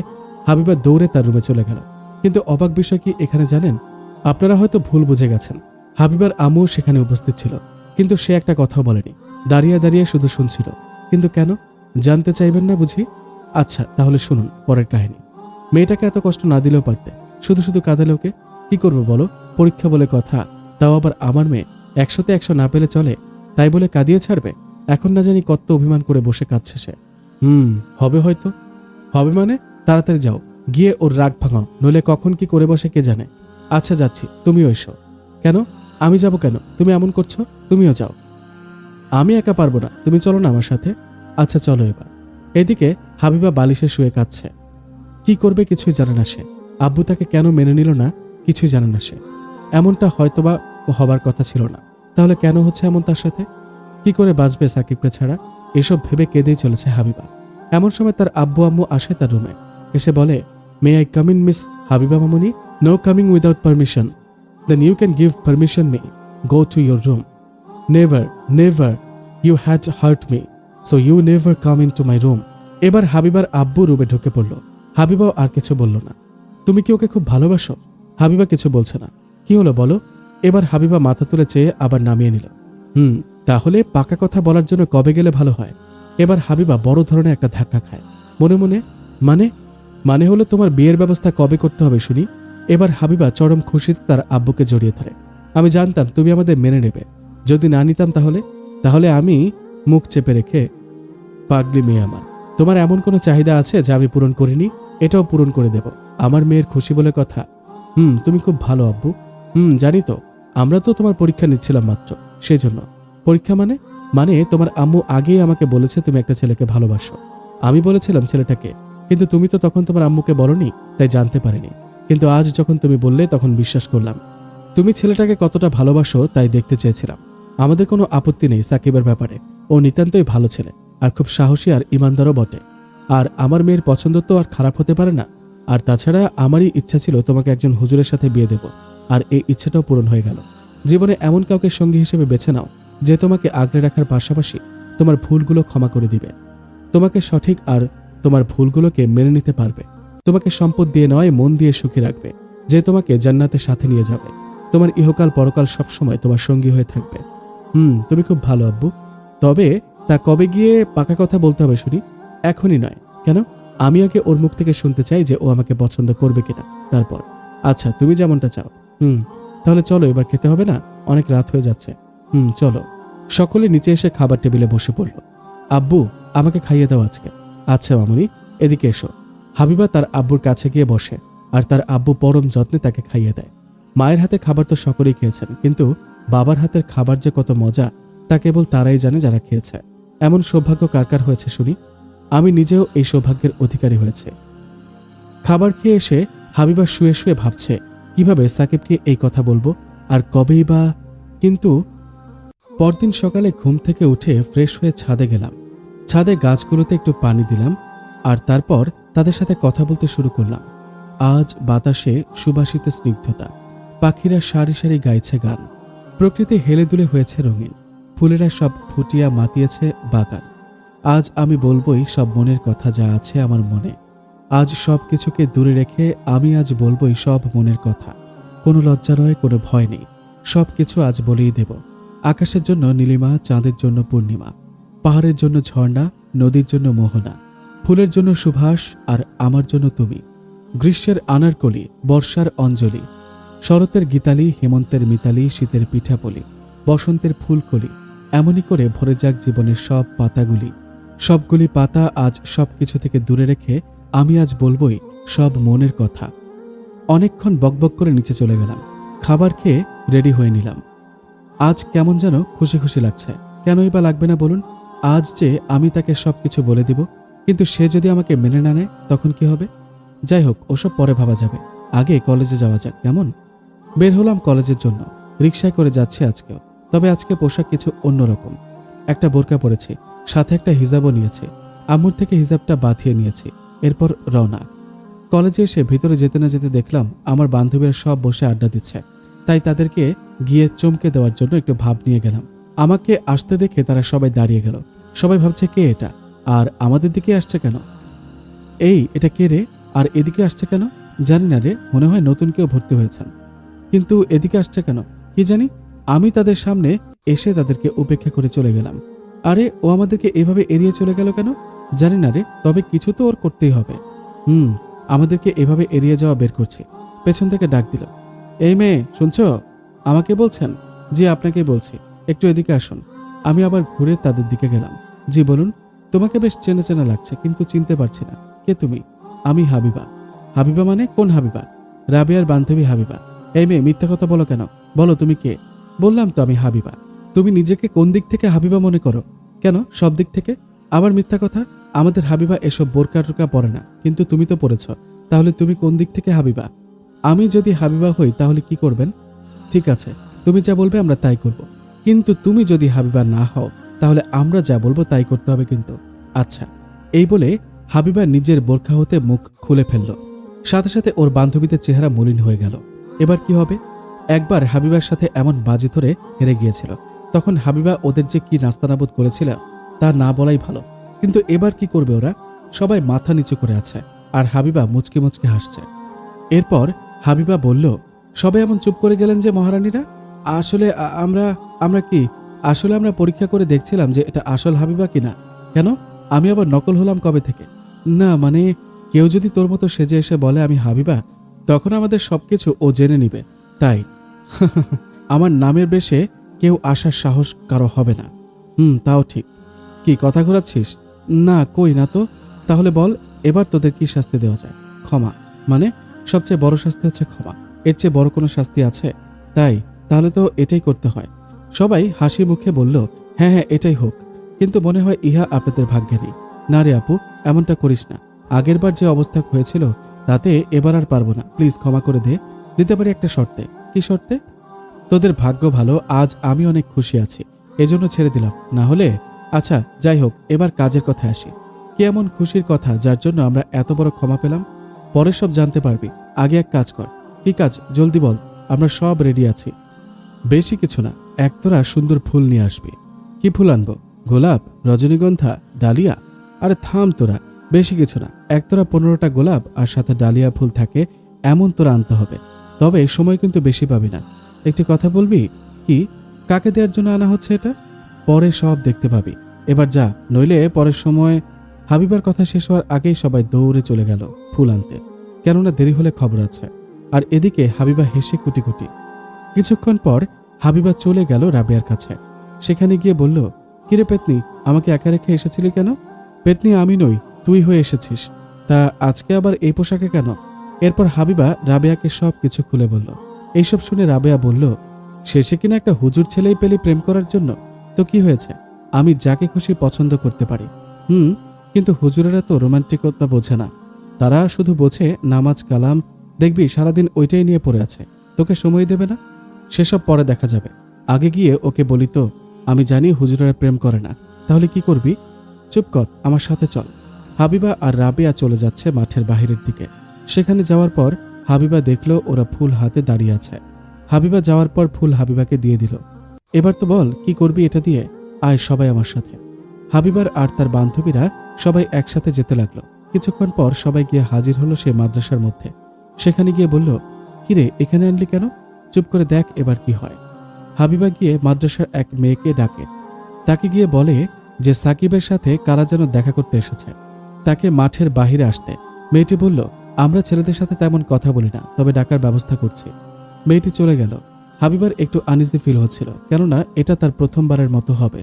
হাবিবা দৌড়ে তার রুমে চলে গেল। কিন্তু অবাক বিষয় কি এখানে জানেন? আপনারা হয়তো ভুল বুঝে গেছেন। হাবিবার আম্মু সেখানে উপস্থিত ছিল, কিন্তু সে একটা কথাও বলেনি। দাঁড়িয়ে দাঁড়িয়ে শুধু শুনছিল। কিন্তু কেন জানতে চাইবেন না বুঝি? আচ্ছা, তাহলে শুনুন পরের কাহিনী। মেয়েটাকে এত কষ্ট না দিলেও পারতে, শুধু শুধু কাঁদালে ওকে। কি করবো বলো? পরীক্ষা বলে কথা, তাও আবার আমার মেয়ে। 100তে 100 না পেলে চলে, তাই বলে কাঁদিয়ে ছাড়বে? এখন না জানি কত অভিমান করে বসে কাঁদছে সে। হবে হয়তো। হবে মানে? তাড়াতাড়ি যাও, গিয়ে ওর রাগ ভাঙাও, নইলে কখন কি করে বসে কে জানে। আচ্ছা যাচ্ছি, তুমিও এসো। কেন? আমি যাব কেন? তুমি এমন করছো, তুমিও যাও। আমি একা পারবো না, তুমি চলো না আমার সাথে। আচ্ছা চলো এবার। এদিকে হাবিবা বালিশে শুয়ে কাঁদছে। কি করবে কিছুই জানে না সে। আব্বু তাকে কেন মেনে নিল না কিছুই জানে না সে। এমনটা হয়তোবা হবার কথা ছিল না, তাহলে কেন হচ্ছে এমন তার সাথে? কি করে বাঁচবে সাকিবকে ছাড়া? এসব ভেবে কেঁদেই চলেছে হাবিবা। এমন সময় তার আব্বু আম্মু আসে তার রুমে। এসে বলে, may I come in miss Habiba মামুনি? No coming without permission. Then you can give permission me. Go to your room. Never, never. You had hurt me, so you never come in to my room. এবার হাবিবার আব্বু রুমে ঢুকে পড়ল। হাবিবাও আর কিছু বলল না। তুমি কি ওকে খুব ভালোবাসো? হাবিবা কিছু বলছে না। কি হলো বলো? এবার হাবিবা মাথা তুলে চেয়ে আবার নামিয়ে নিল। তাহলে পাকা কথা বলার জন্য কবে গেলে ভালো হয়? এবার হাবিবা বড় ধরনের একটা ধাক্কা খায়। মনে মনে, মানে মানে হলো তোমার বিয়ের ব্যবস্থা কবে করতে হবে শুনি? এবার হাবিবা চরম খুশিতে তার আব্বুকে জড়িয়ে ধরে। আমি জানতাম তুমি আমাদের মেনে নেবে। যদি না নিতাম তাহলে আমি মুখ চেপে রেখে। পাগলি মেয়ে আমার, তোমার এমন কোনো চাহিদা আছে যা আমি পূরণ করিনি? এটাও পূরণ করে দেব। আমার মেয়ের খুশি বলে কথা। তুমি খুব ভালো আব্বু। জানি তো। আমরা তো তোমার পরীক্ষা নিচ্ছিলাম মাত্র, সেই জন্য। পরীক্ষা মানে? মানে তোমার আম্মু আগেই আমাকে বলেছে তুমি একটা ছেলেকে ভালোবাসো। আমি বলেছিলাম ছেলেটাকে, কিন্তু তুমি তো তখন তোমার আম্মুকে বলনি, তাই জানতে পারিনি। কিন্তু আজ যখন তুমি বললে তখন বিশ্বাস করলাম। তুমি ছেলেটাকে কতটা ভালোবাসো তাই দেখতে চেয়েছিলাম। আমাদের কোনো আপত্তি নেই সাকিবের ব্যাপারে। ও নিতান্তই ভালো ছেলে, আর খুব সাহসী আর ইমানদারও বটে। আর আমার মেয়ের পছন্দ তো আর খারাপ হতে পারে না। আর তাছাড়া আমারই ইচ্ছা ছিল তোমাকে একজন হুজুরের সাথে বিয়ে দেব, আর এই ইচ্ছাটাও পূরণ হয়ে গেল। জীবনে এমন কাউকে সঙ্গী হিসেবে বেছে নাও যে তোমাকে আগলে রাখার পাশাপাশি তোমার ভুলগুলো ক্ষমা করে দিবে, তোমাকে সঠিক আর তোমার ভুলগুলোকে মেনে নিতে পারবে, তোমাকে সম্পদ দিয়ে নয় মন দিয়ে সুখী রাখবে, যে তোমাকে জান্নাতের সাথে নিয়ে যাবে, তোমার ইহকাল পরকাল সবসময় তোমার সঙ্গী হয়ে থাকবে। তুমি খুব ভালো আব্বু। তবে তা কবে গিয়ে পাকা কথা বলতে হবে শুনি? এখনই নয়। কেন? আমি আগে ওর মুখ থেকে শুনতে চাই যে ও আমাকে পছন্দ করবে কিনা, তারপর। আচ্ছা, তুমি যেমনটা চাও। তাহলে চলো, এবার খেতে হবে না? অনেক রাত হয়ে যাচ্ছে। চলো। সকলে নিচে এসে খাবার টেবিলে বসে পড়ল। আব্বু, আমাকে খাইয়ে দাও আজকে। আচ্ছা মামুনি, এদিকে এসো। হাবিবা তার আব্বুর কাছে গিয়ে বসে, আর তার আব্বু পরম যত্নে তাকে খাইয়ে দেয়। মায়ের হাতে খাবার তো সকলেই খেয়েছেন, কিন্তু বাবার হাতের খাবার যে কত মজা তা কেবল তারাই জানে যারা খেয়েছে। এমন সৌভাগ্য কার কার হয়েছে শুনি? আমি নিজেও এই সৌভাগ্যের অধিকারী হয়েছে। খাবার খেয়ে এসে হাবিবা শুয়ে শুয়ে ভাবছে কিভাবে সাকিবকে এই কথা বলবো আর কবেই বা। কিন্তু পরদিন সকালে ঘুম থেকে উঠে ফ্রেশ হয়ে ছাদে গেলাম। ছাদে গাছগুলোতে একটু পানি দিলাম আর তারপর তাদের সাথে কথা বলতে শুরু করলাম। আজ বাতাসে সুবাসিত স্নিগ্ধতা, পাখিরা সারি সারি গাইছে গান, প্রকৃতি হেলে দুলে হয়েছে রঙিন, ফুলেরা সব ফুটিয়া মাতিয়েছে বাগান। আজ আমি বলবই সব মনের কথা যা আছে আমার মনে। আজ সব কিছুকে দূরে রেখে আমি আজ বলবই সব মনের কথা। কোনো লজ্জা নয়, কোনো ভয় নেই, সব কিছু আজ বলেই দেব। আকাশের জন্য নীলিমা, চাঁদের জন্য পূর্ণিমা, পাহাড়ের জন্য ঝর্ণা, নদীর জন্য মোহনা, ফুলের জন্য সুভাষ আর আমার জন্য তুমি। গ্রীষ্মের আনারকলি, বর্ষার অঞ্জলি, শরতের গীতালি, হেমন্তের মিতালি, শীতের পিঠাপুলি, বসন্তের ফুলকলি। এমনই করে ভরে যাক জীবনের সব পাতাগুলি। সবগুলি পাতা আজ সব কিছু থেকে দূরে রেখে আমি আজ বলবই সব মনের কথা। অনেকক্ষণ বকবক করে নিচে চলে গেলাম। খাবার খেয়ে রেডি হয়ে নিলাম। আজ কেমন যেন খুশি খুশি লাগছে। কেনই বা লাগবে না বলুন? আজ যে আমি তাকে সবকিছু বলে দিব, কিন্তু সে যদি আমাকে মেনে না নেয় তখন কি হবে? যাই হোক, ওসব পরে ভাবা যাবে। আগে কলেজে যাওয়া যাক, কেমন? বের হলাম কলেজের জন্য। রিকশায় করে যাচ্ছি আজকেও, তবে আজকে পোশাক কিছু অন্যরকম। একটা বোরকা পরেছি, সাথে একটা হিজাবও নিয়েছি। আম্মুর থেকে হিজাবটা বাঁধিয়ে নিয়েছি। এরপর রওনা। কলেজে এসে ভিতরে যেতে না যেতে দেখলাম আমার বান্ধবীরা সব বসে আড্ডা দিচ্ছে, তাই তাদেরকে গিয়ে চমকে দেওয়ার জন্য একটু ভাব নিয়ে গেলাম। আমাকে আসতে দেখে তারা সবাই দাঁড়িয়ে গেল। সবাই ভাবছে কে এটা, আর আমাদের দিকে আসছে কেন? এই এটা কে রে, আর এদিকে আসছে কেন? জানি না রে, মনে হয় নতুন কেউ ভর্তি হয়েছেন। কিন্তু এদিকে আসছে কেন কি জানি। আমি তাদের সামনে এসে তাদেরকে উপেক্ষা করে চলে গেলাম। আরে ও আমাদেরকে এভাবে এড়িয়ে চলে গেল কেন? জানি না রে, তবে কিছু তো ওর করতেই হবে। আমাদেরকে এভাবে এড়িয়ে যাওয়া বের করছি। পেছন থেকে ডাক দিল, এই মেয়ে শুনছো? আমাকে বলছেন? জি আপনাকেই বলছি, একটু এদিকে আসুন। আমি আবার ঘুরে তাদের দিকে গেলাম। জি বলুন। তোমাকে বেশ চেনা চেনা লাগছে, কিন্তু চিনতে পারছি না। কে তুমি? আমি হাবিবা। হাবিবা মানে কোন হাবিবা? রাবিয়ার বান্ধবী হাবিবা। এই মেয়ে মিথ্যা কথা বলো কেন? বলো তুমি কে? বললাম তো আমি হাবিবা। তুমি নিজেকে কোন দিক থেকে হাবিবা মনে করো? কেন সব দিক থেকে? আবার মিথ্যা কথা। আমাদের হাবিবা এসব বোরকা টোরকা পরে না, কিন্তু তুমি তো পরেছ। তাহলে তুমি কোন দিক থেকে হাবিবা? আমি যদি হাবিবা হই তাহলে কি করবেন? ঠিক আছে, তুমি যা বলবে আমরা তাই করব, কিন্তু তুমি যদি হাবিবা না হও তাহলে আমরা যা বলবো তাই করতে হবে কিন্তু। আচ্ছা। এই বলে হাবিবা নিজের বোরখা হতে মুখ খুলে ফেলল। সাথে সাথে ওর বান্ধবীদের চেহারা মলিন হয়ে গেল। এবার কি হবে? একবার হাবিবার সাথে এমন বাজি ধরে হেরে গিয়েছিল, তখন হাবিবা ওদের যে কি নাস্তানাবুদ করেছিল তা না বলাই ভালো। কিন্তু এবার কি করবে ওরা? সবাই মাথা নিচু করে আছে, আর হাবিবা মুচকি মুচকি হাসছে। এরপর হাবিবা বলল, সবাই এমন চুপ করে গেলেন যে মহারানীরা? আসলে আমরা পরীক্ষা করে দেখছিলাম যে এটা আসল হাবিবা কিনা। কেন? আমি আবার নকল হলাম কবে থেকে? না মানে, কেউ যদি তোর মতো সেজে এসে বলে আমি হাবিবা, তখন আমাদের সবকিছু ও জেনে নিবে, তাই। আমার নামের বেশে কেউ আসার সাহস কারো হবে না। তাও ঠিক। কি কথা ঘোরাচ্ছিস? না কই না তো। তাহলে বল, এবার তোদের কি শাস্তি দেওয়া যায়? ক্ষমা। মানে সবচেয়ে বড় শাস্তি হচ্ছে ক্ষমা। এর চেয়ে বড় কোনো শাস্তি আছে? তাই, তাহলে তো এটাই করতে হয়। সবাই হাসি মুখে বলল, হ্যাঁ হ্যাঁ এটাই হোক, কিন্তু মনে হয় ইহা আপনাদের ভাগ্যে নেই। না রে আপু, এমনটা করিস না। আগেরবার যে অবস্থা হয়েছিল তাতে এবার আর পারবো না, প্লিজ ক্ষমা করে দে। দিতে পারি একটা শর্তে। কি শর্তে? তোদের ভাগ্য ভালো, আজ আমি অনেক খুশি আছি, এজন্য ছেড়ে দিলাম, না হলে। আচ্ছা যাই হোক, এবার কাজের কথা আসি। কি এমন খুশির কথা যার জন্য আমরা এত বড় ক্ষমা পেলাম? পরে সব জানতে পারবি, আগে এক কাজ কর। কি কাজ? জলদি বল, আমরা সব রেডি আছি। বেশি কিছু না, একতরা সুন্দর ফুল নিয়ে আসবি। কি ফুল আনবো? গোলাপ, রজনীগন্ধা, ডালিয়া? আরে থাম তোরা, বেশি কিছু না, একতরা 15টা গোলাপ আর সাথে ডালিয়া ফুল থাকে এমন তোরা আনতে হবে। তবে সময় কিন্তু বেশি পাবি না। একটি কথা বলবি? কি? কাকে দেওয়ার জন্য আনা হচ্ছে এটা? পরে সব দেখতে পাবি। এবার যা, নইলে পরের সময়। হাবিবার কথা শেষ হওয়ার আগেই সবাই দৌড়ে চলে গেল ফুল আনতে, কেননা দেরি হলে খবর আছে। আর এদিকে হাবিবা হেসে কুটি কুটি। কিছুক্ষণ পর হাবিবা চলে গেল রাবেয়ার কাছে। সেখানে গিয়ে বলল, কিরে পেতনি, আমাকে একা রেখে এসেছিলি কেন? পেতনি আমি নই, তুই হয়ে এসেছিস। তা আজকে আবার এই পোশাকে কেন? এরপর হাবিবা রাবেয়াকে সব কিছু খুলে বলল। এইসব শুনে রাবেয়া বলল, শেষে কিনা একটা হুজুর ছেলেই পেলি প্রেম করার জন্য? তো কি হয়েছে, আমি যাকে খুশি পছন্দ করতে পারি। কিন্তু হুজুরেরা তো রোমান্টিকতা বোঝে না, তারা শুধু বোঝে নামাজ কালাম, দেখবি সারাদিন ওইটাই নিয়ে পড়ে আছে, তোকে সময় দেবে না। সেসব পরে দেখা যাবে, আগে গিয়ে ওকে বলি তো আমি জানি হুজুরেরা প্রেম করে না, তাহলে কি করবি? চুপ কর, আমার সাথে চল। হাবিবা আর রাবিয়া চলে যাচ্ছে মাঠের বাহিরের দিকে। সেখানে যাওয়ার পর হাবিবা দেখল ওরা ফুল হাতে দাঁড়িয়ে আছে। হাবিবা যাওয়ার পর ফুল হাবিবাকে দিয়ে দিল। এবার তো বল কি করবি এটা দিয়ে, আয় সবাই আমার সাথে। হাবিবার আর তার বান্ধবীরা সবাই একসাথে যেতে লাগলো। কিছুক্ষণ পর সবাই গিয়ে হাজির হলো সে মাদ্রাসার মধ্যে। সেখানে গিয়ে বলল, কিরে এখানে আনলি কেন? চুপ করে দেখ এবার কি হয়। হাবিবা গিয়ে মাদ্রাসার এক মেয়েকে ডাকে। তাকে গিয়ে বলে যে সাকিবের সাথে কারা যেন দেখা করতে এসেছে, তাকে মাঠের বাহিরে আসতে। মেয়েটি বলল, আমরা ছেলেদের সাথে তেমন কথা বলি না, তবে ডাকার ব্যবস্থা করছি। মেয়েটি চলে গেল। হাবিবার একটু আনইজি ফিল হচ্ছিল, কেননা এটা তার প্রথমবারের মতো হবে।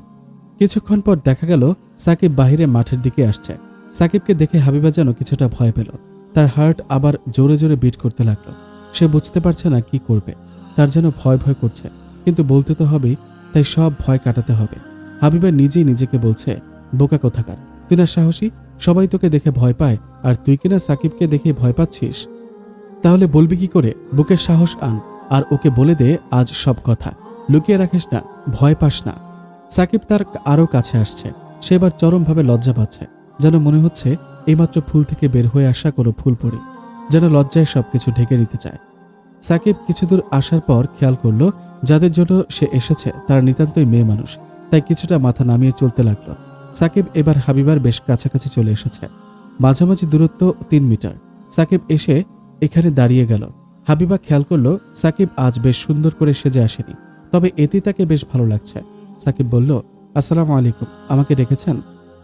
কিছুক্ষণ পর দেখা গেল সাকিব বাহিরে মাঠের দিকে আসছে। সাকিবকে দেখে হাবিবা যেন কিছুটা ভয় পেল। তার হার্ট আবার জোরে জোরে বিট করতে লাগলো। সে বুঝতে পারছে না কি করবে, তার যেন ভয় ভয় করছে, কিন্তু বলতে তো হবেই, তাই সব ভয় কাটাতে হবে। হাবিবা নিজেই নিজেকে বলছে, বোকা কোথাকার, তুই না সাহসী, সবাই তোকে দেখে ভয় পায়, আর তুই কিনা সাকিবকে দেখে ভয় পাচ্ছিস। তাহলে বলবি কি করে? বুকের সাহস আন, আর ওকে বলে দে আজ সব কথা, লুকিয়ে রাখিস না, ভয় পাস না। সাকিব তার আরও কাছে আসছে। সে এবার চরমভাবে লজ্জা পাচ্ছে, যেন মনে হচ্ছে এইমাত্র ফুল থেকে বের হয়ে আসা কোনো ফুলপরি, যেন লজ্জায় সবকিছু ঢেকে নিতে চায়। সাকিব কিছু দূর আসার পর খেয়াল করলো যাদের জন্য সে এসেছে তারা নিতান্তই মেয়ে মানুষ, তাই কিছুটা মাথা নামিয়ে চলতে লাগলো। সাকিব এবার হাবিবার বেশ কাছাকাছি চলে এসেছে। মাঝামাঝি দূরত্ব 3 মিটার। সাকিব এসে এখানে দাঁড়িয়ে গেল। হাবিবা খেয়াল করলো সাকিব আজ বেশ সুন্দর করে সেজে আসেনি, তবে এতে তাকে বেশ ভালো লাগছে। সাকিব বলল, আসসালামু আলাইকুম, আমাকে ডেকেছেন?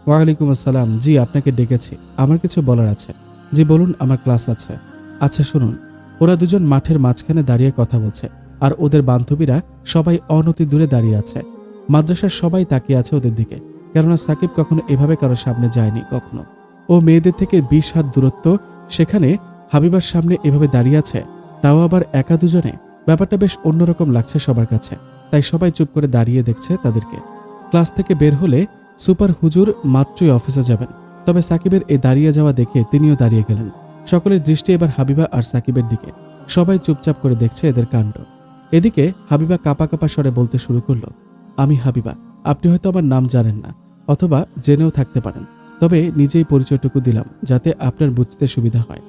ওয়ালাইকুম আসসালাম, জি আপনাকে ডেকেছি, আমার কিছু বলার আছে। জি বলুন, আমার ক্লাস আছে। আচ্ছা শুনুন। ওরা দুজন মাঠের মাঝখানে দাঁড়িয়ে কথা বলছে, আর ওদের বান্ধবীরা সবাই অনতি দূরে দাঁড়িয়ে আছে। মাদ্রাসার সবাই তাকিয়ে আছে ওদের দিকে, কেননা সাকিব কখনো এভাবে কারো সামনে যায়নি কখনো। ও মেয়েদের থেকে 20 হাত দূরত্ব, সেখানে হাবিবার সামনে এভাবে দাঁড়িয়ে আছে, তাও আবার একা দুজনে। ব্যাপারটা বেশ অন্যরকম লাগছে সবার কাছে, তাই সবাই চুপ করে দাঁড়িয়ে দেখছে তাদেরকে। ক্লাস থেকে বের হলে সুপার হুজুর মাত্রই অফিসে যাবেন, তবে সাকিবের এই দাঁড়িয়ে যাওয়া দেখে তিনিও দাঁড়িয়ে গেলেন। সকলের দৃষ্টি এবার হাবিবা আর সাকিবের দিকে। সবাই চুপচাপ করে দেখছে এদের কাণ্ড। এদিকে হাবিবা কাঁপা কাঁপা স্বরে বলতে শুরু করলো, আমি হাবিবা, আপনি হয়তো আমার নাম জানেন না, অথবা জেনেও থাকতে পারেন, তবে নিজেই পরিচয়টুকু দিলাম যাতে আপনার বুঝতে সুবিধা হয়।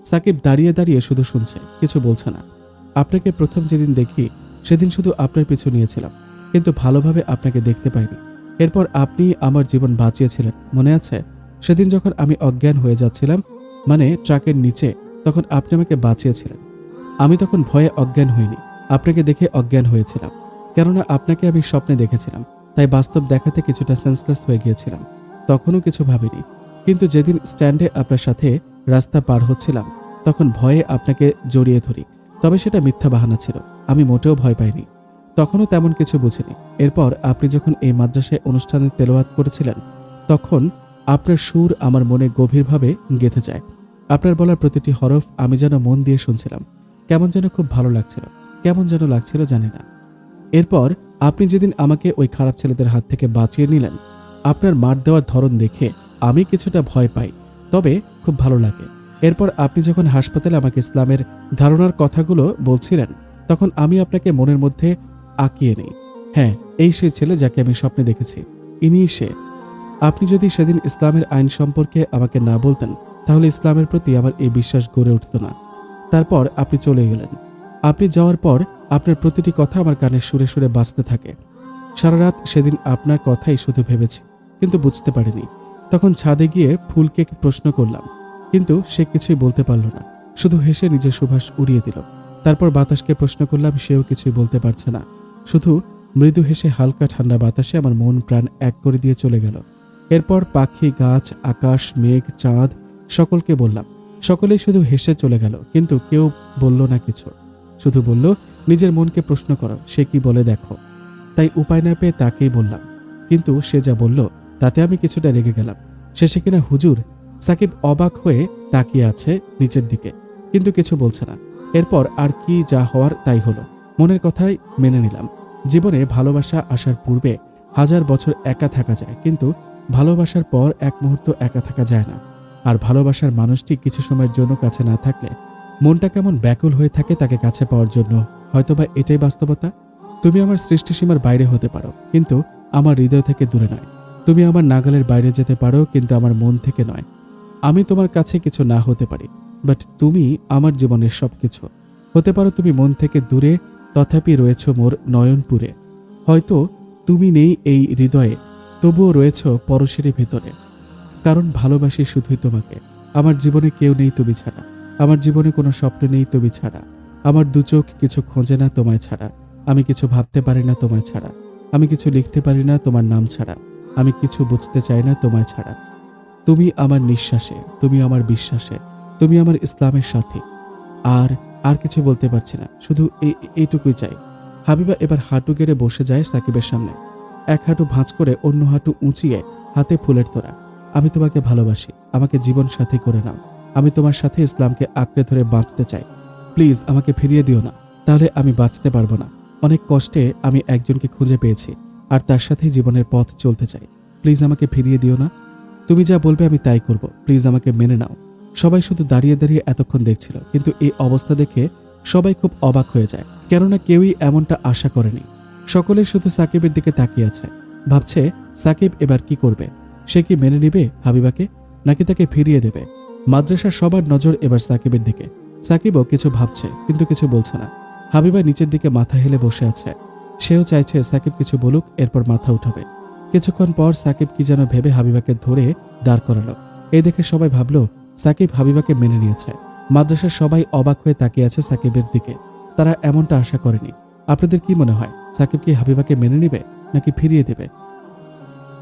সাকিব দাঁড়িয়ে দাঁড়িয়ে শুধু শুনছে, কিছু বলছে না। আপনাকে প্রথম যেদিন দেখি সেদিন শুধু আপনার পিছু নিয়েছিলাম, কিন্তু ভালোভাবে আপনাকে দেখতে পাইনি। এরপর আপনি আমার জীবন বাঁচিয়েছিলেন, মনে আছে? সেদিন যখন আমি অজ্ঞান হয়ে যাচ্ছিলাম, মানে ট্রাকের নিচে, তখন আপনি আমাকে বাঁচিয়েছিলেন। আমি তখন ভয়ে অজ্ঞান হইনি, আপনাকে দেখে অজ্ঞান হয়েছিলাম, কেননা আপনাকে আমি স্বপ্নে দেখেছিলাম, তাই বাস্তব দেখাতে কিছুটা সেন্সলেস হয়ে গিয়েছিলাম। তখনও কিছু ভাবিনি, কিন্তু যেদিন স্ট্যান্ডে আপনার সাথে রাস্তা পার হচ্ছিলাম, তখন ভয়ে আপনাকে জড়িয়ে ধরি, তবে সেটা মিথ্যা বাহানা ছিল, আমি মোটেও ভয় পাইনি। তখনও তেমন কিছু বুঝিনি। এরপর আপনি যখন এই মাদ্রাসায় অনুষ্ঠানে তেলাওয়াত করেছিলেন, তখন আপনার সুর আমার মনে গভীরভাবে গেঁথে যায়। আপনার বলার প্রতিটি হরফ আমি যেন মন দিয়ে শুনছিলাম, কেমন যেন খুব ভালো লাগছিল, কেমন যেন লাগছিল জানি না। এরপর আপনি যেদিন আমাকে ওই খারাপ ছেলেদের হাত থেকে বাঁচিয়ে নিলেন, আপনার মার দেওয়ার ধরন দেখে আমি কিছুটা ভয় পাই, তবে খুব ভালো লাগে। এরপর আপনি যখন হাসপাতালে আমাকে ইসলামের ধারণার কথাগুলো বলছিলেন, তখন আমি আপনাকে মনের মধ্যে আঁকিয়ে নিই। হ্যাঁ, এই সেই ছেলে যাকে আমি স্বপ্নে দেখেছি, ইনিই সে। আপনি যদি সেদিন ইসলামের আইন সম্পর্কে আমাকে না বলতেন, তাহলে ইসলামের প্রতি আমার এই বিশ্বাস গড়ে উঠত না। তারপর আপনি চলে গেলেন। আপনি যাওয়ার পর আপনার প্রতিটি কথা আমার কানে সুরে সুরে বাজতে থাকে। সারা রাত সেদিন আপনার কথাই শুধু ভেবেছি, কিন্তু বুঝতে পারিনি। তখন ছাদে গিয়ে ফুলকে প্রশ্ন করলাম, কিন্তু সে কিছুই বলতে পারল না, শুধু হেসে নিজের সুবাস উড়িয়ে দিল। তারপর বাতাসকে প্রশ্ন করলাম, সেও কিছুই বলতে পারছে না, শুধু মৃদু হেসে হালকা ঠান্ডা বাতাসে আমার মন প্রাণ এক করে দিয়ে চলে গেল। এরপর পাখি, গাছ, আকাশ, মেঘ, চাঁদ সকলকে বললাম, সকলেই শুধু হেসে চলে গেল, কিন্তু কেউ বলল না কিছু, শুধু বলল নিজের মনকে প্রশ্ন করো, সে কি বলে দেখো। তাই উপায় না পেয়ে তাকেই বললাম, কিন্তু সে যা বলল তাতে আমি কিছুটা রেগে গেলাম। শেষে কিনা হুজুর। সাকিব অবাক হয়ে তাকিয়ে আছে নিচের দিকে, কিন্তু কিছু বলছে না। এরপর আর কি যা হওয়ার তাই হলো। মনের কথাই মেনে নিলাম। জীবনে ভালোবাসা আসার পূর্বে 1000 বছর একা থাকা যায়, কিন্তু ভালোবাসার পর এক মুহূর্ত একা থাকা যায় না। আর ভালোবাসার মানুষটি কিছু সময়ের জন্য কাছে না থাকলে মনটা কেমন ব্যাকুল হয়ে থাকে তাকে কাছে পাওয়ার জন্য। হয়তোবা এটাই বাস্তবতা। তুমি আমার সৃষ্টিসীমার বাইরে হতে পারো, কিন্তু আমার হৃদয় থেকে দূরে নয়। তুমি আমার নাগালের বাইরে যেতে পারো, কিন্তু আমার মন থেকে নয়। আমি তোমার কাছে কিছু না হতে পারি, বাট তুমি আমার জীবনের সবকিছু। হতে পারো তুমি মন থেকে দূরে, তথাপি রয়েছ মোর নয়নপুরে। হয়তো তুমি নেই এই হৃদয়ে, তবুও রয়েছ পরশেরই ভেতরে। কারণ ভালোবাসি শুধুই তোমাকে। আমার জীবনে কেউ নেই তুমি ছাড়া। আমার জীবনে কোনো স্বপ্ন নেই তুমি ছাড়া। আমার দু চোখ কিছু খোঁজে না তোমায় ছাড়া। আমি কিছু ভাবতে পারি না তোমায় ছাড়া। আমি কিছু লিখতে পারি না তোমার নাম ছাড়া। আমি কিছু বুঝতে চাই না তোমায় ছাড়া। তুমি আমার নিঃশ্বাসে, তুমি আমার বিশ্বাসে, তুমি আমার ইসলামের সাথী। আর আর কিছু বলতে পারছি না, শুধু এইটুকুই চাই। হাবিবা এবার হাঁটু গেড়ে বসে যায় সাকিবের সামনে। এক হাঁটু ভাঁজ করে অন্য হাঁটু উঁচিয়ে, হাতে ফুলের তোড়া। আমি তোমাকে ভালোবাসি, আমাকে জীবন সাথী করে নাও। আমি তোমার সাথে ইসলামকে আঁকড়ে ধরে বাঁচতে চাই। প্লিজ আমাকে ফিরিয়ে দিও না, তাহলে আমি বাঁচতে পারবো না। অনেক কষ্টে আমি একজনকে খুঁজে পেয়েছি, আর তার সাথেই জীবনের পথ চলতে চাই। প্লিজ আমাকে ফিরিয়ে দিও না। তুমি যা বলবে আমি তাই করব, প্লিজ আমাকে মেনে নাও। সবাই শুধু দাঁড়িয়ে দাঁড়িয়ে এতক্ষণ দেখছিল, কিন্তু এই অবস্থা দেখে সবাই খুব অবাক হয়ে যায়, কেননা কেউই এমনটা আশা করেনি। সকলে শুধু সাকিবের দিকে তাকিয়ে আছে, ভাবছে সাকিব এবার কি করবে। সে কি মেনে নিবে হাবিবাকে, নাকি তাকে ফিরিয়ে দেবে? মাদ্রাসার সবার নজর এবার সাকিবের দিকে। সাকিবও কিছু ভাবছে, কিন্তু কিছু বলছে না। হাবিবা নিচের দিকে মাথা হেলে বসে আছে। সেও চাইছে সাকিব কিছু বলুক, এরপর মাথা উঠাবে। কিছুক্ষণ পর সাকিব কি যেন ভেবে হাবিবাকে ধরে দাঁড় করালো। এই দেখে সবাই ভাবলো সাকিব হাবিবাকে মেনে নিয়েছে। মাদ্রাসার সবাই অবাক হয়ে তাকিয়ে আছে সাকিবের দিকে। তারা এমনটা আশা করেনি। আপনাদের কি মনে হয়, সাকিব কি হাবিবাকে মেনে নিবে নাকি ফিরিয়ে দেবে?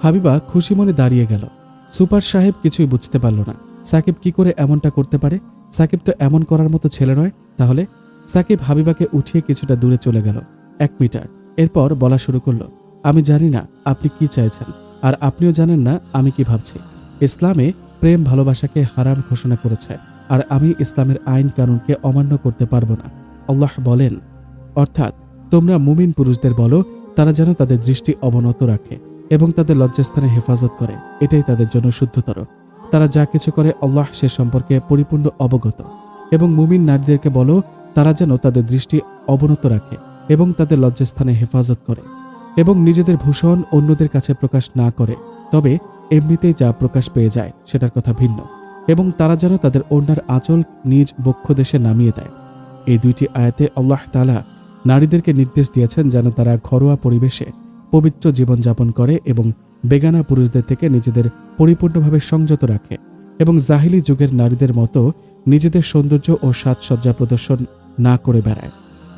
হাবিবা খুশি মনে দাঁড়িয়ে গেল। সুপার সাহেব কিছুই বুঝতে পারল না। সাকিব কি করে এমনটা করতে পারে? সাকিব তো এমন করার মতো ছেলে নয়। তাহলে সাকিব হাবিবাকে উঠিয়ে কিছুটা দূরে চলে গেল, 1 মিটার। এরপর বলা শুরু করলো, আমি জানি না আপনি কি চাইছেন, আর আপনিও জানেন না আমি কি ভাবছি। ইসলামে প্রেম ভালোবাসাকে হারাম ঘোষণা করেছে, আর আমি ইসলামের আইন কানুনকে অমান্য করতে পারবো না। আল্লাহ বলেন, অর্থাৎ তোমরা মুমিন পুরুষদের বলো তারা যেন তাদের দৃষ্টি অবনত রাখে এবং তাদের লজ্জাস্থানে হেফাজত করে, এটাই তাদের জন্য শুদ্ধতর। তারা যা কিছু করে আল্লাহ সে সম্পর্কে পরিপূর্ণ অবগত। এবং মুমিন নারীদেরকে বলো তারা যেন তাদের দৃষ্টি অবনত রাখে এবং তাদের লজ্জাস্থানে হেফাজত করে এবং নিজেদের ভূষণ অন্যদের কাছে প্রকাশ না করে, তবে এমনিতেই যা প্রকাশ পেয়ে যায় সেটার কথা ভিন্ন। এবং তারা যেন তাদের ওড়নার আঁচল নিজ বক্ষদেশে নামিয়ে দেয়। এই 2টি আয়াতে আল্লাহ তাআলা নারীদেরকে নির্দেশ দিয়েছেন যেন তারা ঘরোয়া পরিবেশে পবিত্র জীবনযাপন করে এবং বেগানা পুরুষদের থেকে নিজেদের পরিপূর্ণভাবে সংযত রাখে এবং জাহিলি যুগের নারীদের মতো নিজেদের সৌন্দর্য ও সাজসজ্জা প্রদর্শন না করে বেড়ায়।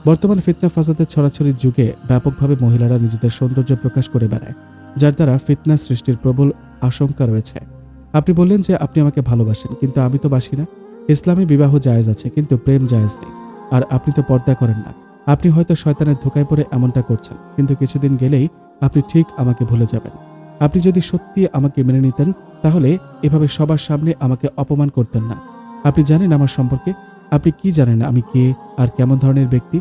বর্তমান ফিতনা ফাসাদের ছড়াছড়ির যুগে ব্যাপকভাবে মহিলারা নিজেদের সৌন্দর্য প্রকাশ করে বেড়ায়, যার দ্বারা ফিতনা সৃষ্টির প্রবল আশঙ্কা রয়েছে। আপনি বললেন যে আপনি আমাকে ভালোবাসেন, কিন্তু আমি তো বাসি না। ইসলামে বিবাহ জায়েজ আছে, কিন্তু প্রেম জায়েজ নেই। আর আপনি তো পর্দা করেন না। আপনি হয়তো শয়তানের ধোঁকায় পড়ে এমনটা করছেন, কিন্তু কিছুদিন গেলেই আপনি ঠিক আমাকে ভুলে যাবেন। আপনি যদি সত্যি আমাকে মেনে নিতেন, তাহলে এভাবে সবার সামনে আমাকে অপমান করতেন না। আপনি জানেন আমার সম্পর্কে? আপনি কি জানেন আমি কে আর কেমন ধরনের ব্যক্তি?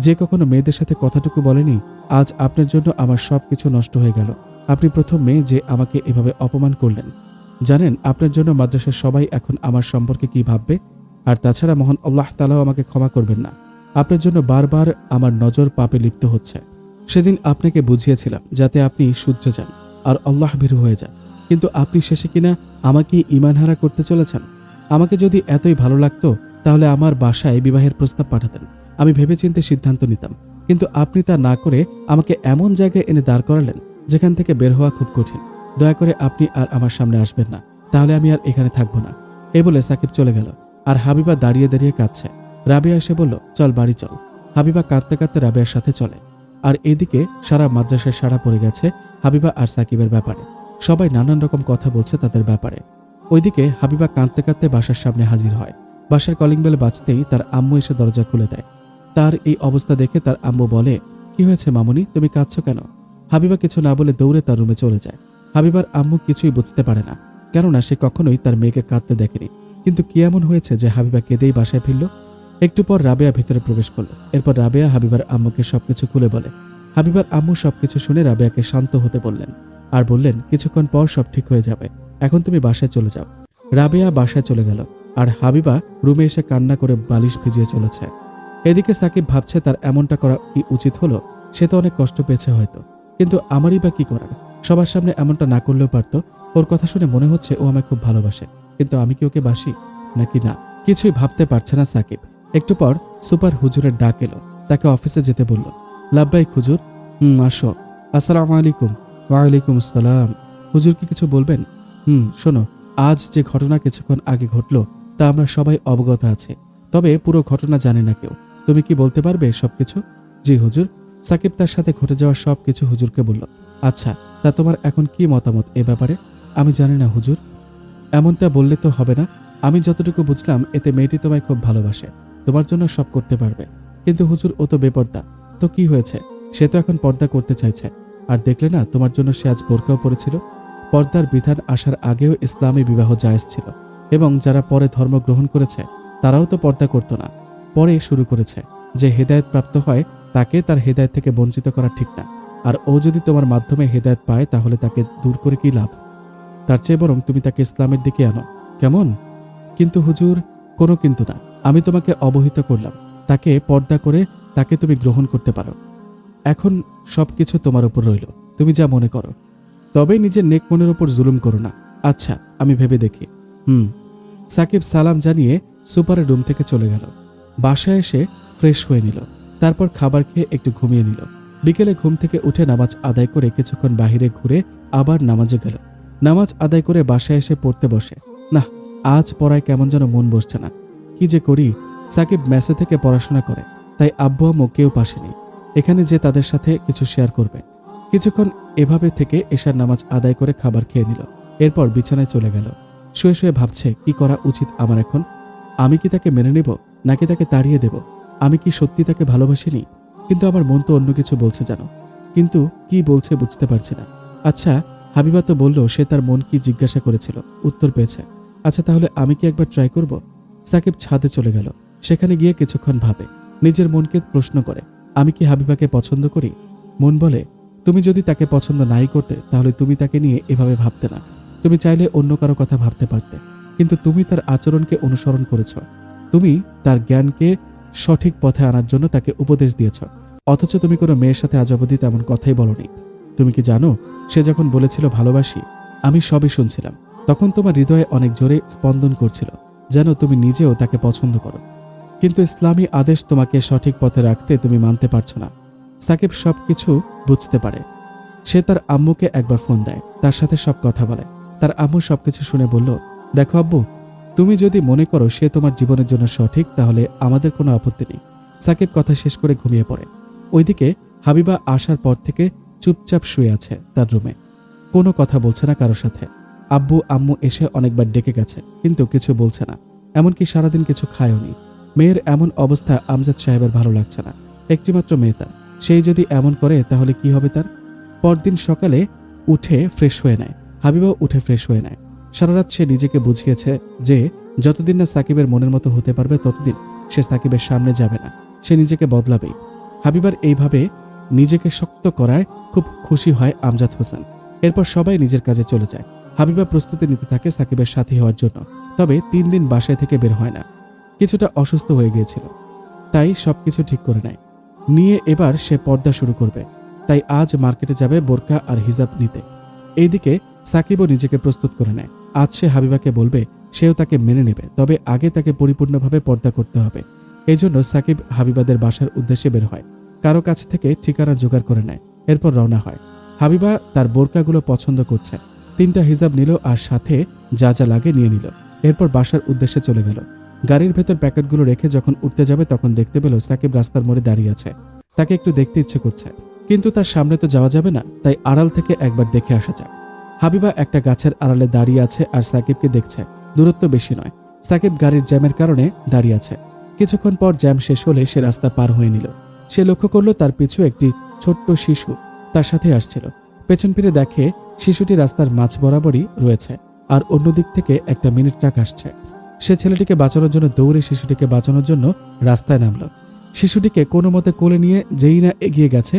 যে কখনো মেয়েদের সাথে কথাটুকু বলেনি, আজ আপনার জন্য আমার সবকিছু নষ্ট হয়ে গেল। আপনি প্রথম মেয়ে যে আমাকে এভাবে অপমান করলেন। জানেন আপনার জন্য মাদ্রাসার সবাই এখন আমার সম্পর্কে কি ভাববে? আর তাছাড়া মহান আল্লাহ তাআলাও আমাকে ক্ষমা করবেন না। আপনার জন্য বারবার আমার নজর পাপে লিপ্ত হচ্ছে। সেদিন আপনাকে বুঝিয়েছিলাম যাতে আপনি শুধরে যান আর আল্লাহ ভীরু হয়ে যান, কিন্তু আপনি শেষে কিনা আমাকে ঈমানহারা করতে চলেছেন। আমাকে যদি এতই ভালো লাগতো তাহলে আমার বাসায় বিবাহের প্রস্তাব পাঠাতেন, আমি ভেবেচিন্তে সিদ্ধান্ত নিতাম। কিন্তু আপনি তা না করে আমাকে এমন জায়গায় এনে দাঁড় করালেন যেখান থেকে বের হওয়া খুব কঠিন। দয়া করে আপনি আর আমার সামনে আসবেন না, তাহলে আমি আর এখানে থাকবো না। এই বলে সাকিব চলে গেল, আর হাবিবা দাঁড়িয়ে দাঁড়িয়ে কাঁদছে। রাবেয়া এসে বলল, চল বাড়ি চল। হাবিবা কাঁদতে কাঁদতে রাবেয়ার সাথে চলে। আর এদিকে সারা মাদ্রাসায় সাড়া পড়ে গেছে হাবিবা আর সাকিবের ব্যাপারে। সবাই নানান রকম কথা বলছে তাদের ব্যাপারে। ওইদিকে হাবিবা কাঁদতে কাঁদতে বাসার সামনে হাজির হয়। বাসার কলিং বেল বাজতেই তার আম্মু এসে দরজা খুলে দেয়। তার এই অবস্থা দেখে তার আম্মু বলে, কি হয়েছে মামুনি, তুমি কাঁদছো কেন? হাবিবা কিছু না বলে দৌড়ে তার রুমে চলে যায়। হাবিবার আম্মু কিছুই বুঝতে পারে না, কেননা সে কখনোই তার মেয়েকে কাঁদতে দেখেনি। কিন্তু কি এমন হয়েছে যে হাবিবা কেঁদেই বাসায় ফিরল? একটু পর রাবেয়া ভিতরে প্রবেশ করলো। এরপর রাবেয়া হাবিবার আম্মুকে সবকিছু খুলে বলে। হাবিবার আম্মু সবকিছু শুনে রাবেয়াকে শান্ত হতে বললেন আর বললেন, কিছুক্ষণ পর সব ঠিক হয়ে যাবে, এখন তুমি বাসায় চলে যাও। রাবেয়া বাসায় চলে গেল আর হাবিবা রুমে এসে কান্না করে বালিশ ভিজিয়ে চলেছে। এদিকে সাকিব ভাবছে তার এমনটা করা কি উচিত হলো। সে তো অনেক কষ্ট পেয়েছে হয়তো, কিন্তু আমারই বা কি করার। সবার সামনে এমনটা না করলেও পারতো। ওর কথা শুনে মনে হচ্ছে ও আমায় খুব ভালোবাসে, কিন্তু আমি কি ওকে বাসি নাকি না, কিছুই ভাবতে পারছে না সাকিব। একটু পর সুপার হুজুরের ডাক এলো। তাকে অফিসে যেতে বলল। লাব্বাইক হুজুর। আসো। আসসালামু আলাইকুম। ওয়ালাইকুম আসসালাম। হুজুর কি কিছু বলবেন? শোনো, আজ যে ঘটনা কিছুক্ষণ আগে ঘটলো তা আমরা সবাই অবগত আছি, তবে পুরো ঘটনা জানে না কেউ। তুমি কি বলতে পারবে সবকিছু? জি হুজুর। সাকিব তার সাথে ঘটে যাওয়া সবকিছু হুজুরকে বলল। আচ্ছা, তা তোমার এখন কি মতামত এ ব্যাপারে? আমি জানি না হুজুর। এমনটা বললে তো হবে না। আমি যতটুকু বুঝলাম এতে মেয়েটি তোমায় খুব ভালোবাসে, তোমার জন্য সব করতে পারবে। কিন্তু হুজুর, ও তো বেপর্দা। তো কি হয়েছে? সে তো এখন পর্দা করতে চাইছে। আর দেখলে না, তোমার জন্য সে আজ বোরকাও পরেছিল। পর্দার বিধান আসার আগেও ইসলামী বিবাহ জায়েজ ছিল, এবং যারা পরে ধর্ম গ্রহণ করেছে তারাও তো পর্দা করত না, পরে শুরু করেছে। যে হেদায়েত প্রাপ্ত হয় তাকে তার হেদায়েত থেকে বঞ্চিত করা ঠিক না। আর ও যদি তোমার মাধ্যমে হেদায়েত পায় তাহলে তাকে দূর করে কি লাভ? তার চেয়ে বরং তুমি তাকে ইসলামের দিকে আনো, কেমন? কিন্তু হুজুর। কোনো কিন্তু না, আমি তোমাকে অবহিত করলাম। তাকে পর্দা করে তাকে তুমি গ্রহণ করতে পারো। এখন সবকিছু তোমার উপর রইল, তুমি যা মনে করো। তবে নিজের নেক মনের উপর জুলুম করো না। আচ্ছা, আমি ভেবে দেখি। সাকিব সালাম জানিয়ে সুপারের রুম থেকে চলে গেল। বাসায় এসে ফ্রেশ হয়ে নিল, তারপর খাবার খেয়ে একটু ঘুমিয়ে নিল। বিকেলে ঘুম থেকে উঠে নামাজ আদায় করে কিছুক্ষণ বাহিরে ঘুরে আবার নামাজে গেল। নামাজ আদায় করে বাসায় এসে পড়তে বসে। না, আজ পড়ায় কেমন যেন মন বসছে না। কি যে করি। সাকিব মেসে থেকে পড়াশোনা করে, তাই আব্বু আম্মু কেউ পাশে নেই। এখানে যে তাদের সাথে কিছু শেয়ার করবে। কিছুক্ষণ এভাবে থেকে এশার নামাজ আদায় করে খাবার খেয়ে নিল। এরপর বিছানায় চলে গেল। শুয়ে শুয়ে ভাবছে কি করা উচিত আমার এখন। আমি কি তাকে মেনে নেব নাকি তাকে তাড়িয়ে দেব? আমি কি সত্যি তাকে ভালোবাসিনি? কিন্তু আমার মন তো অন্য কিছু বলছে জানো, কিন্তু কি বলছে বুঝতে পারছি না। আচ্ছা, হাবিবা তো বলল সে তার মন কি জিজ্ঞাসা করেছিল, উত্তর পেয়েছে। আচ্ছা, তাহলে আমি কি একবার ট্রাই করব? সাকিব ছাদে চলে গেল। সেখানে গিয়ে কিছুক্ষণ ভাবে, নিজের মনকে প্রশ্ন করে, আমি কি হাবিবাকে পছন্দ করি? মন বলে, তুমি যদি তাকে পছন্দ নাই করতে তাহলে তুমি তাকে নিয়ে এভাবে ভাবতে না। তুমি চাইলে অন্য কারো কথা ভাবতে পারতে, কিন্তু তুমি তার আচরণকে অনুসরণ করেছ। তুমি তার জ্ঞানকে সঠিক পথে আনার জন্য তাকে উপদেশ দিয়েছ, অথচ তুমি কোনো মেয়ের সাথে আজ অবধি তেমন কথাই বলনি। তুমি কি জানো, সে যখন বলেছিল ভালোবাসি, আমি সবই শুনছিলাম। তখন তোমার হৃদয়ে অনেক জোরে স্পন্দন করছিল, যেন তুমি নিজেও তাকে পছন্দ করো। কিন্তু ইসলামী আদেশ তোমাকে সঠিক পথে রাখতে তুমি মানতে পারছো না। সাকিব সবকিছু বুঝতে পারে। সে তার আম্মুকে একবার ফোন দেয়, তার সাথে সব কথা বলে। তার আম্মু সবকিছু শুনে বলল, দেখো আব্বু, তুমি যদি মনে করো সে তোমার জীবনের জন্য সঠিক তাহলে আমাদের কোনো আপত্তি নেই। সাকিব কথা শেষ করে ঘুমিয়ে পড়ে। ওইদিকে হাবিবা আসার পর থেকে চুপচাপ শুয়ে আছে তার রুমে, কোনো কথা বলছে না কারোর সাথে। আব্বু আম্মু এসে অনেকবার ডেকে গেছে, কিন্তু কিছু বলছে না, এমনকি সারাদিন কিছু খায়ওনি। মেয়ের এমন অবস্থা আমজাদ সাহেবের ভালো লাগছে না। একটিমাত্র মেয়ে তার, সেই যদি এমন করে তাহলে কি হবে তার? পরদিন সকালে উঠে ফ্রেশ হয়ে নেয়। হাবিবাও উঠে ফ্রেশ হয়ে নেয়। সারা রাত সে নিজেকে বুঝিয়েছে যে যতদিন না সাকিবের মনের মতো হতে পারবে ততদিন সে সাকিবের সামনে যাবে না, সে নিজেকে বদলাবেই। হাবিবার এইভাবে নিজেকে শক্ত করায় খুব খুশি হয় আমজাদ হোসেন। এরপর সবাই নিজের কাজে চলে যায়। হাবিবা প্রস্তুতি নিতে থাকে সাকিবের সাথী হওয়ার জন্য। তবে 3 দিন বাসায় থেকে বের হয় না, কিছুটা অসুস্থ হয়ে গিয়েছিল, তাই সবকিছু ঠিক করে নেয়। নিয়ে এবার সে পর্দা শুরু করবে, তাই আজ মার্কেটে যাবে বোরকা আর হিজাব নিতে। এইদিকে সাকিবও নিজেকে প্রস্তুত করে নেয়। আজ সে হাবিবাকে বলবে, সেও তাকে মেনে নেবে, তবে আগে তাকে পরিপূর্ণভাবে পর্দা করতে হবে। এই জন্য সাকিব হাবিবাদের বাসার উদ্দেশ্যে বের হয়, কারো কাছ থেকে ঠিকানা জোগাড় করে নেয়। এরপর রওনা হয়। হাবিবা তার বোরকাগুলো পছন্দ করছে, 3টা হিজাব নিল আর সাথে যা যা লাগে নিয়ে নিল। এরপর বাসার উদ্দেশ্যে চলে গেল। গাড়ির ভেতর প্যাকেটগুলো রেখে যখন উঠতে যাবে তখন দেখতে পেল সাকিব রাস্তার মোড়ে দাঁড়িয়ে আছে। তাকে একটু দেখতে ইচ্ছে করছে, কিন্তু তার সামনে তো যাওয়া যাবে না, তাই আড়াল থেকে একবার দেখে আসা যাক। হাবিবা একটা গাছের আড়ালে দাঁড়িয়ে আছে আর সাকিবকে দেখছে। দূরত্ব বেশি নয়। সাকিব গাড়ির জ্যামের কারণে দাঁড়িয়ে আছে। কিছুক্ষণ পর জ্যাম শেষ হলে সে রাস্তা পার হয়ে নিল। সে লক্ষ্য করল তার পিছু একটি ছোট্ট শিশু তার সাথে আসছিল। পেছন ফিরে দেখে শিশুটি রাস্তার মাঝ বরাবরই রয়েছে, আর অন্যদিক থেকে একটা মিনি ট্রাক আসছে। সে ছেলেটিকে বাঁচানোর জন্য দৌড়ে শিশুটিকে বাঁচানোর জন্য রাস্তায় নামল। শিশুটিকে কোনো মতে কোলে নিয়ে যেই না এগিয়ে গেছে,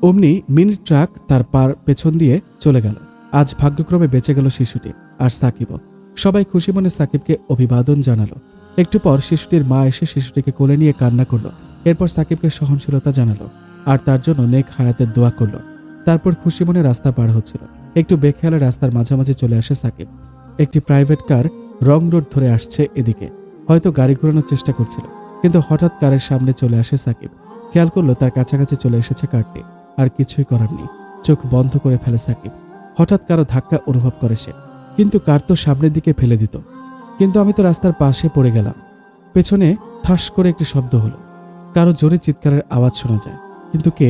অমনি মিনি ট্রাক তার পার পেছন দিয়ে চলে গেল। আজ ভাগ্যক্রমে বেঁচে গেল শিশুটি আর সাকিবও। সবাই খুশি মনে সাকিবকে অভিবাদন জানালো। একটু পর শিশুটির মা এসে শিশুটিকে কোলে নিয়ে কান্না করলো। এরপর সাকিবকে সহনশীলতা জানালো আর তার জন্য নেক হায়াতের দোয়া করলো। তারপর খুশি মনে রাস্তা পার হচ্ছিল। একটু বেখেয়ালে রাস্তার মাঝামাঝি চলে আসে সাকিব। একটি প্রাইভেট কার রং রোড ধরে আসছে এদিকে, হয়তো গাড়ি ঘোরানোর চেষ্টা করছিল, কিন্তু হঠাৎ কারের সামনে চলে আসে সাকিব। খেয়াল করলো তার কাছাকাছি চলে এসেছে কারটি, আর কিছুই করার নেই, চোখ বন্ধ করে ফেলে সাকিব। হঠাৎ কারো ধাক্কা অনুভব করে সে, কিন্তু কার তো সামনের দিকে ফেলে দিত। কিন্তু আমি তো রাস্তার পাশে পড়ে গেলাম। পেছনে ঠাস করে একটি শব্দ হলো, কারো জোরে চিৎকারের আওয়াজ শোনা যায়, কিন্তু কে?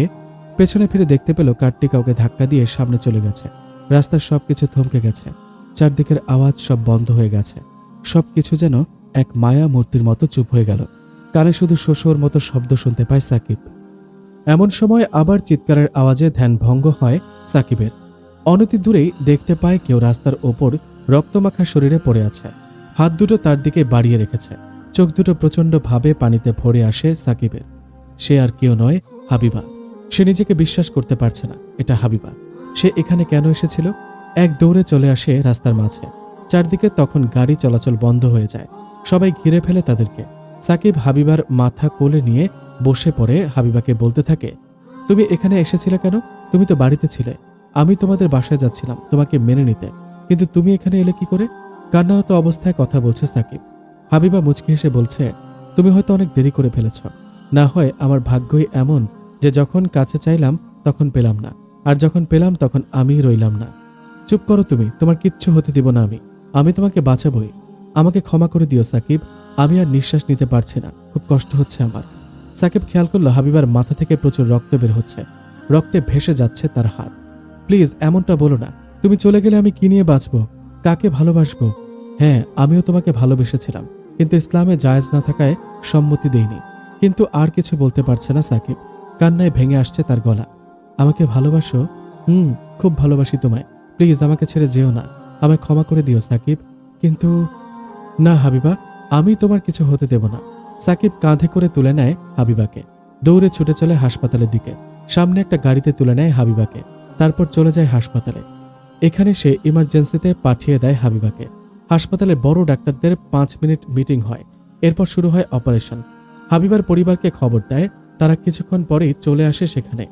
পেছনে ফিরে দেখতে পেল কারটি কাউকে ধাক্কা দিয়ে সামনে চলে গেছে। রাস্তার সবকিছু থমকে গেছে, চারদিকের আওয়াজ সব বন্ধ হয়ে গেছে। সবকিছু যেন এক মায়া মূর্তির মতো চুপ হয়ে গেল। কানে শুধু শোষোর মতো শব্দ শুনতে পায় সাকিব। এমন সময় আবার চিৎকারের আওয়াজে ধ্যান ভঙ্গ হয় সাকিবের। অনতি দূরেই দেখতে পায় কেউ রাস্তার ওপর রক্তমাখা শরীরে পড়ে আছে, হাত দুটো তার দিকে বাড়িয়ে রেখেছে। চোখ দুটো প্রচণ্ড ভাবে পানিতে ভরে আসে সাকিবের। সে আর কেউ নয়, হাবিবা। সে নিজেকে বিশ্বাস করতে পারছে না এটা হাবিবা। সে এখানে কেন এসেছিল? এক দৌড়ে চলে আসে রাস্তার মাঝে। চারদিকে তখন গাড়ি চলাচল বন্ধ হয়ে যায়, সবাই ঘিরে ফেলে তাদেরকে। সাকিব হাবিবার মাথা কোলে নিয়ে বসে পড়ে হাবিবাকে বলতে থাকে, তুমি এখানে এসেছিলে কেন? তুমি তো বাড়িতে ছিলে। আমি তোমাদের বাসায় যাচ্ছিলাম তোমাকে মেনে নিতে, কিন্তু তুমি এখানে এলে কি করে? কান্নারত অবস্থায় কথা বলছে সাকিব। হাবিবা মুচকি হেসে বলছে, তুমি হয়তো অনেক দেরি করে ফেলেছ। না হয় আমার ভাগ্যই এমন যে যখন কাছে চাইলাম তখন পেলাম না, আর যখন পেলাম তখন আমি রইলাম না। চুপ করো তুমি, তোমার কিচ্ছু হতে দিব না আমি তোমাকে বাঁচাবই। আমাকে ক্ষমা করে দিও সাকিব, আমি আর নিঃশ্বাস নিতে পারছি না, খুব কষ্ট হচ্ছে আমার। সাকিব খেয়াল করলো হাবিবার মাথা থেকে প্রচুর রক্ত বের হচ্ছে, রক্তে ভেসে যাচ্ছে তার হাত। প্লিজ এমনটা বলো না, তুমি চলে গেলে আমি কি নিয়ে বাঁচবো, কাকে ভালোবাসবো? হ্যাঁ, আমিও তোমাকে ভালোবেসেছিলাম, কিন্তু ইসলামে জায়েজ না থাকায় সম্মতি দেইনি। কিন্তু আর কিছু বলতে পারছে না সাকিব, কান্নায় ভেঙে আসছে তার গলা। আমাকে ভালোবাসো? খুব ভালোবাসি তোমায়, প্লিজ আমাকে ছেড়ে যেও না, আমায় ক্ষমা করে দিও সাকিব। কিন্তু না হাবিবা, আমি তোমার কিছু হতে দেব না। সাকিব কাঁধে করে তুলে নেয় হাবিবাকে, দৌড়ে ছুটে চলে হাসপাতালের দিকে। সামনে একটা গাড়িতে তুলে নেয় হাবিবাকে, তারপর চলে যায় হাসপাতালে। এখানে সে ইমার্জেন্সিতে পাঠিয়ে দেয় হাবিবাকে। হাসপাতালে বড় ডাক্তারদের 5 মিনিট মিটিং হয়, এরপর শুরু হয় অপারেশন। হাবিবার পরিবারকে খবর দেয়, তারা কিছুক্ষণ পরেই চলে আসে সেখানে।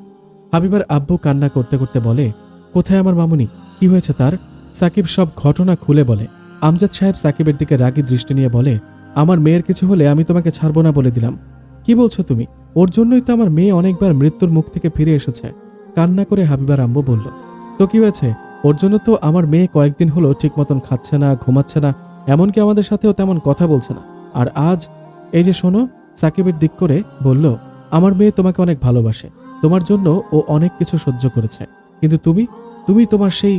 হাবিবার আব্বু কান্না করতে করতে বলে, কোথায় আমার মামুনি, কি হয়েছে তার? সাকিব সব ঘটনা খুলে বলে। আমজাদ সাহেব সাকিবের দিকে রাগী দৃষ্টি নিয়ে বলে, আমার মেয়ের কিছু হলে আমি তোমাকে ছাড়বো না বলে দিলাম। কি বলছো তুমি? ওর জন্যই তো আমার মেয়ে অনেকবার মৃত্যুর মুখ থেকে ফিরে এসেছে। কান্না করে হাবিবার আম্মু বলল, তো কি হয়েছে? ওর জন্য তো আমার মেয়ে কয়েকদিন হলো ঠিক মতন খাচ্ছে না, ঘুমাচ্ছে না, এমনকি আমাদের সাথেও তেমন কথা বলছে না। আর আজ এই যে শোনো, সাকিবের দিক করে বলল, আমার মেয়ে তোমাকে অনেক ভালোবাসে, তোমার জন্য ও অনেক কিছু সহ্য করেছে, কিন্তু তুমি তোমার সেই।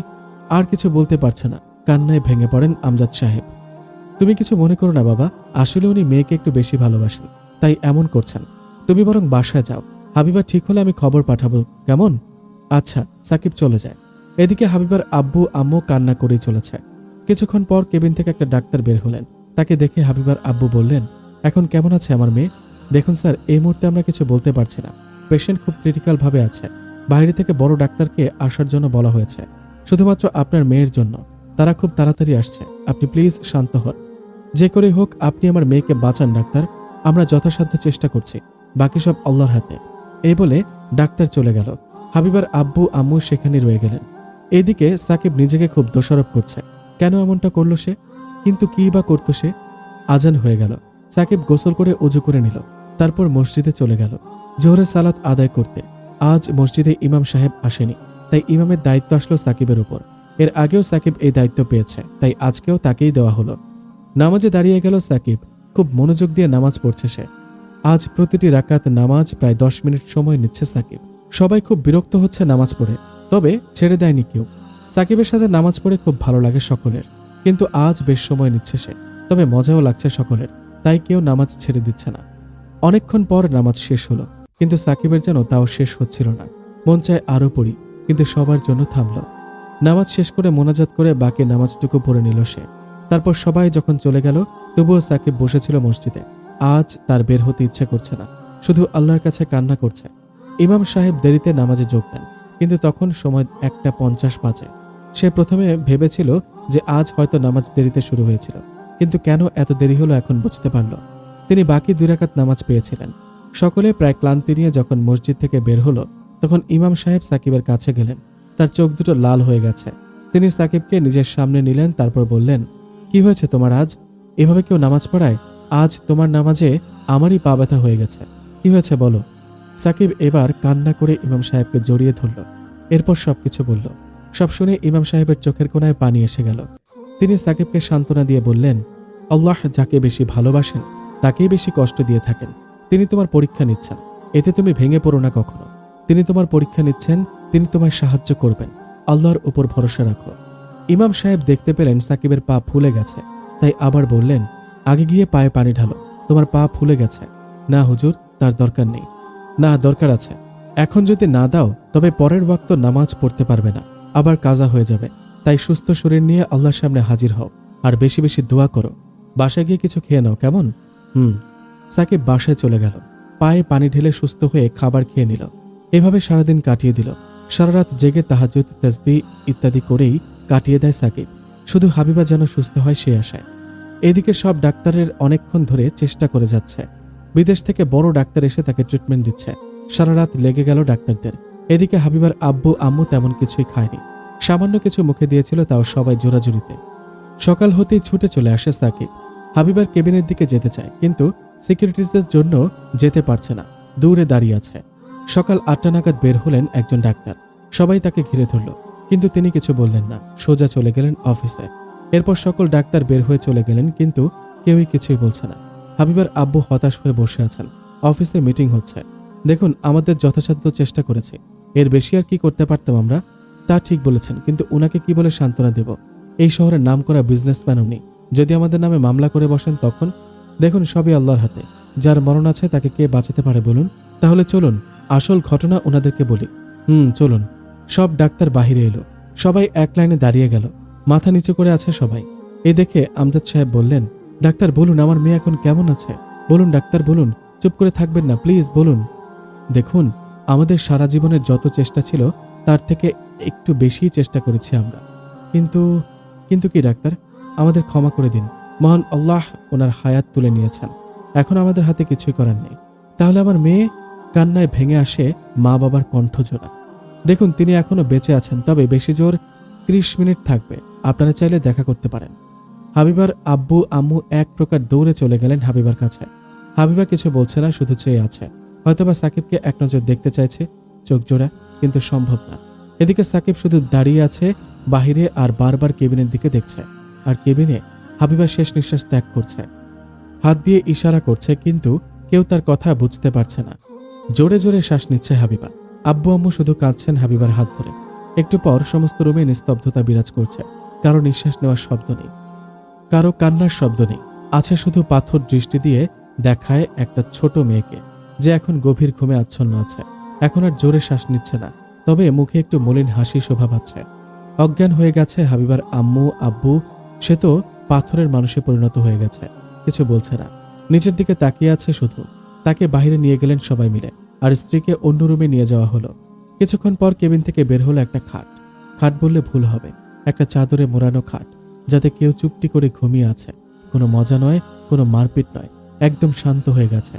আর কিছু বলতে পারছে না, কান্নায় ভেঙে পড়েন আমজাদ সাহেব। তুমি কিছু মনে করো না বাবা, আসলে উনি মেয়েকে একটু বেশি ভালোবাসেন, তাই এমন করছেন। তুমি বরং বাসায় যাও, হাবিবা ঠিক হলে আমি খবর পাঠাবো, কেমন? আচ্ছা। সাকিব চলে যায়। এদিকে হাবিবার আব্বু আম্মু কান্না করেই চলেছে। কিছুক্ষণ পর কেবিন থেকে একটা ডাক্তার বের হলেন। তাকে দেখে হাবিবার আব্বু বললেন, এখন কেমন আছে আমার মেয়ে? দেখুন স্যার, এই মুহূর্তে আমরা কিছু বলতে পারছি না, পেশেন্ট খুব ক্রিটিক্যাল ভাবে আছে। বাইরে থেকে বড় ডাক্তারকে আসার জন্য বলা হয়েছে, শুধুমাত্র আপনার মেয়ের জন্য। তারা খুব তাড়াতাড়ি আসছে, আপনি প্লিজ শান্ত হন। যে করে হোক আপনি আমার মেয়েকে বাঁচান ডাক্তার, আমরা যথাসাধ্য চেষ্টা করছি, বাকি সব আল্লাহর হাতে। এই বলে ডাক্তার চলে গেল। হাবিবার আব্বু আম্মু সেখানে রয়ে গেলেন। এইদিকে সাকিব নিজেকে খুব দোষারোপ করছে, কেন এমনটা করলো সে? কিন্তু কি বা করতো সে? আজান হয়ে গেল। সাকিব গোসল করে অজু করে নিল, তারপর মসজিদে চলে গেল জোহরের সালাত আদায় করতে। আজ মসজিদে ইমাম সাহেব আসেনি, তাই ইমামের দায়িত্ব আসলো সাকিবের উপর। এর আগেও সাকিব এই দায়িত্ব পেয়েছে, তাই আজকেও তাকেই দেওয়া হলো। নামাজে দাঁড়িয়ে গেল সাকিব, খুব মনোযোগ দিয়ে নামাজ পড়ছে সে। আজ প্রতিটি রাকাত নামাজ প্রায় 10 মিনিট সময় নিচ্ছে সাকিব। সবাই খুব বিরক্ত হচ্ছে নামাজ পড়ে, তবে ছেড়ে দেয়নি কেউ। সাকিবের সাথে নামাজ পড়ে খুব ভালো লাগে সকলের, কিন্তু আজ বেশ সময় নিচ্ছে সে, তবে মজাও লাগছে সকলের, তাই কেউ নামাজ ছেড়ে দিচ্ছে না। অনেকক্ষণ পর নামাজ শেষ হলো, কিন্তু সাকিবের যেন তাও শেষ হচ্ছিল না। মন চায় আরো পড়ি, কিন্তু সবার জন্য থামল। নামাজ শেষ করে মোনাজাত করে বাকি নামাজটুকু পড়ে নিল সে। তারপর সবাই যখন চলে গেল তবুও সাকিব বসেছিল মসজিদে। আজ তার বের হতে ইচ্ছে করছে না, শুধু আল্লাহর কাছে কান্না করছে। ইমাম সাহেব দেরিতে নামাজে যোগ দেন, কিন্তু তখন সময় 1:50 বাজে। সে প্রথমে ভেবেছিল যে আজ হয়তো নামাজ দেরিতে শুরু হয়েছিল, কিন্তু কেন এত দেরি হলো এখন বুঝতে পারল। তিনি বাকি 2 রাকাত নামাজ পেয়েছিলেন। সকলে প্রায় ক্লান্তি নিয়ে যখন মসজিদ থেকে বের হলো, তখন ইমাম সাহেব সাকিবের কাছে গেলেন। তার চোখ দুটো লাল হয়ে গেছে। তিনি সাকিবকে নিজের সামনে নিলেন, তারপর বললেন, কি হয়েছে তোমার আজ? এভাবে কেউ নামাজ পড়ায়? আজ তোমার নামাজে আমারই পা ব্যথা হয়ে গেছে। কি হয়েছে বলো? সাকিব এবার কান্না করে ইমাম সাহেবকে জড়িয়ে ধরল। এরপর সবকিছু বলল। সব শুনে ইমাম সাহেবের চোখের কোণায় পানি এসে গেল। তিনি সাকিবকে সান্ত্বনা দিয়ে বললেন, আল্লাহ যাকে বেশি ভালোবাসেন তাকেই বেশি কষ্ট দিয়ে থাকেন। তিনি তোমার পরীক্ষা নিচ্ছেন, এতে তুমি ভেঙে পড়ো না কখনো। তিনি তোমার পরীক্ষা নিচ্ছেন, তিনি তোমায় সাহায্য করবেন। আল্লাহর উপর ভরসা রাখো। ইমাম সাহেব দেখতে পেলেন সাকিবের পা ফুলে গেছে, তাই আবার বললেন, আগে গিয়ে পায়ে পানি ঢালো, তোমার পা ফুলে গেছে। না হুজুর, তার দরকার নেই। না, দরকার আছে। এখন যদি না দাও তবে পরের ওয়াক্ত নামাজ পড়তে পারবে না, আবার কাজা হয়ে যাবে। তাই সুস্থ শরীর নিয়ে আল্লাহর সামনে হাজির হও, আর বেশি বেশি দোয়া করো। বাসায় গিয়ে কিছু খেয়ে নাও, কেমন? সাকিব বাসায় চলে গেল। পায়ে পানি ঢেলে সুস্থ হয়ে খাবার খেয়ে নিল। এভাবে সারাদিন কাটিয়ে দিল। সারা রাত জেগে তাহাজ্জুদ, তাসবিহ ইত্যাদি করেই কাটিয়ে দেয় সাকিব। শুধু হাবিবা যেন সুস্থ হয় সে আশায়। এদিকে সব ডাক্তারের অনেকক্ষণ ধরে চেষ্টা করে যাচ্ছে। বিদেশ থেকে বড় ডাক্তার এসে তাকে ট্রিটমেন্ট দিচ্ছে। সারা রাত লেগে গেল ডাক্তারদের। এদিকে হাবিবার আব্বু আম্মু তেমন কিছুই খায়নি। সামান্য কিছু মুখে দিয়েছিল, তাও সবাই জোরাজুরিতে। সকাল হতেই ছুটে চলে আসে সাকিব। হাবিবার কেবিনের দিকে যেতে চায়, কিন্তু সিকিউরিটিজদের জন্য যেতে পারছে না, দূরে দাঁড়িয়ে আছে। সকাল 8টা নাগাদ বের হলেন একজন ডাক্তার। সবাই তাকে ঘিরে ধরল, কিন্তু তিনি কিছু বললেন না, সোজা চলে গেলেন অফিসে। এরপর সকল ডাক্তার বের হয়ে চলে গেলেন, কিন্তু কেউই কিছুই বলছে না। হাবিবার আব্বু হতাশ হয়ে বসে আছেন। অফিসে মিটিং হচ্ছে। দেখুন, আমাদের যথাসাধ্য চেষ্টা করেছি, এর বেশি আর কি করতে পারতাম আমরা? তা ঠিক বলেছেন, কিন্তু উনাকে কি বলে সান্ত্বনা দেব? এই শহরের নাম করা বিজনেসম্যান উনি, যদি আমাদের নামে মামলা করে বসেন তখন? দেখুন, সবই আল্লাহর হাতে। যার মরণ আছে তাকে কে বাঁচাতে পারে বলুন? তাহলে চলুন আসল ঘটনা ওনাদেরকে বলি। চলুন। সব ডাক্তার বাহিরে এলো। সবাই এক লাইনে দাঁড়িয়ে গেল, মাথা নিচু করে আছে সবাই। এই দেখে আমজাদ সাহেব বললেন, ডাক্তার বলুন, আমার মেয়ে এখন কেমন আছে? বলুন ডাক্তার, বলুন, চুপ করে থাকবেন না, প্লিজ বলুন। দেখুন, আমাদের সারা জীবনের যত চেষ্টা ছিল তার থেকে একটু বেশি চেষ্টা করেছি আমরা। কিন্তু কি ডাক্তার, আমাদের ক্ষমা করে দিন। মহান আল্লাহ ওনার হায়াত তুলে নিয়েছেন, এখন আমাদের হাতে কিছুই করার নেই। তাহলে আমার মেয়ে? কান্নায় ভেঙে আসে মা বাবার কণ্ঠজোড়া। দেখুন, তিনি এখনো বেঁচে আছেন, তবে বেশি জোর 30 মিনিট থাকবে। আপনারা চাইলে দেখা করতে পারেন। হাবিবার আব্বু আম্মু এক প্রকার দৌড়ে চলে গেলেন হাবিবার কাছে। হাবিবা কিছু বলছে না, শুধু চেয়ে আছে। হয়তোবা সাকিবকে এক নজর দেখতে চাইছে, চোখ জোড়া, কিন্তু সম্ভব না। এদিকে সাকিব শুধু দাঁড়িয়ে আছে বাহিরে আর বারবার কেবিনের দিকে দেখছে। আর কেবিনে হাবিবা শেষ নিঃশ্বাস ত্যাগ করছে, হাত দিয়ে ইশারা করছে, কিন্তু কেউ তার কথা বুঝতে পারছে না। জোরে জোরে শ্বাস নিচ্ছে হাবিবা। আব্বু আম্মু শুধু কাঁদছেন হাবিবার হাত ধরে। একটু পর সমস্ত রুমে নিস্তব্ধতা বিরাজ করছে। কারো নিঃশ্বাস নেওয়ার শব্দ নেই, কারো কান্নার শব্দ নেই। আছে শুধু পাথর দৃষ্টি দিয়ে দেখায় একটা ছোট মেয়েকে, যে এখন গভীর ঘুমে আচ্ছন্ন আছে। এখন আর জোরে শ্বাস নিচ্ছে না, তবে মুখে একটু মলিন হাসি শোভা পাচ্ছে। অজ্ঞান হয়ে গেছে হাবিবার আম্মু আব্বু। সে তো পাথরের মানুষে পরিণত হয়ে গেছে, কিছু বলছে না, নিচের দিকে তাকিয়ে আছে শুধু। তাকে বাইরে নিয়ে গেলেন সবাই মিলে, আর স্ত্রীকে অন্য রুমে নিয়ে যাওয়া হলো। কিছুক্ষণ পর কেবিন থেকে বের হলো একটা খাট। খাট বললে ভুল হবে, একটা চাদরে মোড়ানো খাট, যাতে কেউ চুপটি করে ঘুমিয়ে আছে। কোনো মজা নয়, কোনো মারপিট নয়, একদম শান্ত হয়ে গেছে।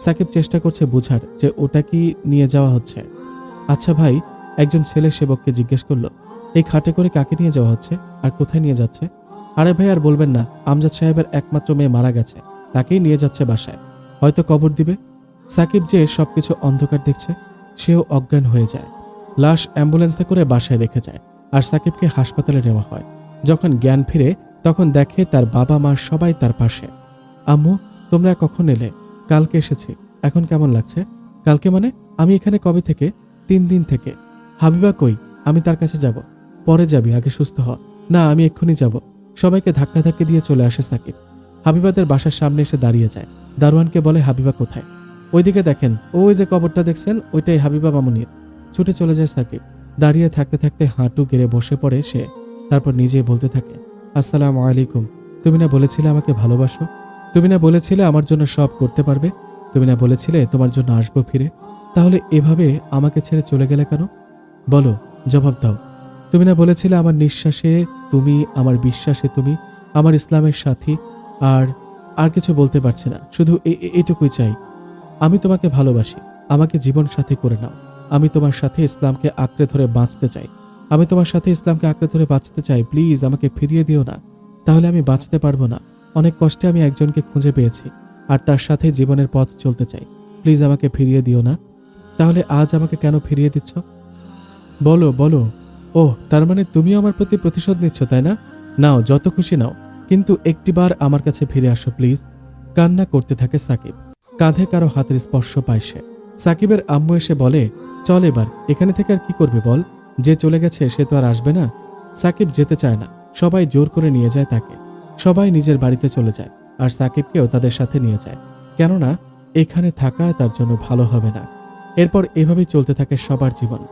সাকিব চেষ্টা করছে বুঝার যে ওটা কি নিয়ে যাওয়া হচ্ছে। আচ্ছা ভাই, একজন ছেলে সেবককে জিজ্ঞেস করলো, এই খাটে করে কাকে নিয়ে যাওয়া হচ্ছে আর কোথায় নিয়ে যাচ্ছে? আরে ভাই, আর বলবেন না, আমজাদ সাহেবের একমাত্র মেয়ে মারা গেছে, তাকেই নিয়ে যাচ্ছে বাসায়, হয়তো কবর দিবে। সাকিব যে সবকিছু অন্ধকার দেখছে, সেও অজ্ঞান হয়ে যায়। লাশ অ্যাম্বুলেন্সে করে বাসায় রেখে যায়, আর সাকিবকে হাসপাতালে নেওয়া হয়। যখন জ্ঞান ফিরে তখন দেখে তার বাবা মা সবাই তার পাশে। আম্মু, তোমরা কখন এলে? কালকে এসেছি। এখন কেমন লাগছে? কালকে মানে? আমি এখানে কবে থেকে? 3 দিন থেকে। হাবিবা কই? আমি তার কাছে যাব। পরে যাবি, আগে সুস্থ হ। না, আমি এক্ষুনি যাব। সবাইকে ধাক্কাধাক্কি দিয়ে চলে আসে সাকিব। হাবিবাদের বাসার সামনে এসে দাঁড়িয়ে যায়। দারোয়ানকে বলে, হাবিবা কোথায়? ওইদিকে দেখেন, ওই যে কবরটা দেখছেন, ওইটাই হাবিবা মামুনির। ছুটে চলে যায় সাকিব। দাঁড়িয়ে থাকতে থাকতে হাঁটু গেড়ে বসে পড়ে সে। তারপর নিজে বলতে থাকে, আসসালামু আলাইকুম। তুমি না বলেছিলে আমাকে ভালোবাসো? তুমি না বলেছিলে আমার জন্য সব করতে পারবে? তুমি না বলেছিলে তোমার জন্য আসবো ফিরে? তাহলে এভাবে আমাকে ছেড়ে চলে গেলে কেন? বলো, জবাব দাও। তুমি না বলেছিলে আমার নিঃশ্বাসে তুমি, আমার বিশ্বাসে তুমি, আমার ইসলামের সাথী। আর আর কিছু বলতে পারছি না, শুধু এটুকুই চাই। আমি তোমাকে ভালোবাসি, আমাকে জীবন সাথী করে নাও। আমি তোমার সাথে ইসলামকে আঁকড়ে ধরে বাঁচতে চাই। আমি তোমার সাথে ইসলামকে আঁকড়ে ধরে বাঁচতে চাই। প্লিজ আমাকে ফিরিয়ে দিও না, তাহলে আমি বাঁচতে পারবো না। অনেক কষ্টে আমি একজনকে খুঁজে পেয়েছি, আর তার সাথে জীবনের পথ চলতে চাই। প্লিজ আমাকে ফিরিয়ে দিও না। তাহলে আজ আমাকে কেন ফিরিয়ে দিচ্ছ? বলো বলো। ওহ, তার মানে তুমিও আমার প্রতি প্রতিশোধ নিচ্ছ, তাই না? নাও, যত খুশি নাও, কিন্তু একটিবার আমার কাছে ফিরে আসো প্লিজ। কান্না করতে থাকে সাকিব। কাঁধে কারো হাতের স্পর্শ পায় সে। সাকিবের আম্মু এসে বলে, চল এবার, এখানে থেকে আর কি করবে বল? যে চলে গেছে সে তো আর আসবে না। সাকিব যেতে চায় না, সবাই জোর করে নিয়ে যায় তাকে। সবাই নিজের বাড়িতে চলে যায়, আর সাকিবকেও তাদের সাথে নিয়ে যায়, কেননা এখানে থাকা তার জন্য ভালো হবে না। এরপর এভাবেই চলতে থাকে সবার জীবন।